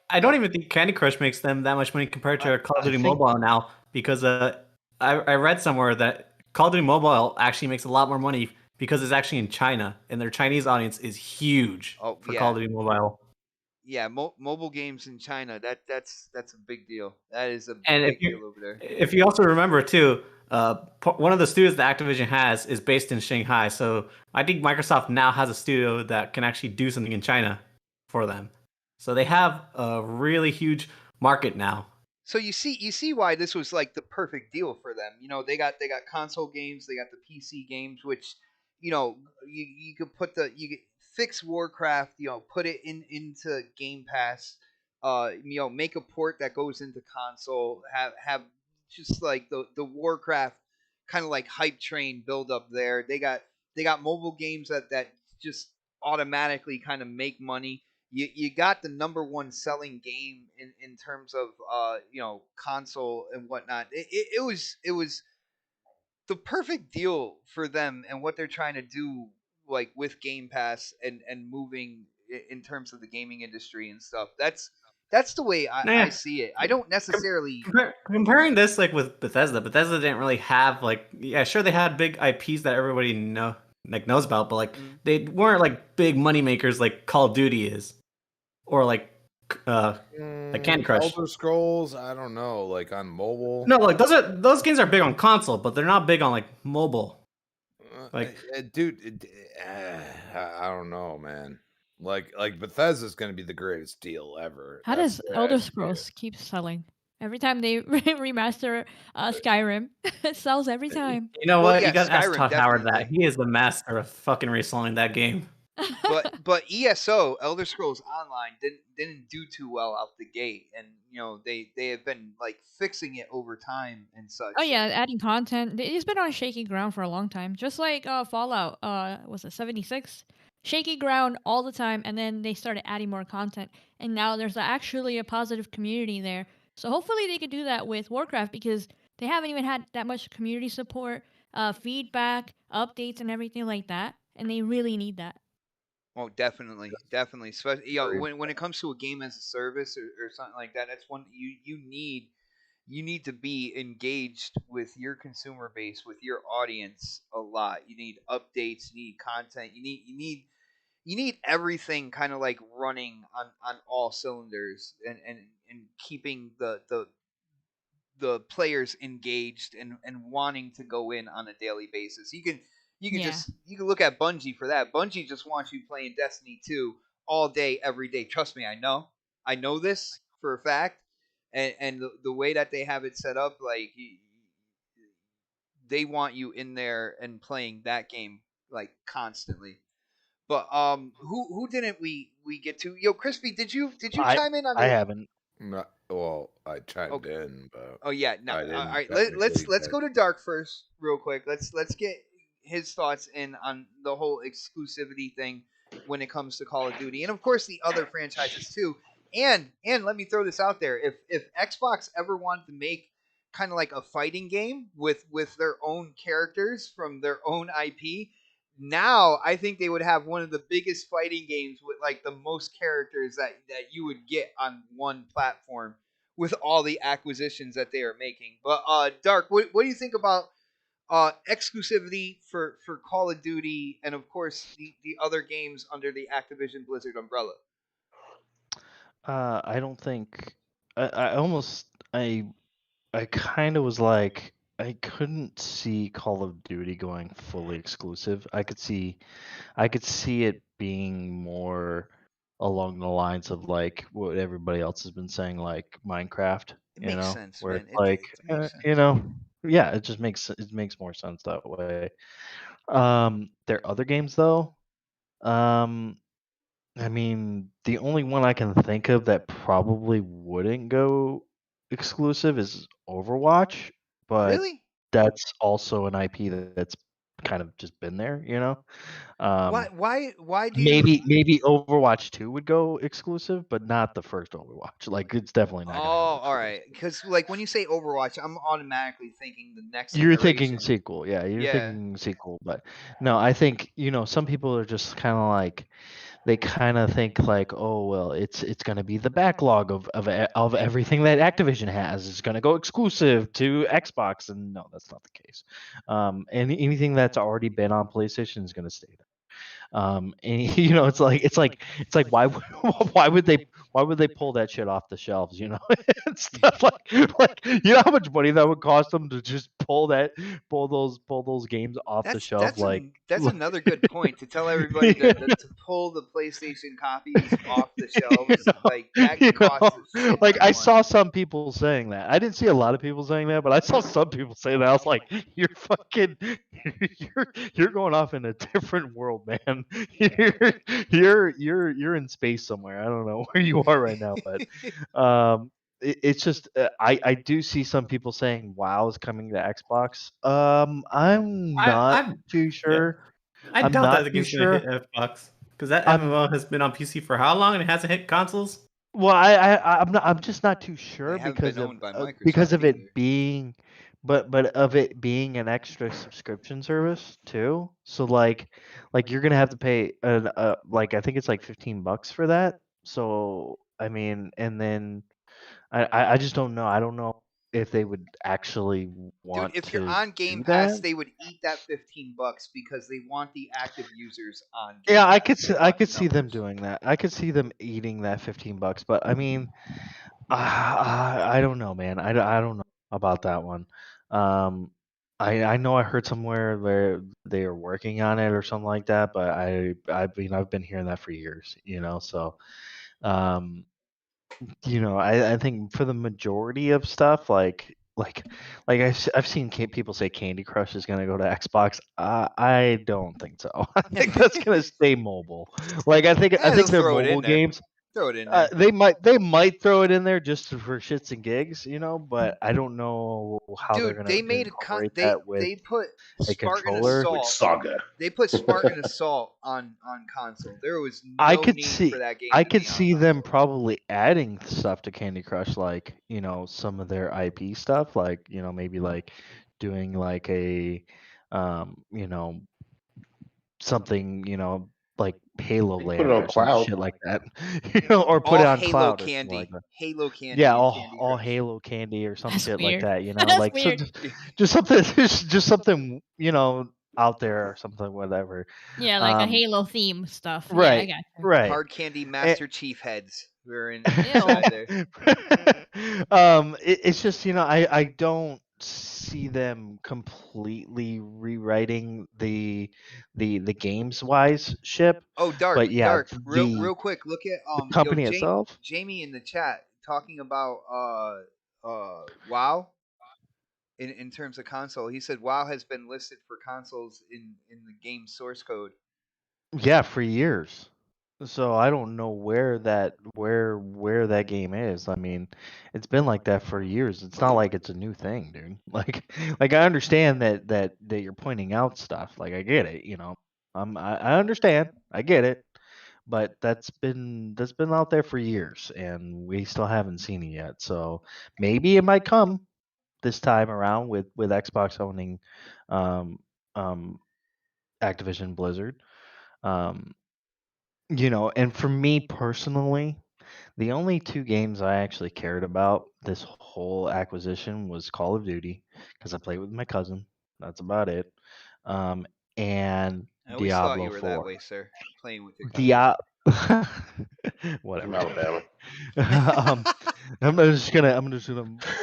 I don't even think Candy Crush makes them that much money compared to Call of Duty Mobile now, because I read somewhere that Call of Duty Mobile actually makes a lot more money because it's actually in China, and their Chinese audience is huge for Call of Duty Mobile. Yeah, mobile games in China, that's a big deal. That is a And big deal over there. If you also remember too, one of the studios that Activision has is based in Shanghai, so I think Microsoft now has a studio that can actually do something in China for them. So they have a really huge market now. So you see why this was like the perfect deal for them. They got console games, they got the PC games, which you could fix Warcraft, put it into Game Pass, make a port that goes into console, have just like the Warcraft kind of like hype train build up there. They got mobile games that just automatically kind of make money. You got the number one selling game in terms of console and whatnot. It was the perfect deal for them and what they're trying to do, like with Game Pass and moving in terms of the gaming industry and stuff. That's the way I see it. I don't necessarily comparing this like with Bethesda. Bethesda didn't really have sure they had big IPs that everybody like knows about, but like they weren't like big money makers like Call of Duty is, or like Candy Crush. Elder Scrolls, I don't know, like on mobile. No, like those games are big on console, but they're not big on like mobile. Like, dude, I don't know, man. Like Bethesda's gonna be the greatest deal ever. How does Elder Scrolls keep selling? Every time they remaster Skyrim, it sells every time. You know what? You gotta ask Skyrim, Todd Howard that. definitely. He is the master of fucking reselling that game. But ESO, Elder Scrolls Online, didn't do too well out the gate, and they have been like fixing it over time and such. Oh yeah, adding content. It's been on shaky ground for a long time. Just like Fallout, was it 76? Shaky ground all the time, and then they started adding more content, and now there's actually a positive community there. So hopefully they could do that with Warcraft, because they haven't even had that much community support, feedback, updates, and everything like that, and they really need that. Oh, definitely. Especially, when it comes to a game as a service or something like that, that's one you need to be engaged with your consumer base, with your audience a lot. You need updates, you need content, you need everything kind of like running on all cylinders, and keeping the players engaged and wanting to go in on a daily basis. You can look at Bungie for that. Bungie just wants you playing Destiny 2 all day, every day. Trust me, I know this for a fact. And the way that they have it set up, like they want you in there and playing that game like constantly. But who didn't we get to? Yo, Crispy, did you chime in on? I haven't. Well, I chimed in, but oh yeah, no. I All didn't right, technically, let's go to Dark first, real quick. Let's get his thoughts in on the whole exclusivity thing when it comes to Call of Duty, and of course the other franchises too. And let me throw this out there: if Xbox ever wanted to make kind of like a fighting game with their own characters from their own IP, now I think they would have one of the biggest fighting games with like the most characters that you would get on one platform with all the acquisitions that they are making. But Dark, what do you think about exclusivity for Call of Duty and of course the other games under the Activision Blizzard umbrella? I don't think. I kind of was like, I couldn't see Call of Duty going fully exclusive. I could see it being more along the lines of like what everybody else has been saying, like Minecraft. It makes sense, where man. it's like, it makes sense. yeah, it makes more sense that way. There are other games though. I mean, the only one I can think of that probably wouldn't go exclusive is Overwatch, but Really? that's also an IP that's kind of just been there, Why do you? Maybe Overwatch 2 would go exclusive, but not the first Overwatch. Like it's definitely not Oh, gonna go all exclusive. right. Because like when you say Overwatch, I'm automatically thinking the next. You're iteration. thinking sequel, yeah. You're Yeah. thinking sequel, but no, I think some people are just kind of like they kind of think like, oh well, it's gonna be the backlog of everything that Activision has. It's gonna go exclusive to Xbox, and no, that's not the case. Anything that's already been on PlayStation is gonna stay there. And it's like why would they pull that shit off the shelves, and stuff like how much money that would cost them to just pull those games off the shelf. That's another good point to tell everybody to pull the PlayStation copies off the shelves. Like that costs a shit like ton I of saw money. some people saying that. I didn't see a lot of people saying that, but I saw some people say that. I was like, you're fucking you're going off in a different world, man. You're in space somewhere. I don't know where you are right now, but it's just I do see some people saying WoW is coming to Xbox. I'm not too sure. I I'm doubt not that the too game's gonna sure. hit Xbox because that MMO has been on PC for how long and it hasn't hit consoles. Well, I'm just not too sure They haven't been because of owned by Microsoft because of either. it being, but of it being an extra subscription service too. So like you're gonna have to pay like I think it's like $15 for that. So I mean, and then I just don't know. I don't know if they would actually want Dude, if to you're on Game do Pass, that. they would eat that $15 because they want the active users on Game Yeah, I Pass. could They I want the could see them numbers. doing that. I could see them eating that $15, but I mean, I don't know, man. I don't know about that one. Um, I know I heard somewhere where they are working on it or something like that, but I mean I've been hearing that for years, so um I think for the majority of stuff I've seen people say Candy Crush is going to go to Xbox. I don't think so. I think that's going to stay mobile. I They'll think their throw it in mobile there. games Throw it in there. they might throw it in there just for shits and gigs, but I don't know how they're Dude, going they to made incorporate that with they put a Spartan controller. With Assault. Saga. They put Spartan Assault on console. There was I no could need see for that game I to could be on see them console. probably adding stuff to Candy Crush, like some of their IP stuff, like maybe like doing like a something like Halo They can put it Land on or some cloud. shit like that, or put All it on Halo cloud or something like candy. that. Halo candy Yeah, in all Candy all Crush. Halo candy or some That's shit like weird. that, That's like so weird. just something just something out there or something, whatever. Yeah, like a Halo theme stuff. Yeah, I Right, got you. right. Hard candy Eh, Master Chief heads. We're Ew. inside there. it's just I don't see them completely rewriting the games wise ship, Oh, Dark, but yeah, Dark. Real quick. Look at the company itself. Jamie in the chat talking about WoW in terms of console. He said WoW has been listed for consoles in the game source code. Yeah, for years. So I don't know where that game is. I mean, it's been like that for years. It's not like it's a new thing, dude. Like I understand that you're pointing out stuff. Like I get it, I understand. I get it. But that's been out there for years and we still haven't seen it yet. So maybe it might come this time around with Xbox owning um um Activision Blizzard. Um and for me personally, the only two games I actually cared about this whole acquisition was Call of Duty because I played with my cousin. That's about it. Um, and I always thought you Diablo were that 4. way, sir. Playing with your cousin. From Whatever. Alabama. um, I'm just gonna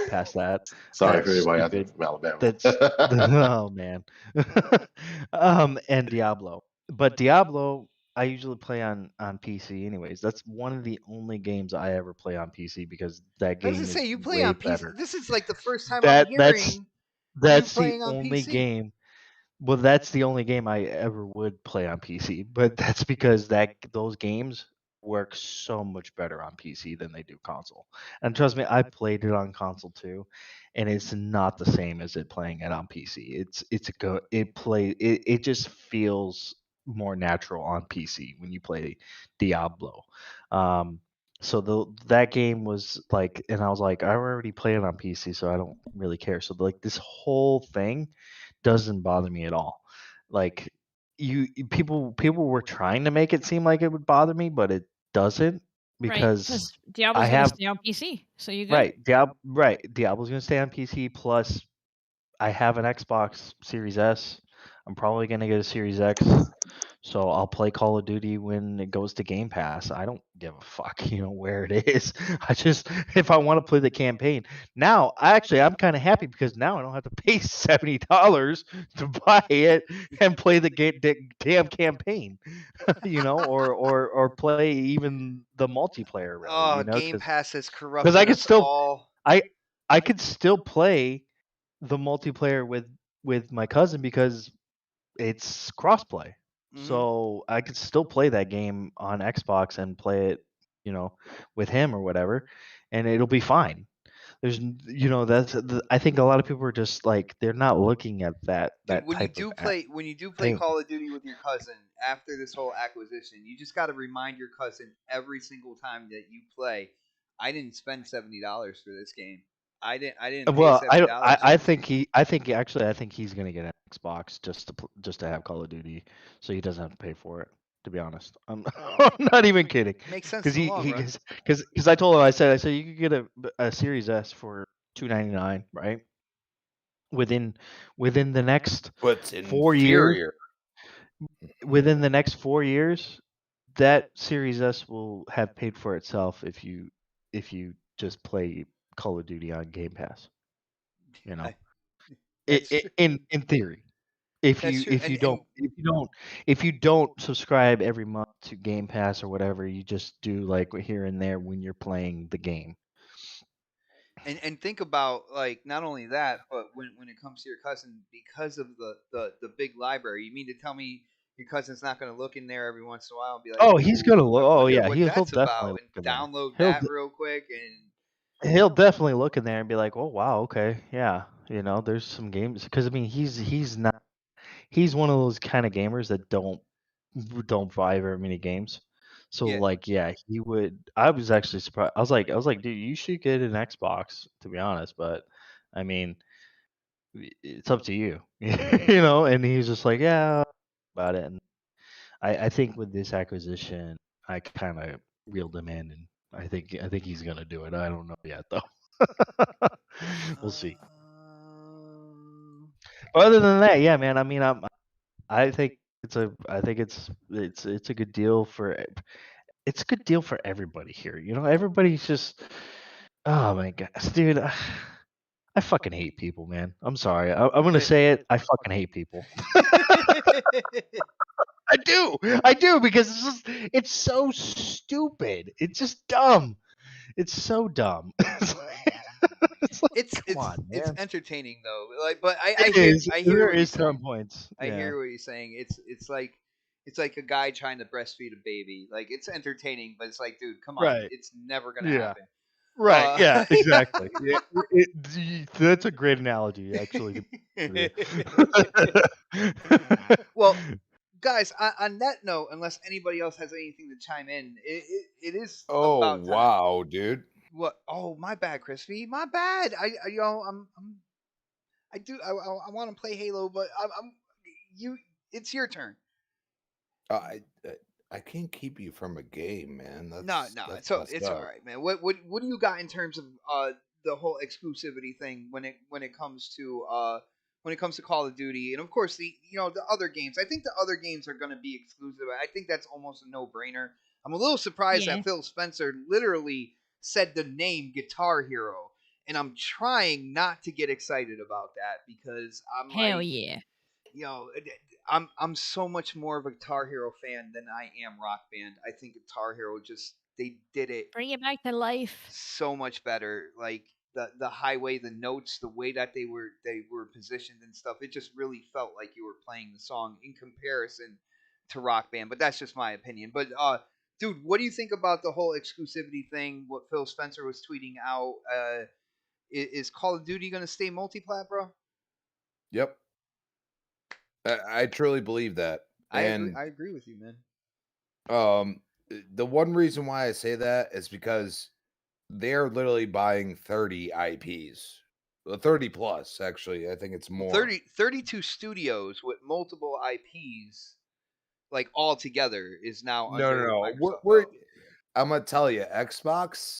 pass that. Sorry That's for everybody out there stupid. from Alabama. That's oh man. And Diablo. But Diablo I usually play on PC anyways. That's one of the only games I ever play on PC because that I was game gonna say is you play way on PC. better. This is like the first time I'm That's hearing you that's the playing on only PC. game. Well, that's the only game I ever would play on PC, but that's because those games work so much better on PC than they do console. And trust me, I played it on console too, and it's not the same as it playing it on PC. It just feels more natural on PC when you play Diablo. Um, so that game was like, and I was like, I already play it on PC, so I don't really care. So like this whole thing doesn't bother me at all. Like people were trying to make it seem like it would bother me, but it doesn't Right, because because I Diablo's gonna have stay on PC, so you good. Diablo's gonna stay on PC. Plus, I have an Xbox Series S. I'm probably gonna get a Series X. So I'll play Call of Duty when it goes to Game Pass. I don't give a fuck, where it is. I just if I want to play the campaign. Now, I'm kind of happy because now I don't have to pay $70 to buy it and play the damn campaign, or play even the multiplayer really, Oh, Game because Pass has because corrupted I could us still all. I could still play the multiplayer with my cousin because it's crossplay. So I could still play that game on Xbox and play it, with him or whatever, and it'll be fine. I think a lot of people are just like they're not looking at that Dude, when you type of do play thing. Call of Duty with your cousin after this whole acquisition, you just got to remind your cousin every single time that you play. I didn't spend $70 for this game. I didn't pay Well, $70. I think he's gonna get an Xbox just to have Call of Duty, so he doesn't have to pay for it. To be honest, I'm not even kidding. Makes sense Because in the long run. because I told him I said you could get a Series S for $2.99, right? Within the next What's 4 years, inferior? within the next 4 years, that Series S will have paid for itself if you just play Call of Duty on Game Pass. You know, That's true. in theory, if That's you true. if you don't if you don't subscribe every month to Game Pass or whatever, you just do like here and there when you're playing the game. And think about, like, not only that, but when it comes to your cousin, because of the big library, you mean to tell me your cousin's not going to look in there every once in a while and be like, Oh, he's gonna "Ooh, look. I Oh wonder yeah, what he'll that's definitely about," look and in there. download He'll that d- real quick. And he'll definitely look in there and be like, "Oh wow, okay, yeah, there's some games." Because I mean, he's not he's one of those kind of gamers that don't buy very many games. So yeah, like, yeah, he would. I was actually surprised. I was like, dude, you should get an Xbox, to be honest. But I mean, it's up to you, And he's just like, yeah, about it. And I think with this acquisition, I kind of reeled him in, and I think he's gonna do it. I don't know yet though. We'll see. But other than that, yeah, man. I mean, I think I think it's a good deal for it's a good deal for everybody here. Everybody's just, oh my gosh, dude. I fucking hate people, man. I'm sorry. I'm gonna say it. I fucking hate people. I do because it's so stupid. It's just dumb. It's so dumb. it's Come on, it's man. entertaining though. Like, but I It hear is. I hear There what you're is some saying. points. I Yeah. hear what you're saying. It's like a guy trying to breastfeed a baby. Like, it's entertaining, but it's like, dude, come on, Right. it's never gonna Yeah. happen. Right. Yeah. Exactly. Yeah. That's a great analogy, actually. Well, guys, on that note, unless anybody else has anything to chime in, it is Oh about time. wow, dude. What? Oh, my bad, Crispy. My bad. I want to play Halo, but you. It's your turn. I I can't keep you from a game, man. No, That's so messed it's all up. right, man. What do you got in terms of the whole exclusivity thing when it comes to Call of Duty, and of course the other games? I think the other games are going to be exclusive. I think that's almost a no brainer. I'm a little surprised Yeah. that Phil Spencer literally said the name Guitar Hero, and I'm trying not to get excited about that because I'm Hell like, yeah. I'm so much more of a Guitar Hero fan than I am Rock Band. I think Guitar Hero they did it Bring it back to life. so much better. Like, the highway, the notes, the way that they were positioned and stuff. It just really felt like you were playing the song in comparison to Rock Band. But that's just my opinion. But dude, what do you think about the whole exclusivity thing? What Phil Spencer was tweeting out? Is Call of Duty gonna stay multi-plat, bro? Yep. I truly believe that. I And agree with you, man. the one reason why I say that is because they're literally buying 30 IPs. 30 plus, actually. I think it's more. 32 studios with multiple IPs, like, all together, is now under No. Microsoft. I'm gonna tell you, Xbox,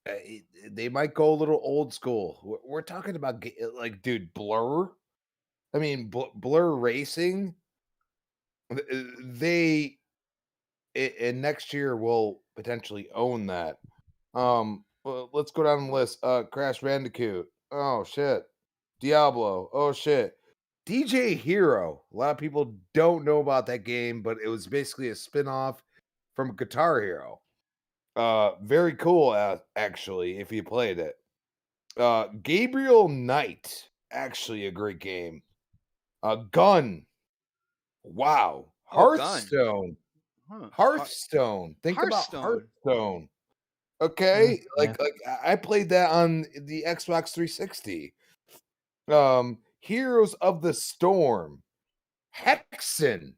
they might go a little old school. We're talking about like, dude, Blur. I mean, Blur Racing. They and next year will potentially own that. Well, let's go down the list. Crash Bandicoot. Oh shit. Diablo. Oh shit. DJ Hero. A lot of people don't know about that game, but it was basically a spin-off from Guitar Hero. Very cool, actually, if you played it. Gabriel Knight. Actually a great game. Gun. Wow. Oh, Gun. Hearthstone. Huh. Hearthstone. Think Hearthstone. about Hearthstone. Okay, Yeah. like I played that on the Xbox 360. Heroes of the Storm. Hexen.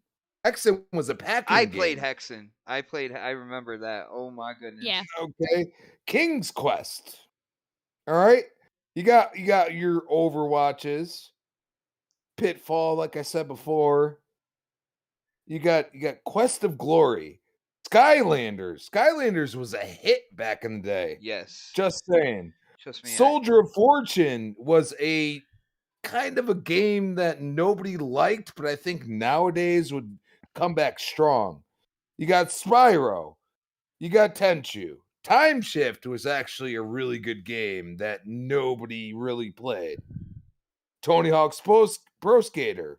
Hexen was a packing I played game. Hexen. I remember that. Oh my goodness. Yeah. Okay. King's Quest. All right. You got your Overwatches. Pitfall, like I said before. You got Quest of Glory. Skylanders. Skylanders was a hit back in the day. Yes. Just saying. Trust me. Soldier of Fortune was a kind of a game that nobody liked, but I think nowadays would come back strong. You got Spyro. You got Tenchu. Time Shift was actually a really good game that nobody really played. Tony Hawk's Pro Skater.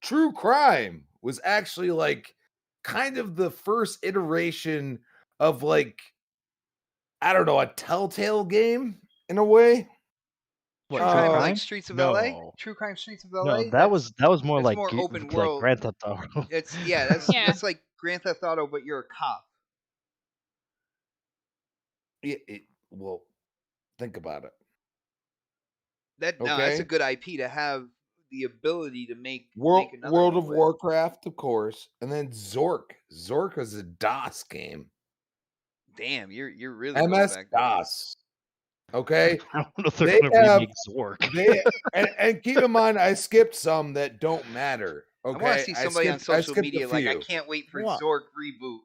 True Crime was actually like kind of the first iteration of like, I don't know, a Telltale game in a way. True Crime like Streets of LA? True Crime Streets of LA? No, that was more like open world. Grand Theft Auto. That's like Grand Theft Auto, but you're a cop. Well, think about it. That's a good IP to have the ability to make another World of Warcraft, of course, and then Zork. Zork was a DOS game. Damn, you're really MS going back DOS. Okay, I don't know if they're going to remake Zork. and keep in mind, I skipped some that don't matter. Okay, I want to see somebody on social media like, I can't wait for Zork reboot.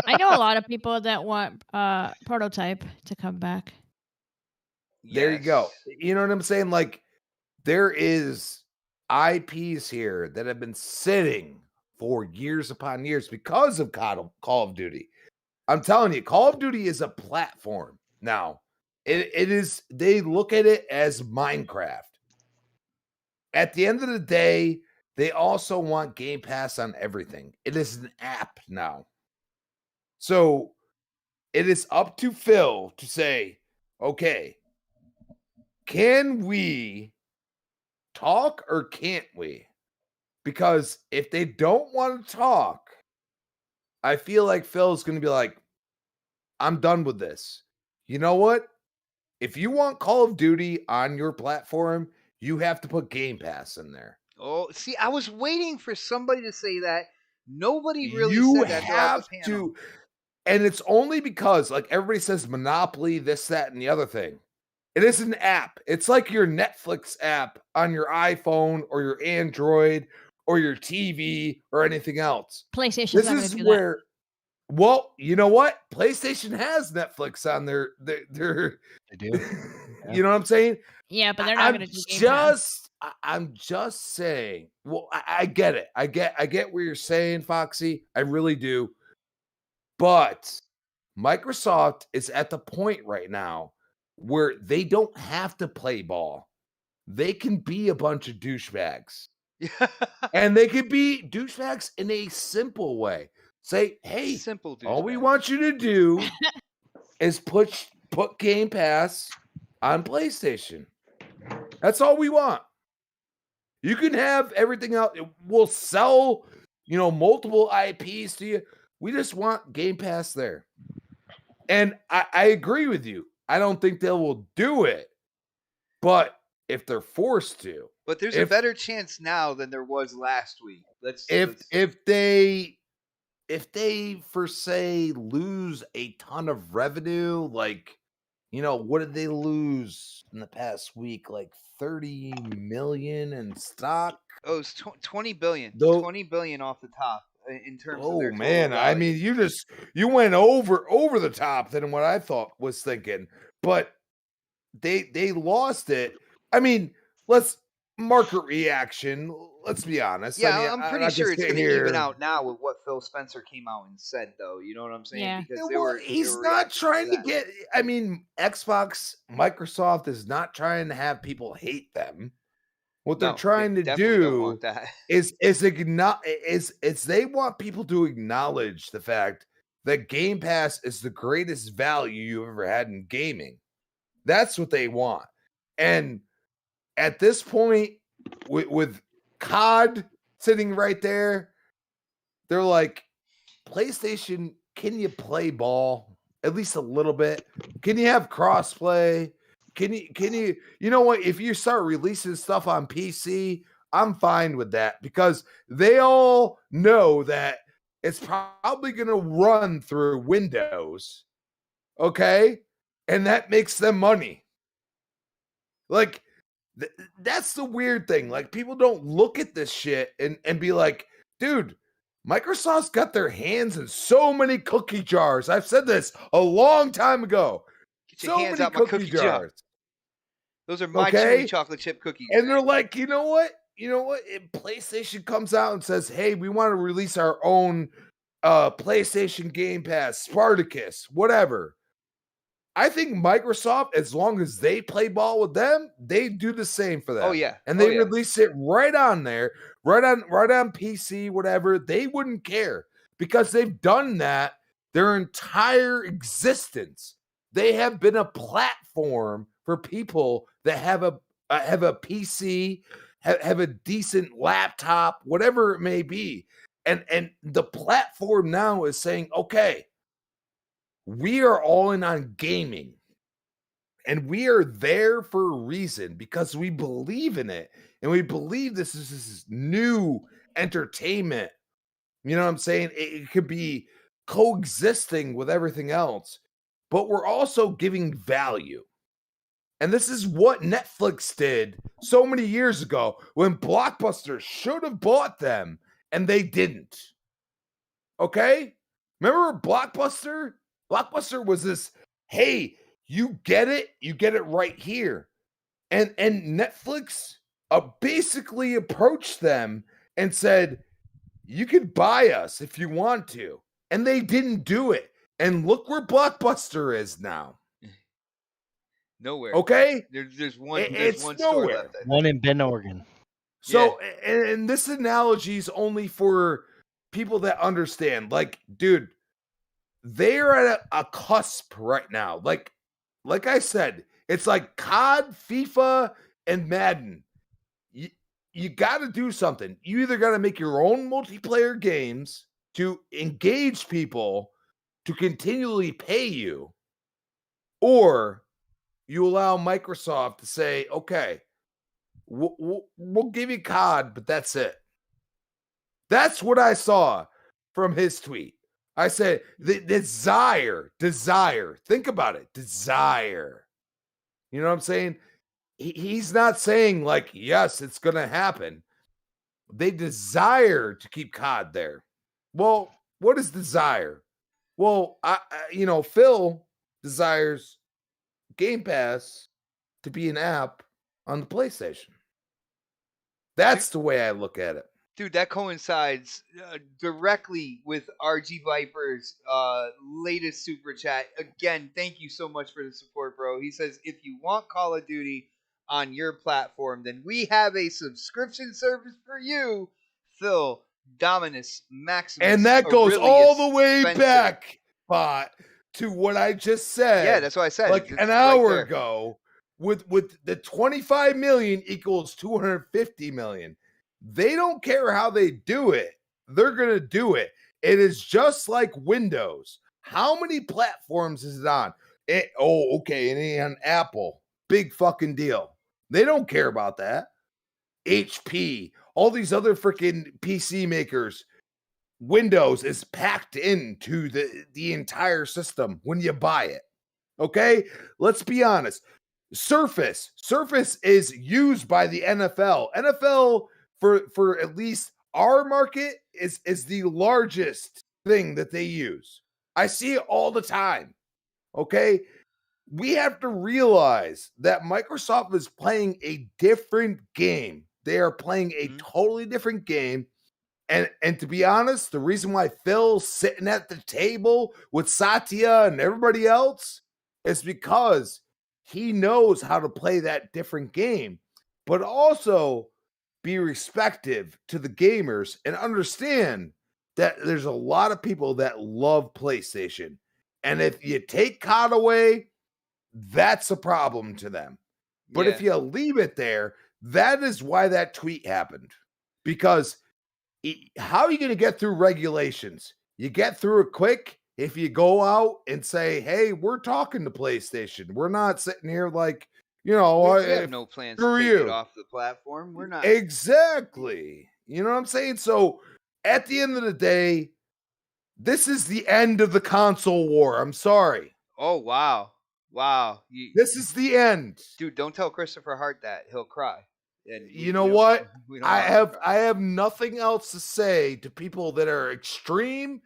I know a lot of people that want Prototype to come back. There you go. You know what I'm saying? Like, there is IPs here that have been sitting for years upon years because of Call of Duty. I'm telling you, Call of Duty is a platform now. It is. They look at it as Minecraft. At the end of the day, they also want Game Pass on everything. It is an app now. So it is up to Phil to say, okay, can we talk or can't we? Because if they don't want to talk, I feel like Phil's going to be like, I'm done with this. You know what? If you want Call of Duty on your platform, you have to put Game Pass in there. Oh, see, I was waiting for somebody to say that. Nobody really said that throughout the panel. And it's only because, like, everybody says Monopoly, this, that, and the other thing. It is an app. It's like your Netflix app on your iPhone or your Android or your TV or anything else. PlayStation's This not is gonna do where, well, you know what? PlayStation has Netflix on their They do. You know what I'm saying? Yeah, but they're not going to do Game Pass. I'm just saying. Well, I get it. I get what you're saying, Foxy. I really do. But Microsoft is at the point right now where they don't have to play ball. They can be a bunch of douchebags. And they can be douchebags in a simple way. Say, hey, all we want you to do is put Game Pass on PlayStation. That's all we want. You can have everything else. We'll sell, multiple IPs to you. We just want Game Pass there. And I agree with you. I don't think they will do it. But if they're forced to. But there's a better chance now than there was last week. If they for say lose a ton of revenue, like, what did they lose in the past week? Like 30 million in stock? Oh, it's 20 billion. 20 billion off the top in terms of their man, value. I mean, you went over the top than what I was thinking. But they lost it. I mean, market reaction. Let's be honest. Yeah, I mean, I'm pretty sure it's going to even out now with what Phil Spencer came out and said, though. You know what I'm saying? Yeah. Because he's not trying to get. I mean, Xbox, Microsoft is not trying to have people hate them. What they're trying to do is they want people to acknowledge the fact that Game Pass is the greatest value you've ever had in gaming. That's what they want. And at this point, with COD sitting right there, they're like, PlayStation, can you play ball at least a little bit? Can you have crossplay? Can you know what? If you start releasing stuff on PC, I'm fine with that because they all know that it's probably going to run through Windows. Okay? And that makes them money. Like, that's the weird thing. Like, people don't look at this shit and be like, dude, Microsoft's got their hands in so many cookie jars. I've said this a long time ago. Get your hands out my cookie jar. Those are my chewy chocolate chip cookies. And they're like, you know what? If PlayStation comes out and says, hey, we want to release our own PlayStation Game Pass, Spartacus, whatever. I think Microsoft, as long as they play ball with them, they do the same for them. Oh yeah. And they release it right on there, right on PC, whatever. They wouldn't care because they've done that their entire existence. They have been a platform for people that have a PC, have a decent laptop, whatever it may be. And the platform now is saying, okay, we are all in on gaming. And we are there for a reason because we believe in it. And we believe this is this new entertainment. You know what I'm saying? It could be coexisting with everything else, but we're also giving value. And this is what Netflix did so many years ago when Blockbuster should have bought them and they didn't. Okay? Remember Blockbuster? Blockbuster was this, hey, you get it right here. And Netflix basically approached them and said, you could buy us if you want to. And they didn't do it. And look where Blockbuster is now. Nowhere. Okay? There's one store left. One in Bend, Oregon. So, and this analogy is only for people that understand. Like, dude, they're at a cusp right now. Like I said, it's like COD, FIFA, and Madden. You got to do something. You either got to make your own multiplayer games to engage people to continually pay you, or you allow Microsoft to say, okay, we'll give you COD, but that's it. That's what I saw from his tweet. I said, the desire. Think about it. Desire. You know what I'm saying? He's not saying like, yes, it's going to happen. They desire to keep COD there. Well, what is desire? Well, Phil desires Game Pass to be an app on the PlayStation. That's the way I look at it. Dude, that coincides directly with RG Viper's latest super chat. Again, thank you so much for the support, bro. He says, if you want Call of Duty on your platform, then we have a subscription service for you, Phil, Dominus, Maximus. And that goes all the way back, Bot, to what I just said. Yeah, that's what I said. Like an hour ago, with the 25 million equals 250 million. They don't care how they do it. They're going to do it. It is just like Windows. How many platforms is it on? Okay. And on Apple. Big fucking deal. They don't care about that. HP, all these other freaking PC makers. Windows is packed into the entire system when you buy it. Okay? Let's be honest. Surface is used by the NFL. NFL for at least our market is the largest thing that they use. I see it all the time. Okay? We have to realize that Microsoft is playing a different game. They are playing a totally different game. And to be honest, the reason why Phil's sitting at the table with Satya and everybody else is because he knows how to play that different game, but also be respective to the gamers and understand that there's a lot of people that love PlayStation. And if you take COD away, that's a problem to them. But if you leave it there, that is why that tweet happened. Because how are you going to get through regulations? You get through it quick if you go out and say, hey, we're talking to PlayStation. We're not sitting here like, we have no plans to take it off the platform. We're not. Exactly. You know what I'm saying? So at the end of the day, this is the end of the console war. I'm sorry. Oh, wow. This is the end. Dude, don't tell Christopher Hart that. He'll cry. And you know what? I have nothing else to say to people that are extreme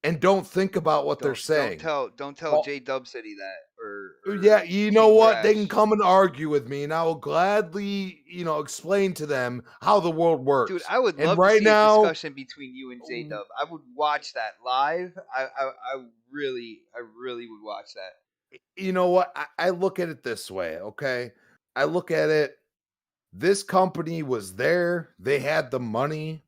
and don't think about what they're saying. Don't tell J Dub City that or yeah, you know King what? They Thrash. can come and argue with me, and I will gladly, explain to them how the world works. Dude, I would and love right to see now, a discussion between you and J Dub. I would watch that live. I really would watch that. you know what? I look at it this way, okay? I look at it, this company was there, they had the money,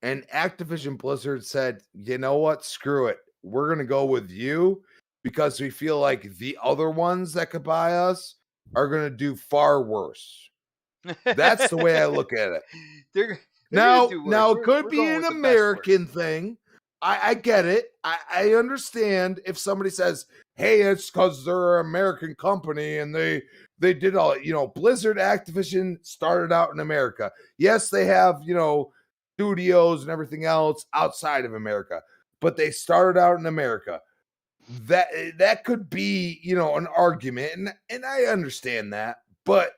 and Activision Blizzard said, you know what? Screw it. We're going to go with you because we feel like the other ones that could buy us are going to do far worse. That's the way I look at it. They're now, gonna do worse. now it We're could be going an with the best American thing. I get it. I understand if somebody says, hey, it's because they're an American company and they did all, Blizzard, Activision started out in America. Yes, they have, studios and everything else outside of America, but they started out in America. That could be, an argument, and I understand that, but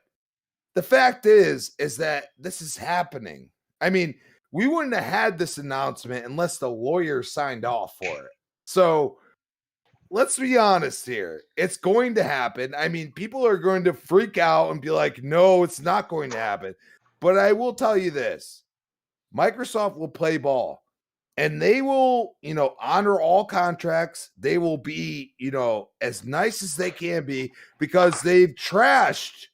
the fact is that this is happening. I mean, we wouldn't have had this announcement unless the lawyer signed off for it. So let's be honest here. It's going to happen. I mean, people are going to freak out and be like, no, it's not going to happen. But I will tell you this. Microsoft will play ball and they will, honor all contracts. They will be, as nice as they can be because they've trashed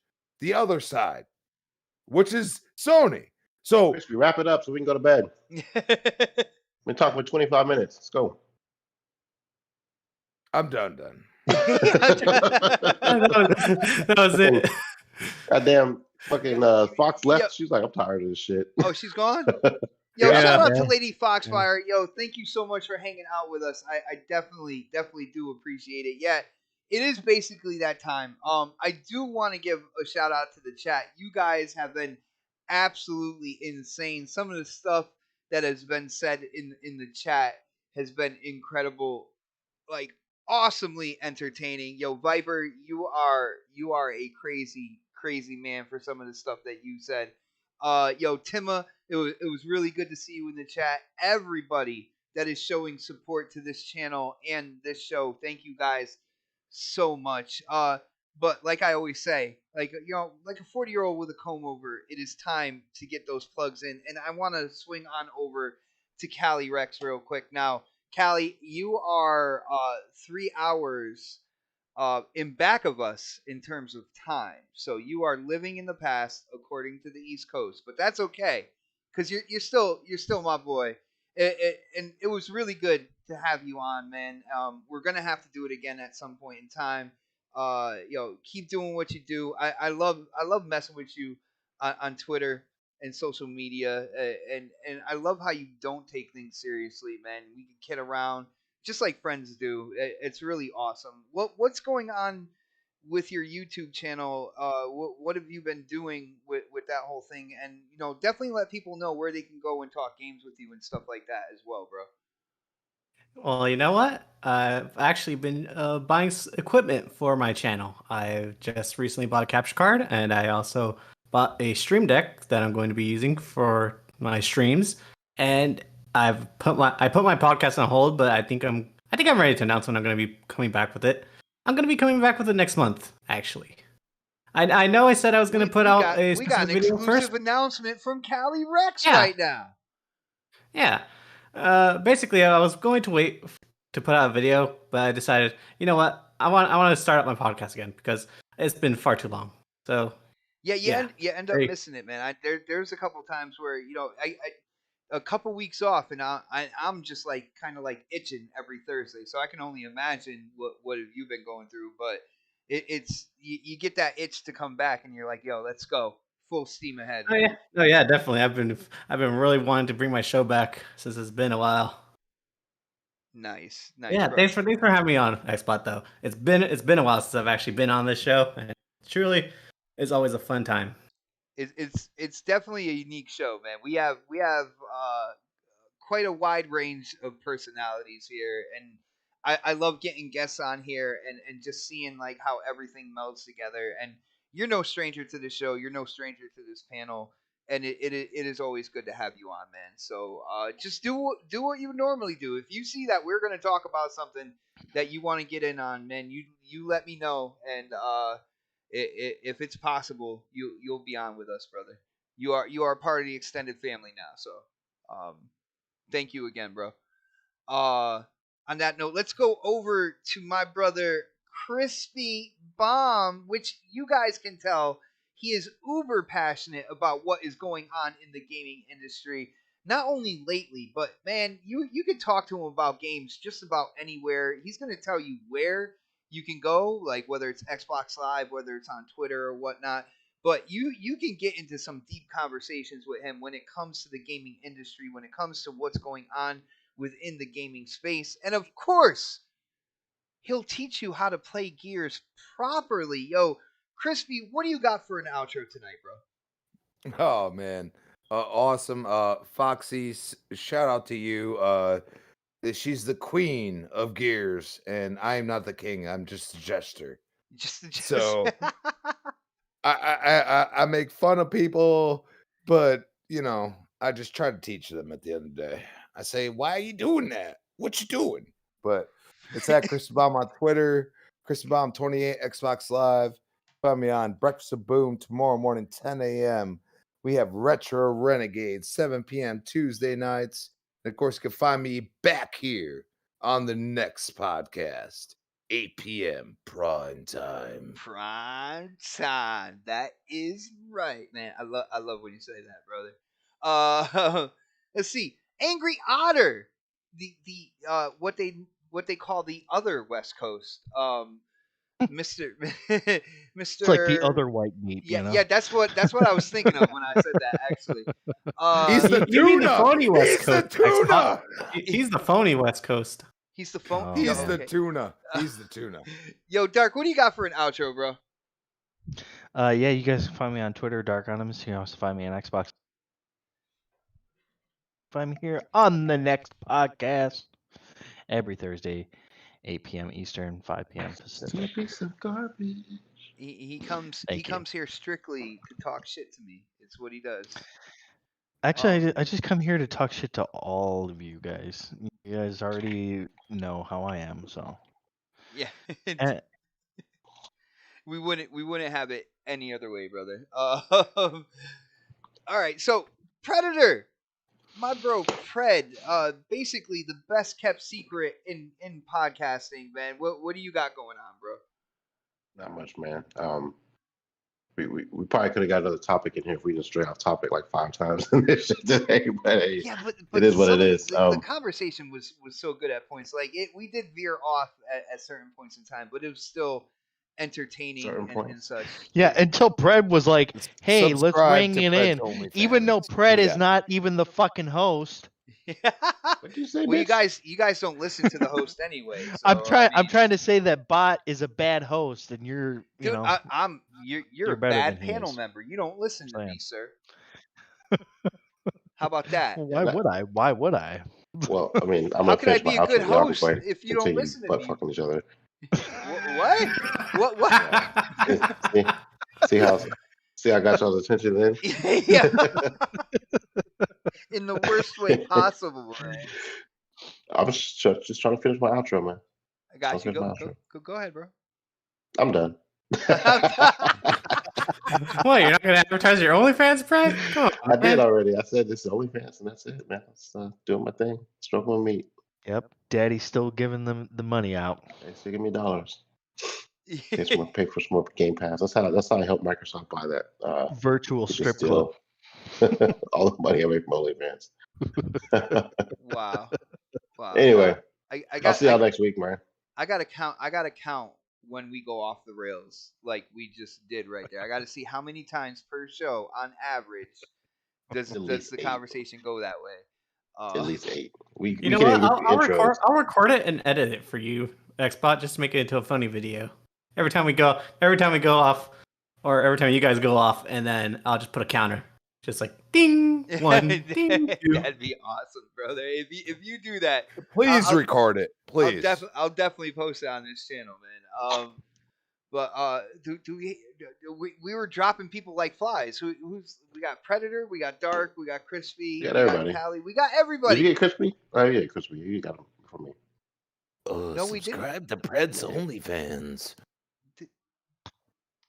the other side, which is Sony. So Chris, we wrap it up so we can go to bed. We've been talking for 25 minutes. Let's go. I'm done. That was it. Goddamn fucking Fox left. Yep. She's like, I'm tired of this shit. Oh, she's gone? Yo, Yeah, shout out to man. Lady Foxfire. Yo, thank you so much for hanging out with us. I definitely do appreciate it. Yeah, it is basically that time. I do want to give a shout out to the chat. You guys have been absolutely insane. Some of the stuff that has been said in the chat has been incredible, like awesomely entertaining. Yo, Viper, you are a crazy man for some of the stuff that you said. Yo, Tima, it was really good to see you in the chat. Everybody that is showing support to this channel and this show, thank you guys so much. But like I always say, like like a 40-year-old with a comb over, it is time to get those plugs in. And I want to swing on over to Callie Rex real quick. Now, Callie, you are 3 hours in back of us in terms of time. So you are living in the past according to the East Coast, but that's okay because you're still my boy. And it was really good to have you on, man. We're gonna have to do it again at some point in time. Keep doing what you do. I love messing with you on Twitter and social media, and I love how you don't take things seriously, man. We can kid around just like friends do. It's really awesome. What's going on with your YouTube channel? What have you been doing with that whole thing? And definitely let people know where they can go and talk games with you and stuff like that as well, bro. Well, you know what? I've actually been buying equipment for my channel. I've just recently bought a capture card, and I also bought a stream deck that I'm going to be using for my streams. And I put my podcast on hold, but I think I'm ready to announce when I'm going to be coming back with it. I'm going to be coming back with it next month, actually. I know I said I was going to put out a specific video first. We got an exclusive announcement from Callie Rex right now. Yeah. Basically, I was going to wait to put out a video, but I decided, you know what? I want to start up my podcast again because it's been far too long. So you end up missing it, man. There's a couple times where I a couple weeks off, and I'm just like kind of like itching every Thursday. So I can only imagine what have you been going through. But it's you get that itch to come back, and you're like, yo, let's go full steam ahead. Oh yeah, definitely. I've been really wanting to bring my show back since it's been a while. Nice. Yeah, bro. thanks for having me on, Xbot. Though it's been a while since I've actually been on this show, and truly, it's always a fun time. It's definitely a unique show, man. We have quite a wide range of personalities here, and I love getting guests on here and just seeing like how everything melds together. And you're no stranger to the show. You're no stranger to this panel. and it is always good to have you on, man. So just do what you normally do. If you see that we're going to talk about something that you want to get in on, man, you let me know, and if it's possible, you'll be on with us, brother. You are part of the extended family now. So thank you again, bro. On that note, let's go over to my brother Crispy Bomb, which you guys can tell he is uber passionate about what is going on in the gaming industry. Not only lately, but man, you can talk to him about games just about anywhere. He's going to tell you where you can go, like whether it's Xbox Live, whether it's on Twitter or whatnot. But you can get into some deep conversations with him when it comes to the gaming industry, when it comes to what's going on within the gaming space. And of course, he'll teach you how to play Gears properly. Yo, Crispy, what do you got for an outro tonight, bro? Oh man, awesome. Foxy, shout out to you. She's the queen of Gears, and I am not the king. I'm just a jester. So I make fun of people, but I just try to teach them at the end of the day. I say, why are you doing that? What you doing? But it's at Chris Baum on Twitter, Chris Baum 28 Xbox Live. Find me on Breakfast of Boom tomorrow morning, 10 a.m. We have Retro Renegades, 7 p.m. Tuesday nights. And of course, you can find me back here on the next podcast, 8 p.m. prime time. Prime time. That is right, man. I love when you say that, brother. Let's see. Angry Otter, the what they call the other West Coast. Mr. It's like the other white meat. Yeah, that's what I was thinking of when I said that. Actually, he's the tuna. The phony West Coast. He's the phony West Coast. He's the phone. He's the tuna. He's the tuna. Yo, Dark, what do you got for an outro, bro? Yeah, you guys can find me on Twitter, Dark Animus. You can also find me on Xbox. Find me here on the next podcast every Thursday, 8 p.m. Eastern, 5 p.m. Pacific. Piece of garbage. He comes here strictly to talk shit to me. It's what he does. Actually, I just come here to talk shit to all of you guys. You guys already know how I am, so yeah. We wouldn't have it any other way, brother. All right, so Predator, my bro Pred, basically the best kept secret in podcasting, man. What do you got going on, bro? Not much, man. We probably could have got another topic in here if we just straight off topic like 5 times in this shit today. But hey, it is what it is. The conversation was so good at points. Like we did veer off at certain points in time, but it was still entertaining and such. Yeah, until Pred was like, "Hey, let's bring it in," even though Pred is not even the fucking host. What did you say? Well, you guys don't listen to the host anyway. So, I'm trying to say that Bot is a bad host, and you're you're a bad panel member. You don't listen to me, sir. How about that? Well, why would I? Well, I mean, I'm how can I be a good host if you don't listen to me? Fucking each other. What? See, I got y'all's attention then. Yeah. In the worst way possible, man. I was just trying to finish my outro, man. I got you. Go ahead, bro. I'm done. What, you're not going to advertise your OnlyFans, Brad? I did already. I said this is OnlyFans, and that's it, man. It's doing my thing. Stroking meat. Yep. Daddy's still giving them the money out. They still give me dollars. Pay for some more Game Pass. That's how I help Microsoft buy that virtual strip club. All the money I make from OnlyFans. Wow. Anyway, I'll see y'all next week, man. I gotta count when we go off the rails, like we just did right there. I gotta see how many times per show, on average, does the conversation go that way. At least 8. You know what? I'll record it and edit it for you, Xbot, just to make it into a funny video. Every time we go off, or every time you guys go off, and then I'll just put a counter. Just like ding, 1, ding, 2. That'd be awesome, brother. If you do that, please record it. Please, I'll definitely post it on this channel, man. But we were dropping people like flies. We got Predator, we got Dark, we got Crispy, We got we got everybody. Pally, we got Did everybody. you get Crispy? Oh, yeah, Crispy. You got him from me. No, we didn't. Subscribe to Pred's OnlyFans.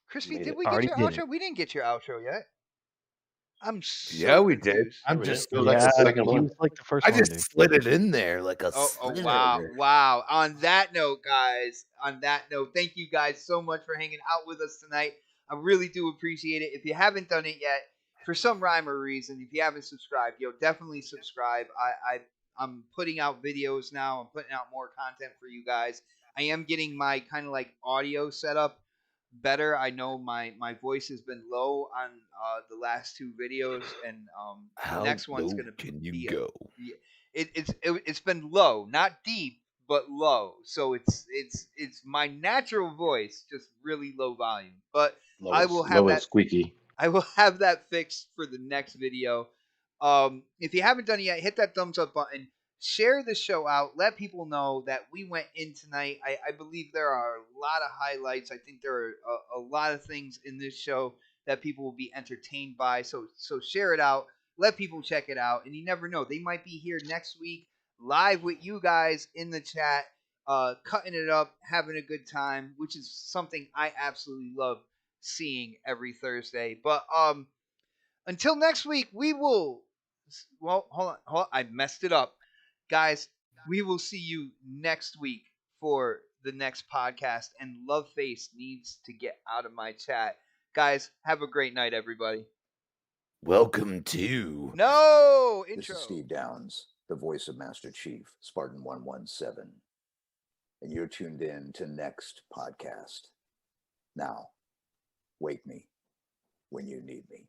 Crispy, Made did it. we get Already your did outro? it. We didn't get your outro yet. I'm so Yeah, we did. confused. I'm Yeah, just it was like the second he one. was like the first I one, just dude. slid it in there like a Oh slider. wow. On that note, guys, thank you guys so much for hanging out with us tonight. I really do appreciate it. If you haven't done it yet, for some rhyme or reason, if you haven't subscribed, definitely subscribe. I'm putting out videos now. I'm putting out more content for you guys. I am getting my kind of like audio setup better. I know my voice has been low on the last two videos, and the How next one's low gonna can you be go? it's been low, not deep, but low. So it's my natural voice, just really low volume. But I will have Low and that. squeaky. I will have that fixed for the next video. If you haven't done it yet, hit that thumbs up button. Share the show out. Let people know that we went in tonight. I believe there are a lot of highlights. I think there are a lot of things in this show that people will be entertained by. So share it out. Let people check it out. And you never know. They might be here next week live with you guys in the chat, cutting it up, having a good time, which is something I absolutely love seeing every Thursday. But until next week, we will. Well, hold on. I messed it up, guys. We will see you next week for the next podcast. And Love Face needs to get out of my chat, guys. Have a great night, everybody. Welcome to No intro. This is Steve Downs, the voice of Master Chief, Spartan 117. And you're tuned in to Next Podcast. Now, wake me when you need me.